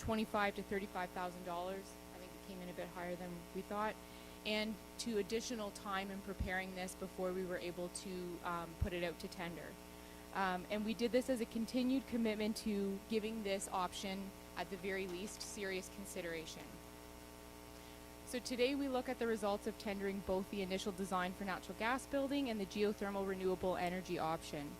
$25,000 to $35,000. I think it came in a bit higher than we thought, and to additional time in preparing this before we were able to put it out to tender. And we did this as a continued commitment to giving this option, at the very least, serious consideration. So today we look at the results of tendering both the initial design for natural gas building and the geothermal renewable energy option.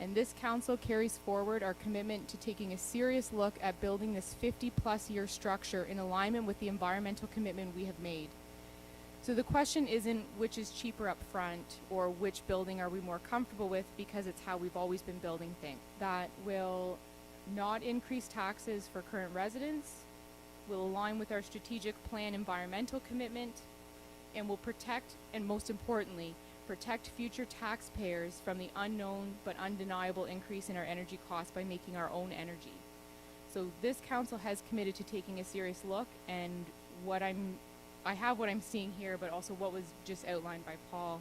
And this council carries forward our commitment to taking a serious look at building this 50-plus year structure in alignment with the environmental commitment we have made. So the question isn't which is cheaper up front or which building are we more comfortable with, because it's how we've always been building things. That will not increase taxes for current residents, will align with our strategic plan environmental commitment, and will protect and, most importantly, protect future taxpayers from the unknown but undeniable increase in our energy costs by making our own energy. So this council has committed to taking a serious look, and I have what I'm seeing here, but also what was just outlined by Paul,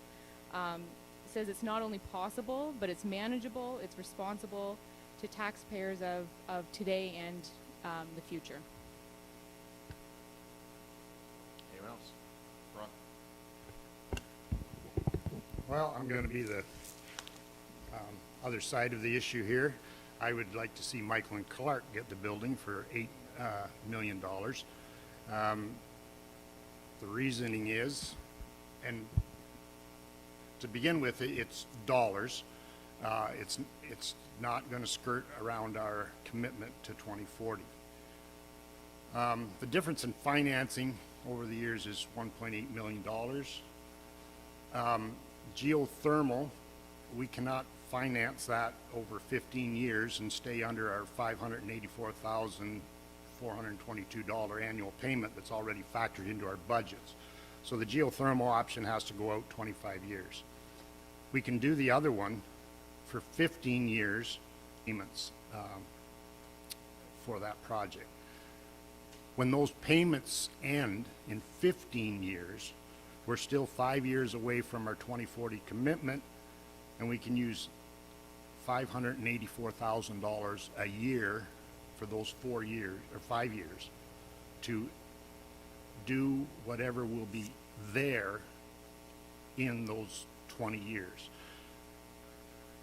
says it's not only possible, but it's manageable, it's responsible to taxpayers of today and the future. Anyone else? Ron? Well, I'm going to be the other side of the issue here. I would like to see Michael and Clark get the building for $8 million. The reasoning is, and to begin with, it's dollars. It's not going to skirt around our commitment to 2040. The difference in financing over the years is $1.8 million. Geothermal, we cannot finance that over 15 years and stay under our $584,422 annual payment that's already factored into our budgets. So the geothermal option has to go out 25 years. We can do the other one for 15 years payments for that project. When those payments end in 15 years, we're still 5 years away from our 2040 commitment, and we can use $584,000 a year for those 4 years or 5 years to do whatever will be there in those 20 years.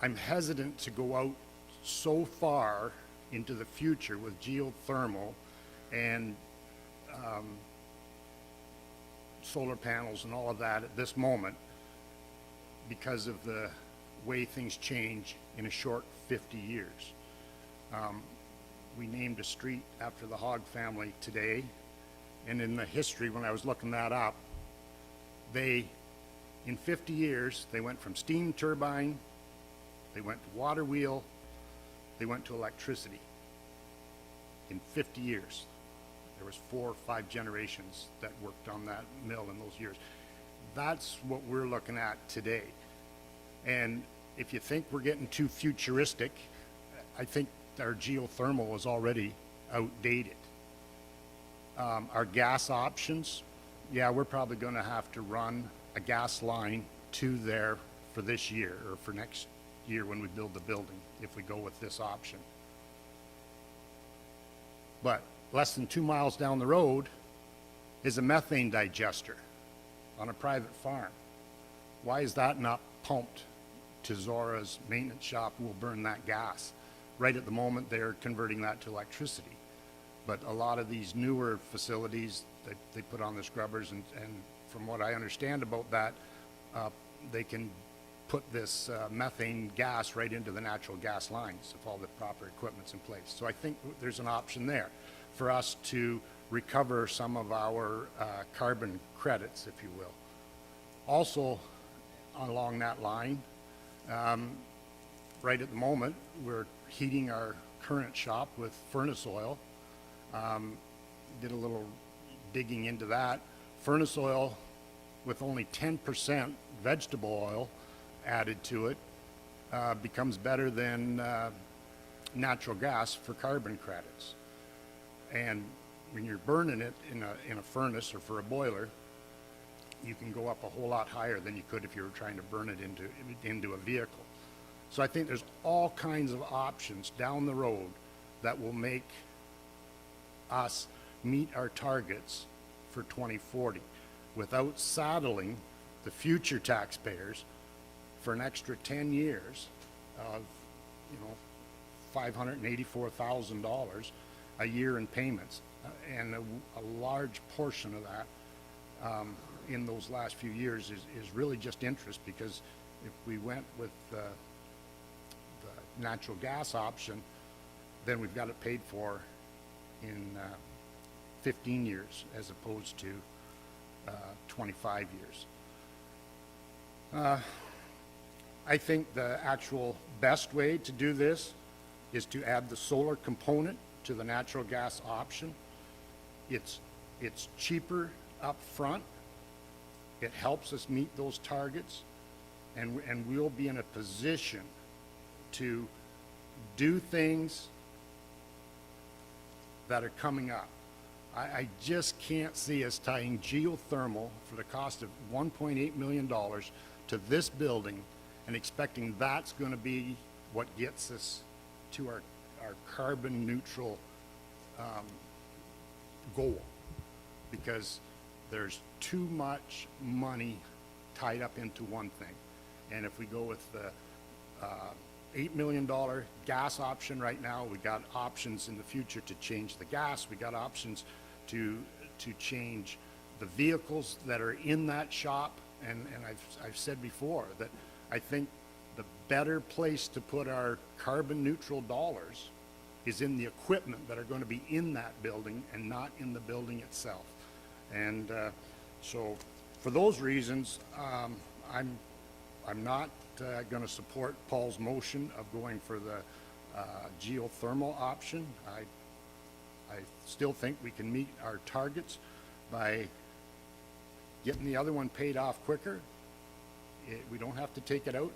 I'm hesitant to go out so far into the future with geothermal and solar panels and all of that at this moment because of the way things change in a short 50 years. We named a street after the Hogg family today, and in the history, when I was looking that up, in 50 years, they went from steam turbine, they went to water wheel, they went to electricity. In 50 years. There was 4 or 5 generations that worked on that mill in those years. That's what we're looking at today. And if you think we're getting too futuristic, I think our geothermal is already outdated. Our gas options, yeah, we're probably going to have to run a gas line to there for this year or for next year when we build the building, if we go with this option. But less than 2 miles down the road is a methane digester on a private farm. Why is that not pumped to Zorra's maintenance shop who will burn that gas? Right at the moment, they're converting that to electricity. But a lot of these newer facilities, they put on the scrubbers, and from what I understand about that, they can put this methane gas right into the natural gas lines if all the proper equipment's in place. So I think there's an option there for us to recover some of our carbon credits, if you will. Also, along that line, right at the moment, we're heating our current shop with furnace oil. Did a little digging into that. Furnace oil with only 10% vegetable oil added to it becomes better than natural gas for carbon credits. And when you're burning it in a furnace or for a boiler, you can go up a whole lot higher than you could if you were trying to burn it into a vehicle. So I think there's all kinds of options down the road that will make us meet our targets for 2040 without saddling the future taxpayers for an extra 10 years of, $584,000 a year in payments. And a large portion of that in those last few years is really just interest, because if we went with the natural gas option, then we've got it paid for in 15 years as opposed to 25 years. I think the actual best way to do this is to add the solar component to the natural gas option. It's cheaper up front. It helps us meet those targets, and we'll be in a position to do things that are coming up. I just can't see us tying geothermal for the cost of $1.8 million to this building and expecting that's going to be what gets us to our carbon neutral goal, because there's too much money tied up into one thing. And if we go with the $8 million gas option right now, we got options in the future to change the gas, we got options to change the vehicles that are in that shop, and I've said before that I think the better place to put our carbon neutral dollars is in the equipment that are going to be in that building and not in the building itself. And so for those reasons, I'm not going to support Paul's motion of going for the geothermal option. I still think we can meet our targets by getting the other one paid off quicker. We don't have to take it out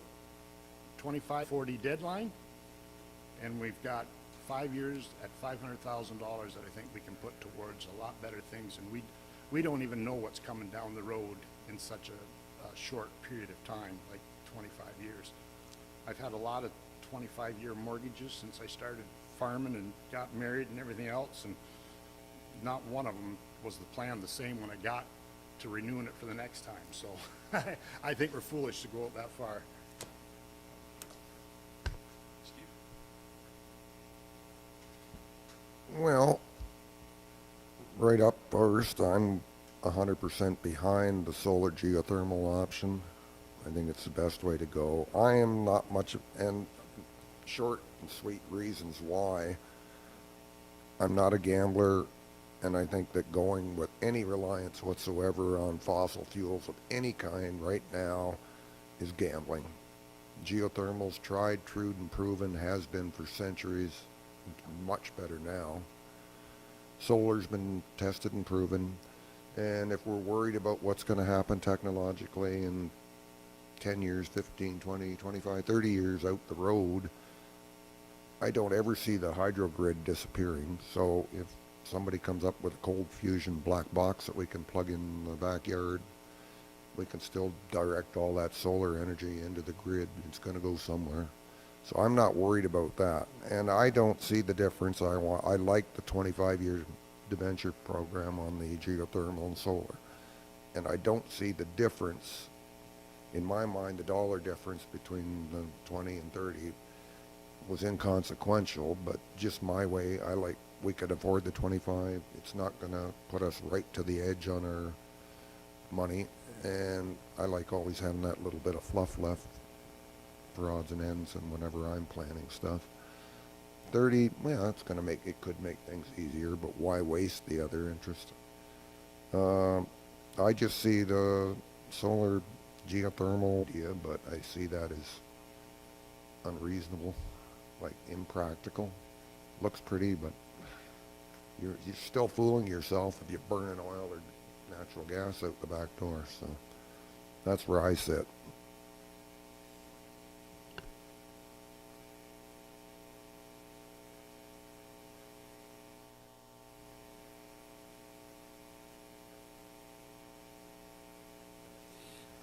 25-40 deadline, and we've got 5 years at $500,000 that I think we can put towards a lot better things, and we don't even know what's coming down the road in such a short period of time, like 25 years. I've had a lot of 25-year mortgages since I started farming and got married and everything else, and not one of them was the plan the same when I got to renewing it for the next time. So I think we're foolish to go that far. Steve? Well, right up first, I'm 100% behind the solar geothermal option. I think it's the best way to go. I am not much, and short and sweet reasons why. I'm not a gambler, and I think that going with any reliance whatsoever on fossil fuels of any kind right now is gambling. Geothermal's tried, true, and proven, has been for centuries, much better now. Solar's been tested and proven, and if we're worried about what's going to happen technologically in 10 years, 15, 20, 25, 30 years out the road, I don't ever see the hydro grid disappearing. So if somebody comes up with a cold fusion black box that we can plug in the backyard, we can still direct all that solar energy into the grid. It's going to go somewhere. So I'm not worried about that. And I don't see the difference. I like the 25-year debenture program on the geothermal and solar. And I don't see the difference. In my mind, the dollar difference between the 20 and 30 was inconsequential, but just my way, we could afford the 25. It's not going to put us right to the edge on our money, and I like always having that little bit of fluff left for odds and ends and whenever I'm planning stuff. 30, well, it's going to it could make things easier, but why waste the other interest? I just see the solar geothermal idea, but I see that as unreasonable, like impractical. Looks pretty, but you're still fooling yourself if you burn an oil or natural gas out the back door. So that's where I sit.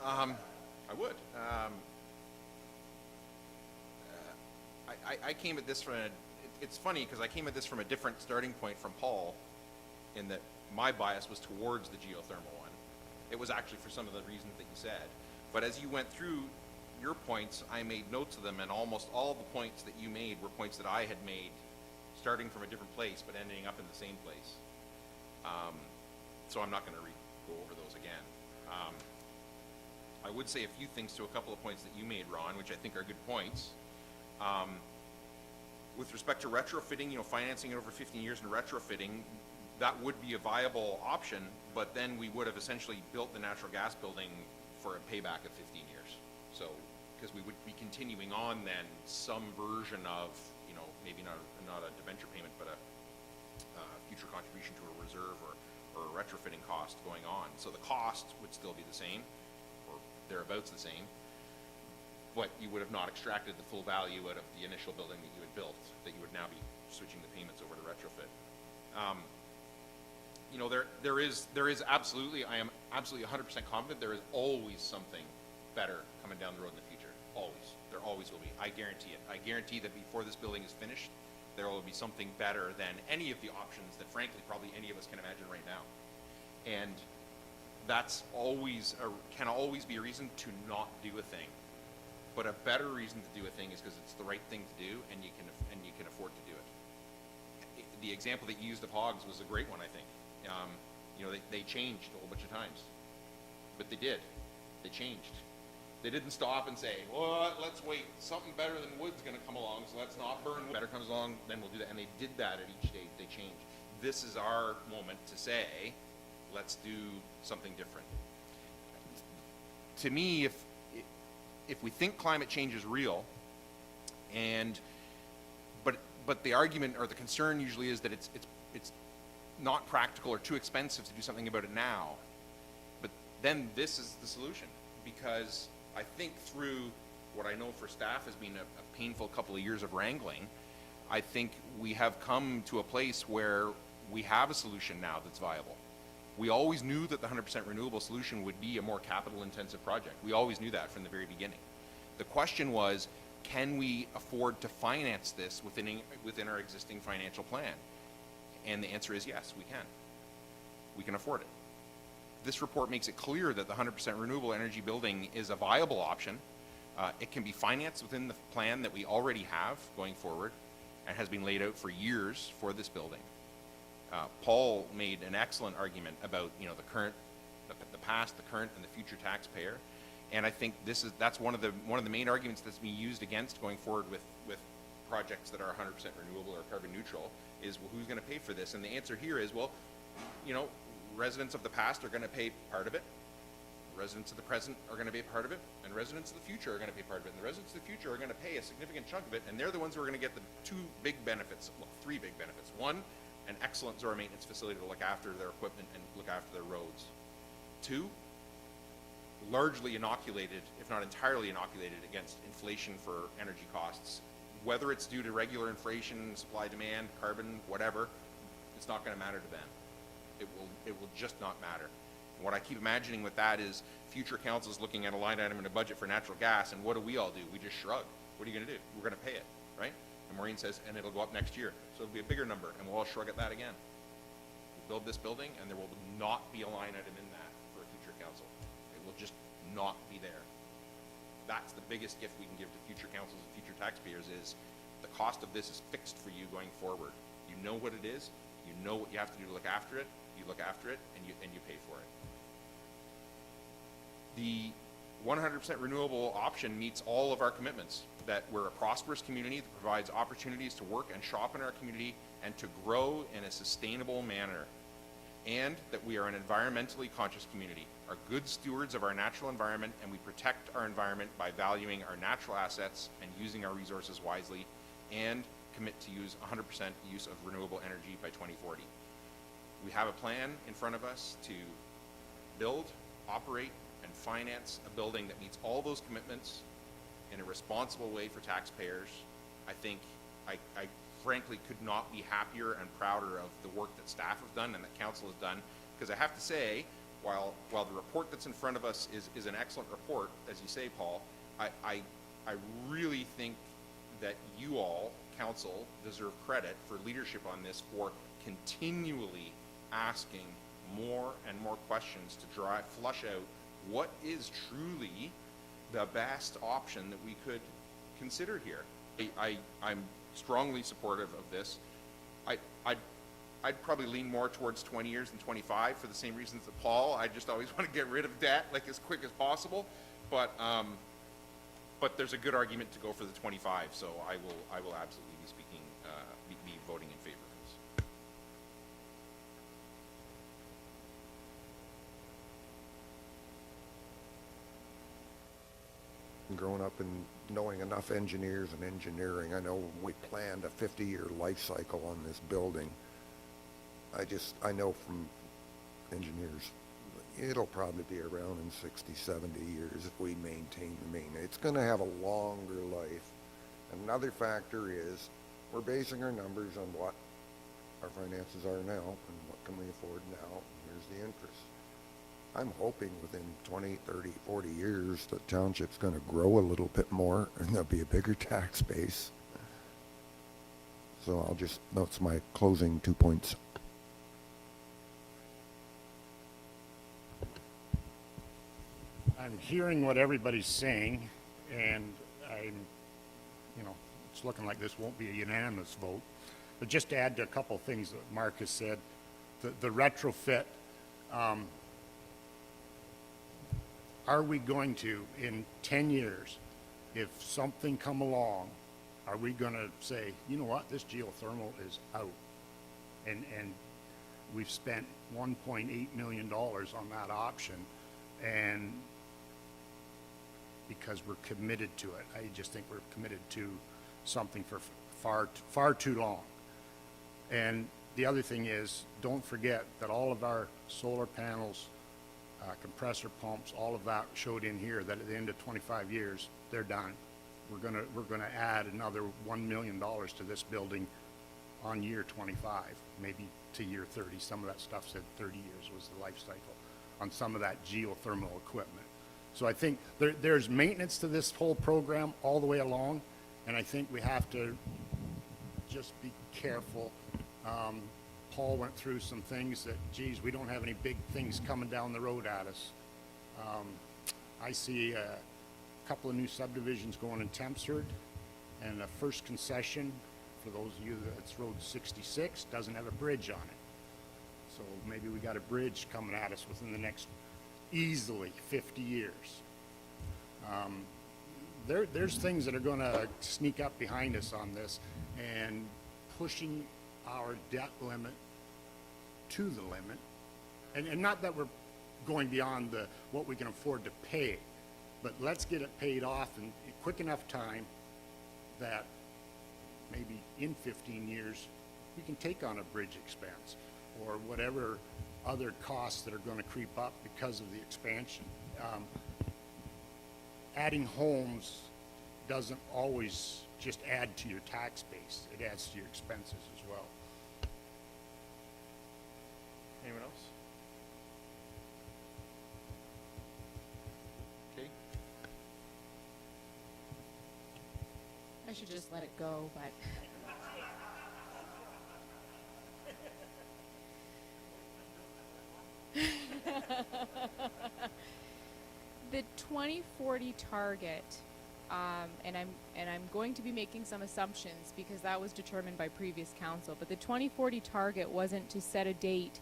I would. I came at this from it's funny because I came at this from a different starting point from Paul, in that my bias was towards the geothermal one. It was actually for some of the reasons that you said. But as you went through your points, I made notes of them, and almost all the points that you made were points that I had made starting from a different place but ending up in the same place. So I'm not going to go over those again. I would say a few things to a couple of points that you made, Ron, which I think are good points. With respect to retrofitting, financing it over 15 years and retrofitting, that would be a viable option, but then we would have essentially built the natural gas building for a payback of 15 years. So, because we would be continuing on then some version of, maybe not a debenture payment, but a future contribution to a reserve or a retrofitting cost going on. So the cost would still be the same, or thereabouts the same. but you would have not extracted the full value out of the initial building that you had built, that you would now be switching the payments over to retrofit. You know, there is absolutely, I am absolutely 100% confident there is always something better coming down the road in the future. Always. There always will be. I guarantee it. I guarantee that before this building is finished, there will be something better than any of the options that frankly probably any of us can imagine right now. And that's always can always be a reason to not do a thing. But a better reason to do a thing is because it's the right thing to do and you can afford to do it. The example that you used of Hogs was a great one, I think. You know, they changed a whole bunch of times, but they did. They changed. They didn't stop and say, well, let's wait. Something better than wood's going to come along, so let's not burn wood. Better comes along, then we'll do that. And they did that at each stage. They changed. This is our moment to say, let's do something different. To me, if we think climate change is real, but the argument or the concern usually is that it's not practical or too expensive to do something about it now, but then this is the solution, because I think through what I know for staff has been a painful couple of years of wrangling, I think we have come to a place where we have a solution now that's viable. We always knew that the 100% renewable solution would be a more capital intensive project. We always knew that from the very beginning. The question was, can we afford to finance this within our existing financial plan? And the answer is yes, we can. We can afford it. This report makes it clear that the 100% renewable energy building is a viable option. It can be financed within the plan that we already have going forward and has been laid out for years for this building. Paul made an excellent argument about, you know, the past, the current, and the future taxpayer, and I think that's one of the main arguments that's being used against going forward with projects that are 100% renewable or carbon neutral is, well, who's going to pay for this? And the answer here is, well, you know, residents of the past are going to pay part of it, residents of the present are going to pay part of it, and residents of the future are going to pay part of it. And the residents of the future are going to pay a significant chunk of it, and they're the ones who are going to get the three big benefits. One, an excellent Zorra maintenance facility to look after their equipment and look after their roads. Two, largely inoculated, if not entirely inoculated, against inflation for energy costs. Whether it's due to regular inflation, supply, demand, carbon, whatever, it's not going to matter to them. It will just not matter. And what I keep imagining with that is future councils looking at a line item in a budget for natural gas, and what do? We just shrug. What are you going to do? We're going to pay it, right? And Maureen says, and it'll go up next year. So it'll be a bigger number, and we'll all shrug at that again. We'll build this building, and there will not be a line item in that for a future council. It will just not be there. That's the biggest gift we can give to future councils and future taxpayers is the cost of this is fixed for you going forward. You know what it is. You know what you have to do to look after it. You look after it, and you pay for it. The 100% renewable option meets all of our commitments, that we're a prosperous community that provides opportunities to work and shop in our community and to grow in a sustainable manner, and that we are an environmentally conscious community, are good stewards of our natural environment, and we protect our environment by valuing our natural assets and using our resources wisely, and commit to use 100% use of renewable energy by 2040. We have a plan in front of us to build, operate, and finance a building that meets all those commitments in a responsible way for taxpayers. I think I frankly could not be happier and prouder of the work that staff have done and that council has done, because I have to say, while the report that's in front of us is an excellent report, as you say, Paul, I really think that you all, council, deserve credit for leadership on this, for continually asking more and more questions to flush out what is truly the best option that we could consider here. I'm strongly supportive of this. I'd probably lean more towards 20 years than 25 for the same reasons that Paul. I just always want to get rid of debt like as quick as possible, but there's a good argument to go for the 25. So I will absolutely be speaking, be voting in favor of this. Growing up and knowing enough engineers and engineering, I know we planned a 50-year life cycle on this building. I know from engineers, it'll probably be around in 60, 70 years if we maintain the main. It's going to have a longer life. Another factor is we're basing our numbers on what our finances are now and what can we afford now, and here's the interest. I'm hoping within 20, 30, 40 years the township's going to grow a little bit more and there'll be a bigger tax base. So that's my closing 2 points. I'm hearing what everybody's saying, and it's looking like this won't be a unanimous vote. But just to add to a couple of things that Mark has said, the retrofit, are we going to, in 10 years, if something come along, are we going to say, you know what, this geothermal is out? And we've spent $1.8 million on that option, and because we're committed to it. I just think we're committed to something for far too long. And the other thing is, don't forget that all of our solar panels, compressor pumps, all of that showed in here that at the end of 25 years, they're done. We're gonna add another $1 million to this building on year 25, maybe to year 30. Some of that stuff said 30 years was the life cycle on some of that geothermal equipment. So I think there's maintenance to this whole program all the way along, and I think we have to just be careful. Paul went through some things that, geez, we don't have any big things coming down the road at us. I see a couple of new subdivisions going in Tempsford, and the first concession, for those of you that's Road 66, doesn't have a bridge on it. So maybe we got a bridge coming at us within the next easily 50 years. There's things that are going to sneak up behind us on this, and pushing our debt limit to the limit, and not that we're going beyond what we can afford to pay, but let's get it paid off in quick enough time that maybe in 15 years we can take on a bridge expense or whatever other costs that are going to creep up because of the expansion. Adding homes doesn't always just add to your tax base. It adds to your expenses as well. Anyone else? Okay. I should just let it go, but. The 2040 target, and I'm going to be making some assumptions because that was determined by previous council, but the 2040 target wasn't to set a date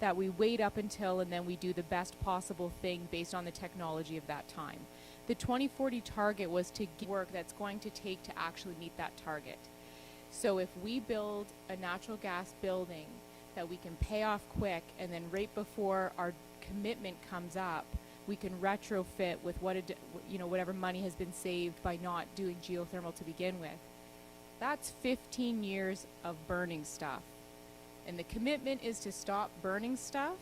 that we wait up until and then we do the best possible thing based on the technology of that time. The 2040 target was to get work that's going to take to actually meet that target. So if we build a natural gas building that we can pay off quick, and then right before our commitment comes up, we can retrofit with whatever money has been saved by not doing geothermal to begin with. That's 15 years of burning stuff. And the commitment is to stop burning stuff.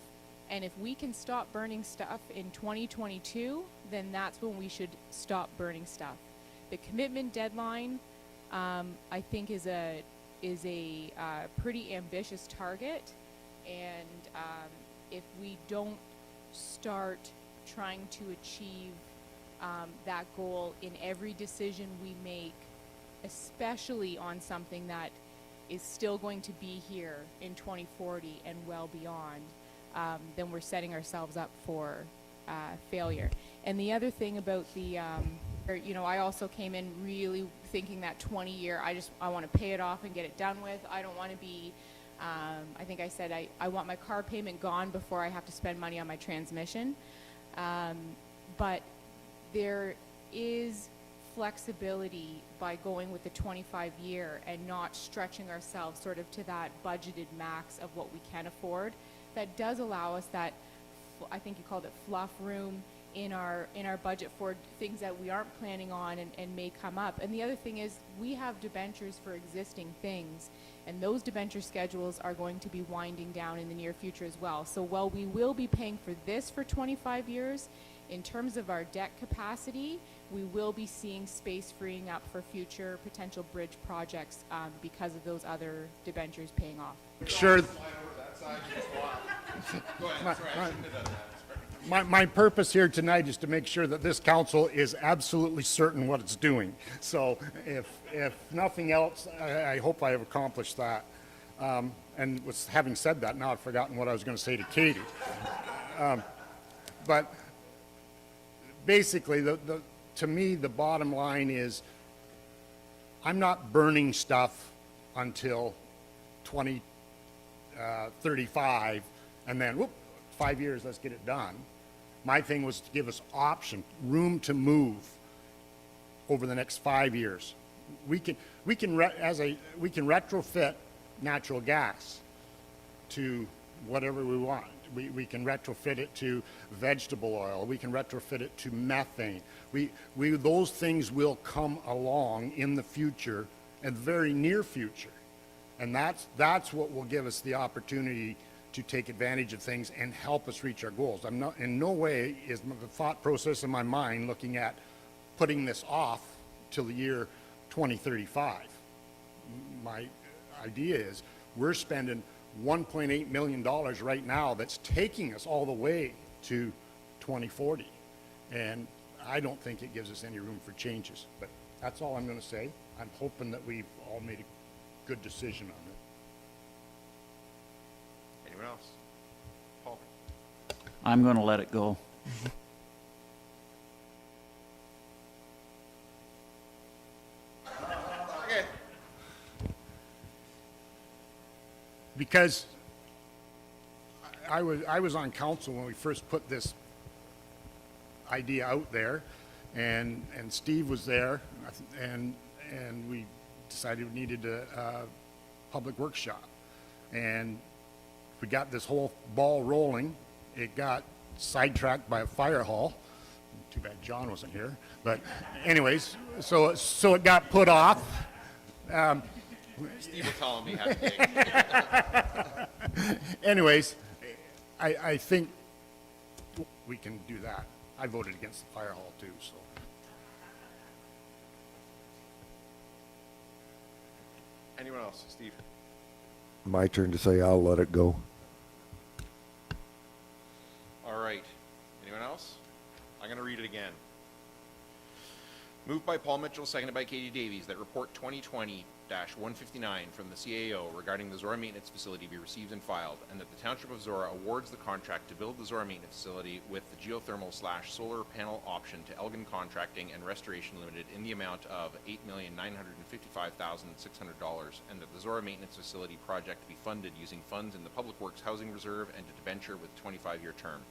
And if we can stop burning stuff in 2022, then that's when we should stop burning stuff. The commitment deadline, I think, is a pretty ambitious target. And if we don't start trying to achieve that goal in every decision we make, especially on something that is still going to be here in 2040 and well beyond, then we're setting ourselves up for failure. And the other thing about the, I also came in really thinking that 20-year, I want to pay it off and get it done with. I don't want to be, I think I said I want my car payment gone before I have to spend money on my transmission. But there is flexibility by going with the 25-year and not stretching ourselves sort of to that budgeted max of what we can afford. That does allow us that, I think you called it fluff room, in our budget for things that we aren't planning on and may come up. And the other thing is, we have debentures for existing things, and those debenture schedules are going to be winding down in the near future as well. So while we will be paying for this for 25 years, in terms of our debt capacity, we will be seeing space freeing up for future potential bridge projects because of those other debentures paying off. Sure. Go ahead, sorry, I shouldn't have done that. My purpose here tonight is to make sure that this council is absolutely certain what it's doing. So if nothing else, I hope I have accomplished that. And having said that, now I've forgotten what I was going to say to Katie. But basically, to me, the bottom line is I'm not burning stuff until 2035 and then, whoop, 5 years, let's get it done. My thing was to give us option, room to move over the next 5 years. We can retrofit natural gas to whatever we want. We can retrofit it to vegetable oil. We can retrofit it to methane. Those things will come along in the future, in the very near future. And that's what will give us the opportunity to take advantage of things and help us reach our goals. I'm not, in no way is the thought process in my mind looking at putting this off till the year 2035. My idea is we're spending $1.8 million right now that's taking us all the way to 2040. And I don't think it gives us any room for changes. But that's all I'm going to say. I'm hoping that we've all made a good decision on it. Anyone else? Paul? I'm going to let it go. Okay. Because I was on council when we first put this idea out there, and Steve was there, and we decided we needed a public workshop, and we got this whole ball rolling. It got sidetracked by a fire hall. Too bad John wasn't here. But anyways, so it got put off. Steve was telling me how to dig. Anyways, I think we can do that. I voted against the fire hall too, so. Anyone else? Steve? My turn to say I'll let it go. All right. Anyone else? I'm going to read it again. Moved by Paul Mitchell, seconded by Katie Davies, that report 2020-159 from the CAO regarding the Zorra Maintenance Facility be received and filed, and that the Township of Zorra awards the contract to build the Zorra Maintenance Facility with the geothermal/solar panel option to Elgin Contracting and Restoration Limited in the amount of $8,955,600, and that the Zorra Maintenance Facility project be funded using funds in the Public Works Housing Reserve and a debenture with 25-year term,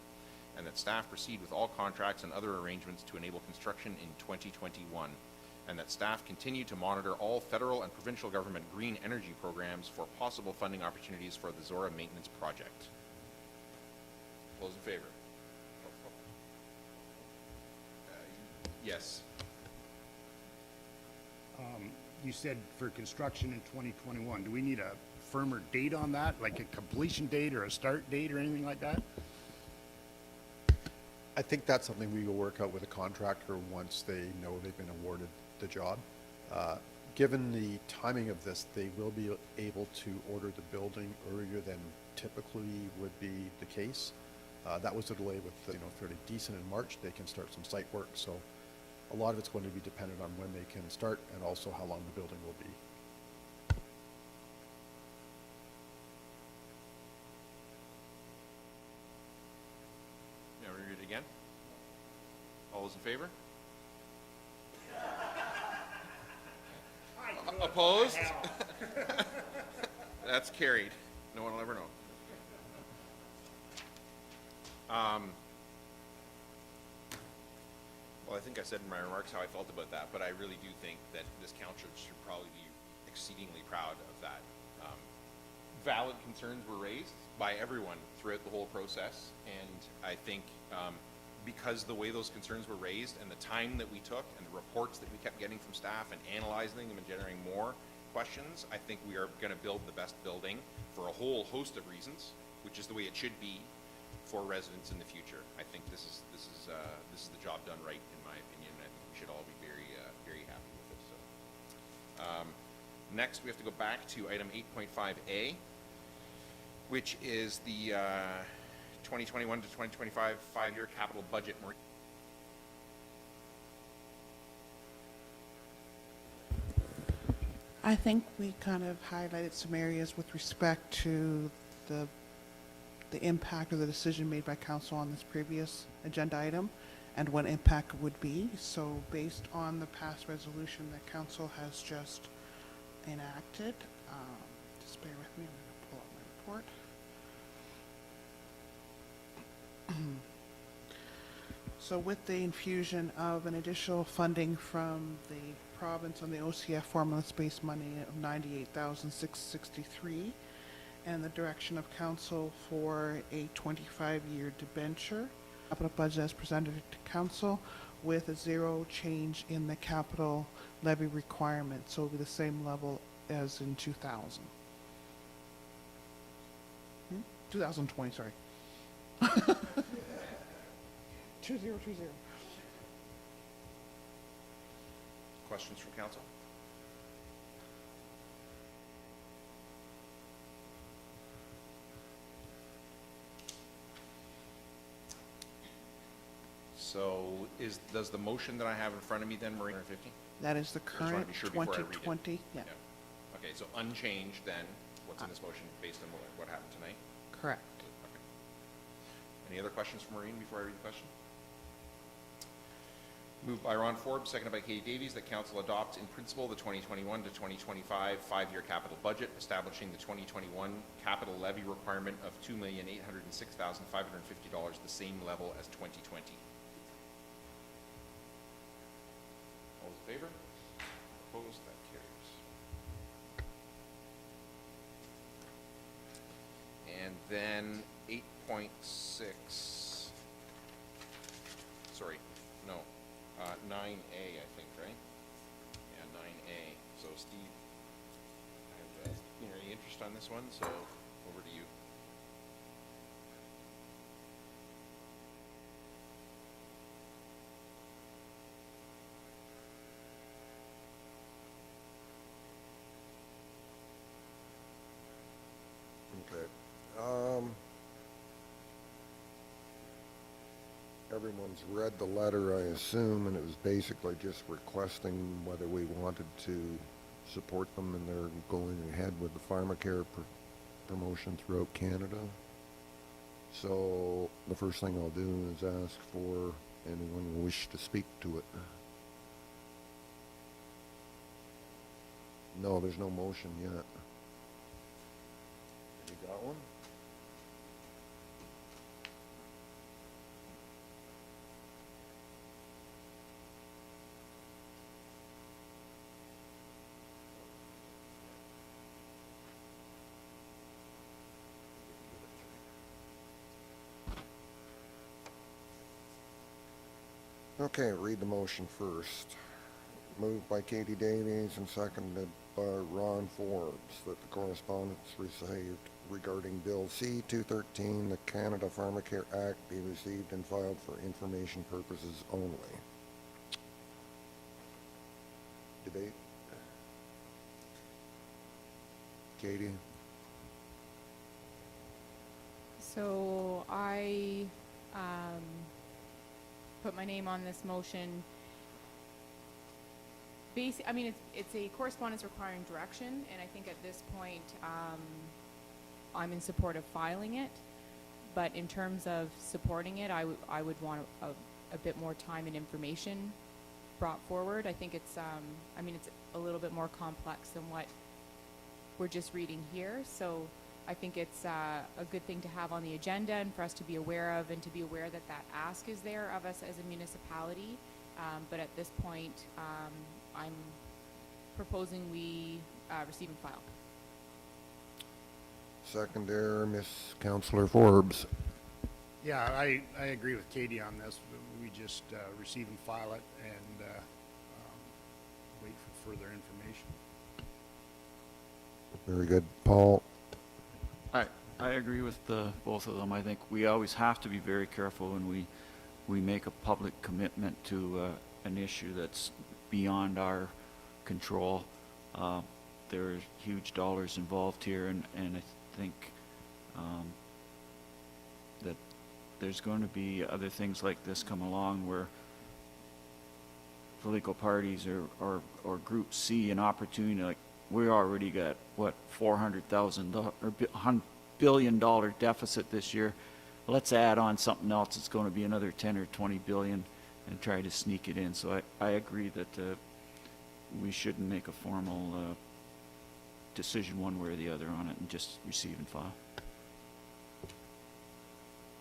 and that staff proceed with all contracts and other arrangements to enable construction in 2021, and that staff continue to monitor all federal and provincial government green energy programs for possible funding opportunities for the Zorra Maintenance Project. All those in favor? Yes. You said for construction in 2021. Do we need a firmer date on that, like a completion date or a start date or anything like that? I think that's something we will work out with a contractor once they know they've been awarded the job. Given the timing of this, they will be able to order the building earlier than typically would be the case. That was a delay with, fairly decent in March. They can start some site work, so a lot of it's going to be dependent on when they can start and also how long the building will be. Now we read it again. All those in favor? Opposed? That's carried. No one will ever know. Well, I think I said in my remarks how I felt about that, but I really do think that this council should probably be exceedingly proud of that. Valid concerns were raised by everyone throughout the whole process, and I think because the way those concerns were raised and the time that we took and the reports that we kept getting from staff and analyzing them and generating more questions, I think we are going to build the best building for a whole host of reasons, which is the way it should be for residents in the future. I think this is the job done right, in my opinion, and I think we should all be very happy with it. So, next we have to go back to item 8.5A, which is the 2021 to 2025 5-year capital budget. I think we kind of highlighted some areas with respect to the impact of the decision made by council on this previous agenda item and what impact would be. So based on the past resolution that council has just enacted, just bear with me, I'm going to pull up my report. So with the infusion of an additional funding from the province on the OCF formula space money of $98,663 and the direction of council for a 25-year debenture, capital budget as presented to council with a zero change in the capital levy requirement, so it'll be the same level as in 2020, sorry. 2020. Questions from council? So does the motion that I have in front of me then, Maureen, 50? That is the I just wanna current be sure before I read it. 2020, yeah, Okay, so unchanged then, what's in this motion based on what happened tonight? correct. Okay. Any other questions for Maureen before I read the question? Moved by Ron Forbes, seconded by Katie Davies, that council adopts in principle the 2021 to 2025 5-year capital budget, establishing the 2021 capital levy requirement of $2,806,550, the same level as 2020. All those in favor? Opposed? That carries. And then 8.6. Sorry, no. 9A, I think, right? Yeah, 9A. So Steve, I have any interest on this one, so over to you. Okay. Everyone's read the letter, I assume, and it was basically just requesting whether we wanted to support them in their going ahead with the pharmacare promotion throughout Canada. So the first thing I'll do is ask for anyone who wish to speak to it. No, there's no motion yet. You got one? Okay, read the motion first. Moved by Katie Davies and seconded by Ron Forbes that the correspondence received regarding Bill C-213, the Canada Pharmacare Act, be received and filed for information purposes only. Debate? Katie? So I put my name on this motion. I mean, it's a correspondence requiring direction, and I think at this point, I'm in support of filing it. But in terms of supporting it, I would want a bit more time and information brought forward. I think it's, I mean, it's a little bit more complex than what we're just reading here. So I think it's a good thing to have on the agenda and for us to be aware of, and to be aware that that ask is there of us as a municipality. But at this point, I'm proposing we receive and file. Seconder, Miss Councillor Forbes. Yeah, I agree with Katie on this. just receive and file it and wait for further information. Very good. Paul? I agree with both of them. I think we always have to be very careful when we make a public commitment to an issue that's beyond our control. There are huge dollars involved here, and I think that there's going to be other things like this come along where political parties or groups see an opportunity. Like, we already got what, $400,000 or $1 billion deficit this year. Let's add on something else. It's going to be another 10 or 20 billion, and try to sneak it in. So I agree that we shouldn't make a formal decision one way or the other on it, and just receive and file.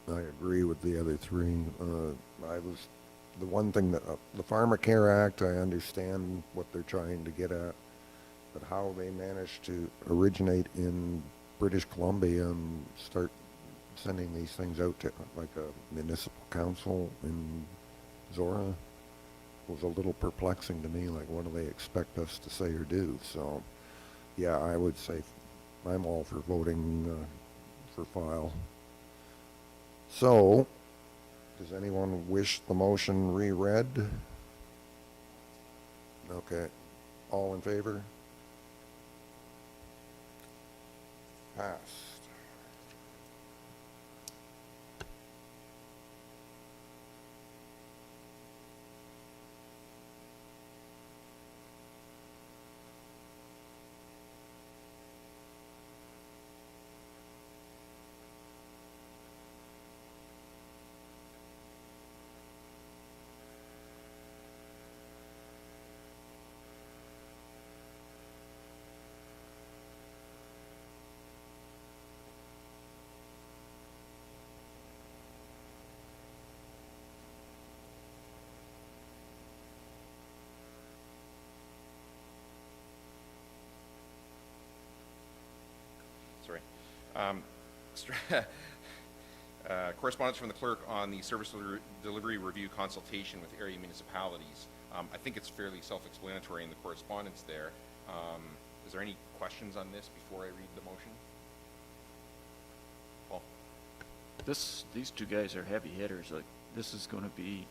I agree with the other three. The one thing that, the Pharmacare Act, I understand what they're trying to get at, but how they managed to originate in British Columbia and start sending these things out to like a municipal council in Zorra was a little perplexing to me. Like, what do they expect us to say or do? So, yeah, I would say I'm all for voting for file. So, does anyone wish the motion reread? Okay. All in favor? Passed. Correspondence from the clerk on the service delivery review consultation with area municipalities. I think it's fairly self-explanatory in the correspondence there. Is there any questions on this before I read the motion? Paul? These two guys are heavy hitters. Like, this is going to be,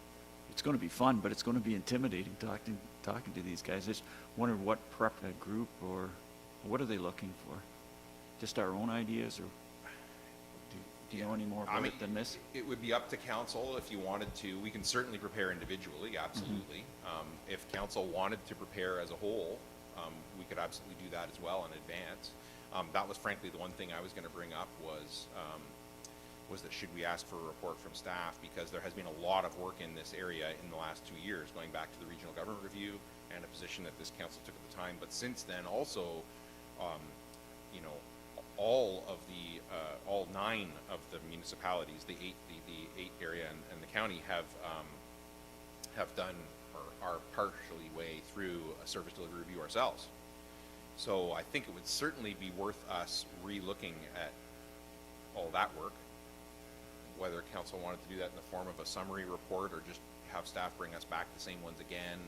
it's going to be fun, but it's going to be intimidating talking to these guys. I just wonder what prep group, or what are they looking for? Just our own ideas, or do you know any more about it than this? It would be up to council if you wanted to. We can certainly prepare individually, absolutely. If council wanted to prepare as a whole, we could absolutely do that as well in advance. That was frankly the one thing I was going to bring up was that should we ask for a report from staff, because there has been a lot of work in this area in the last 2 years, going back to the regional government review and a position that this council took at the time. But since then also, you know, all 9 of the municipalities, the eight area and the county have done or are partially way through a service delivery review ourselves. So I think it would certainly be worth us re-looking at all that work, whether council wanted to do that in the form of a summary report or just have staff bring us back the same ones again.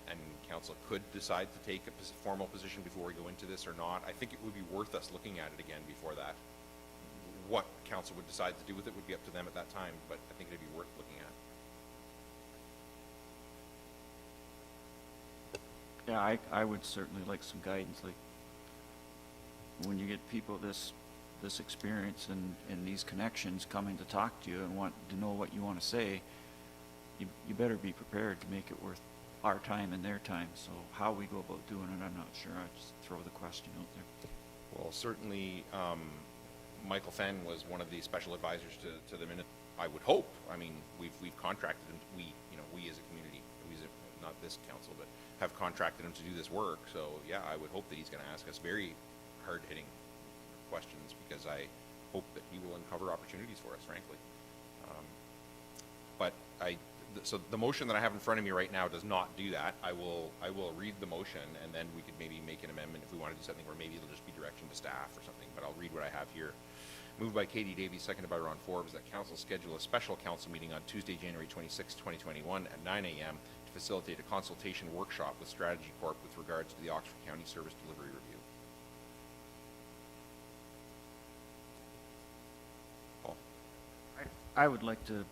And council could decide to take a formal position before we go into this or not. I think it would be worth us looking at it again before that. What council would decide to do with it would be up to them at that time, but I think it'd be worth looking at. Yeah, I would certainly like some guidance. Like, when you get people this experience and these connections coming to talk to you and want to know what you want to say, you better be prepared to make it worth our time and their time. So how we go about doing it, I'm not sure. I just throw the question out there. Well, certainly, Michael Fenn was one of the special advisors to the minute. I would hope. I mean, we've contracted him. We as a community, not this council, but have contracted him to do this work. So yeah, I would hope that he's going to ask us very hard-hitting questions, because I hope that he will uncover opportunities for us, frankly. So the motion that I have in front of me right now does not do that. I will read the motion, and then we could maybe make an amendment if we want to do something where maybe it'll just be direction to staff or something, but I'll read what I have here. Moved by Katie Davies, seconded by Ron Forbes, that council schedule a special council meeting on Tuesday, January 26, 2021 at 9 a.m. to facilitate a consultation workshop with Strategy Corp with regards to the Oxford County Service Delivery Review. Paul? I would like to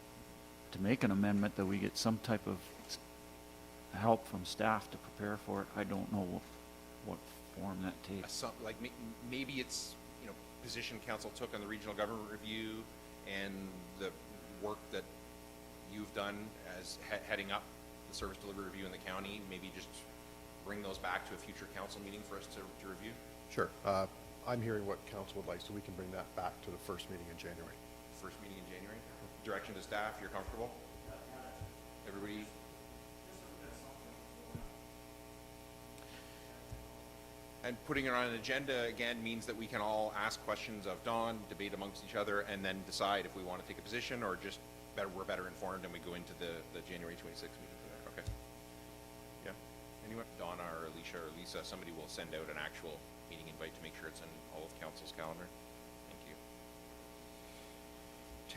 make an amendment that we get some type of help from staff to prepare for it. I don't know what form that takes. Like maybe it's, you know, position council took on the regional government review and the work that you've done as heading up the service delivery review in the county, maybe just bring those back to a future council meeting for us to review? Sure. I'm hearing what council would like, so we can bring that back to the first meeting in January. First meeting in January? Direction to staff, you're comfortable? Everybody? And putting it on an agenda, again, means that we can all ask questions of Dawn, debate amongst each other, and then decide if we want to take a position or just we're better informed and we go into the January 26th meeting for that. Okay. Yeah. Anyone? Donna or Alicia or Lisa, somebody will send out an actual meeting invite to make sure it's in all of council's calendar. Thank you.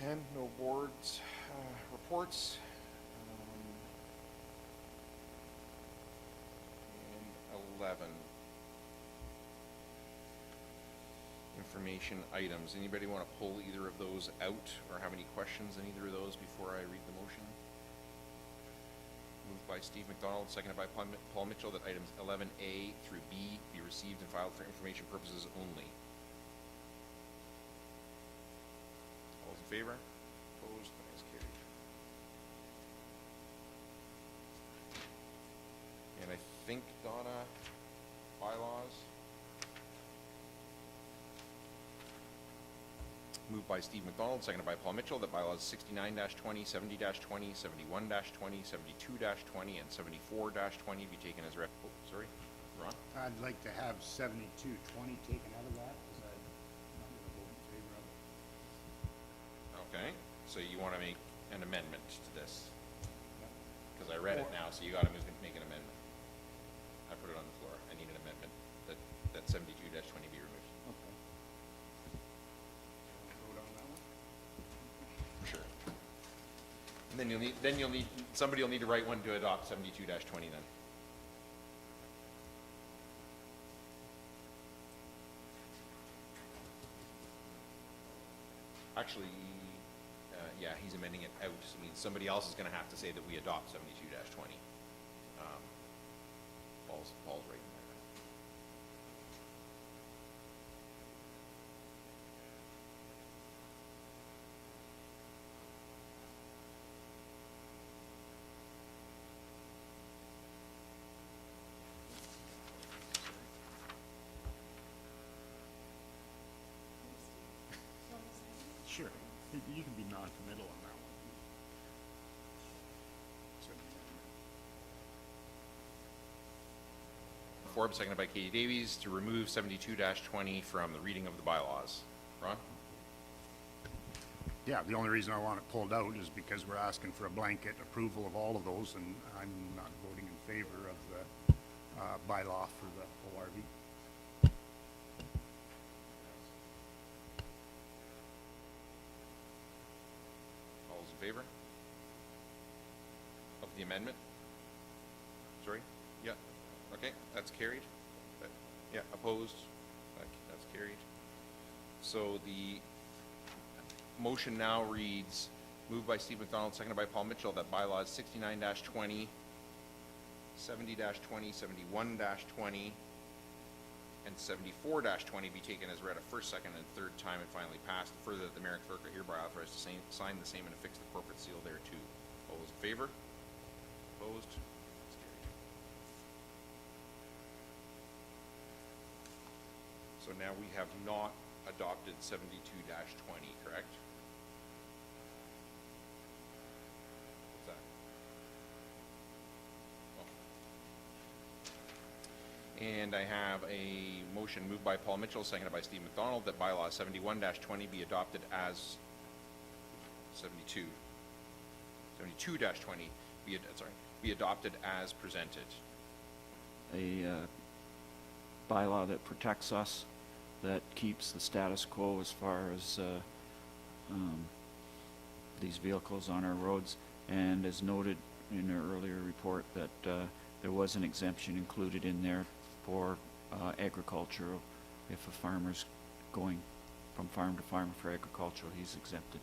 10, no boards, reports. And 11. Information items. Anybody want to pull either of those out or have any questions on either of those before I read the motion? Moved by Steve McDonald, seconded by Paul Mitchell, that items 11A through B be received and filed for information purposes only. All those in favor? Opposed? That is carried. And I think, Donna, bylaws. Moved by Steve McDonald, seconded by Paul Mitchell, that bylaws 69-20, 70-20, 71-20, 72-20, and 74-20 be taken as read. Oh, sorry, Ron? I'd like to have 7220 taken out of that, because I'm not going to vote in favor of it. Okay, so you want to make an amendment to this? Because I read it now, so you got to make an amendment. I put it on the floor. I need an amendment that 72-20 be removed. Okay. Vote on that one? Sure. And then you'll need somebody will need to write one to adopt 72-20 then. Actually, yeah, he's amending it out. So it means somebody else is going to have to say that we adopt 72-20. Paul's writing that. Sure. You can be non-committal on that one. Forbes, seconded by Katie Davies, to remove 72-20 from the reading of the bylaws. Ron? Yeah, the only reason I want it pulled out is because we're asking for a blanket approval of all of those, and I'm not voting in favor of the bylaw for the ORV. All those in favor of the amendment? Sorry? Yeah. Okay, that's carried. Yeah, opposed? That's carried. So the motion now reads, moved by Steve McDonald, seconded by Paul Mitchell, that bylaws 69-20, 70-20, 71-20, and 74-20 be taken as read a first, second, and third time and finally passed. Further, that the mayor and clerk are hereby authorized to sign the same and affix the corporate seal thereto. All those in favor? Opposed? That's carried. So now we have not adopted 72-20, correct? What's that? Oh. And I have a motion moved by Paul Mitchell, seconded by Steve McDonald, that bylaw 71-20 be adopted as 72-20 be adopted as presented. A bylaw that protects us that keeps the status quo as far as these vehicles on our roads. And as noted in our earlier report, that there was an exemption included in there for agricultural. If a farmer's going from farm to farm for agricultural, he's exempted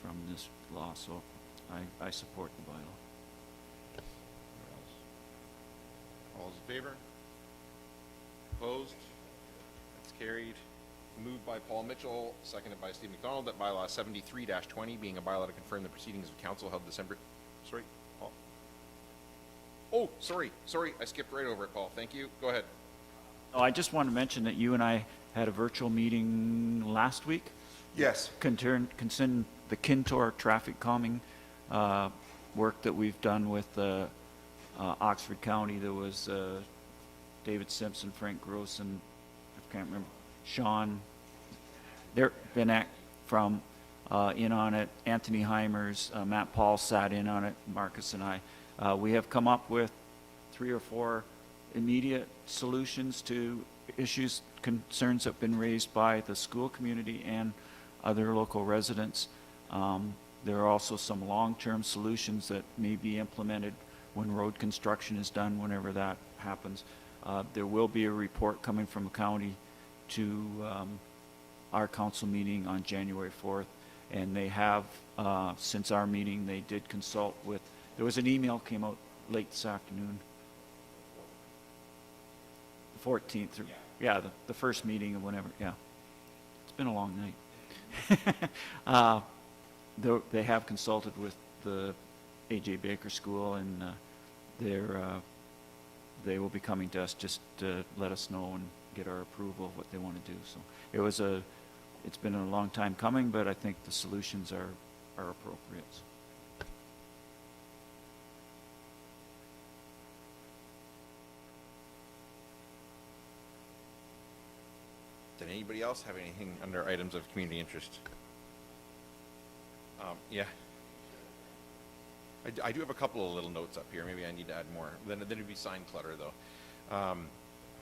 from this law. So I support the bylaw. All those in favor? Opposed? That's carried. Moved by Paul Mitchell, seconded by Steve McDonald, that bylaw 73-20, being a bylaw to confirm the proceedings of council held December, sorry, Paul? Oh, sorry, I skipped right over it, Paul. Thank you. Go ahead. Oh, I just want to mention that you and I had a virtual meeting last week. Yes. Concern the Kintor traffic calming work that we've done with Oxford County. There was David Simpson, Frank Gross, and I can't remember, Sean. They've been from in on it. Anthony Heimers, Matt Paul sat in on it, Marcus and I. We have come up with 3 or 4 immediate solutions to issues, concerns that have been raised by the school community and other local residents. There are also some long-term solutions that may be implemented when road construction is done, whenever that happens. There will be a report coming from the county to our council meeting on January 4th, and they have, since our meeting, they did consult with, there was an email came out late this afternoon, 14th, the first meeting or whenever, It's been a long night. They have consulted with the A.J. Baker School, and they will be coming to us just to let us know and get our approval of what they want to do. So it's been a long time coming, but I think the solutions are appropriate. Did anybody else have anything under items of community interest? Yeah. I do have a couple of little notes up here. Maybe I need to add more. Then it'd be sign clutter, though.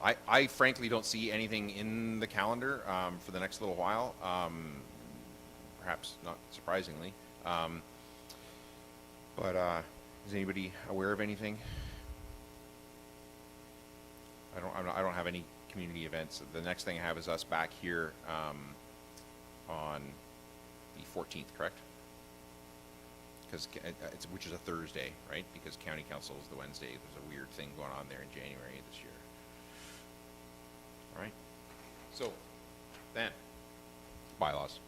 I frankly don't see anything in the calendar for the next little while. Perhaps not surprisingly. But is anybody aware of anything? I don't have any community events. The next thing I have is us back here on the 14th, correct? Which is a Thursday, right? Because county council is the Wednesday. There's a weird thing going on there in January this year. All right. So then, bylaws.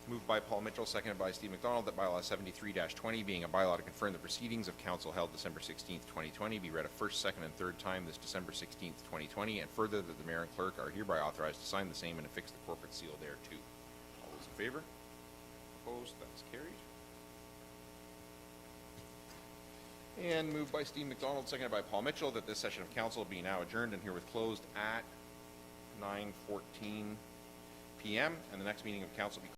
Moved by Paul Mitchell, seconded by Steve McDonald, that bylaw 73-20, being a bylaw to confirm the proceedings of council held December 16th, 2020, be read a first, second, and third time this December 16th, 2020, and further that the mayor and clerk are hereby authorized to sign the same and affix the corporate seal thereto. All those in favor? Opposed? That's carried. And moved by Steve McDonald, seconded by Paul Mitchell, that this session of council be now adjourned and herewith closed at 9:14 p.m. and the next meeting of council be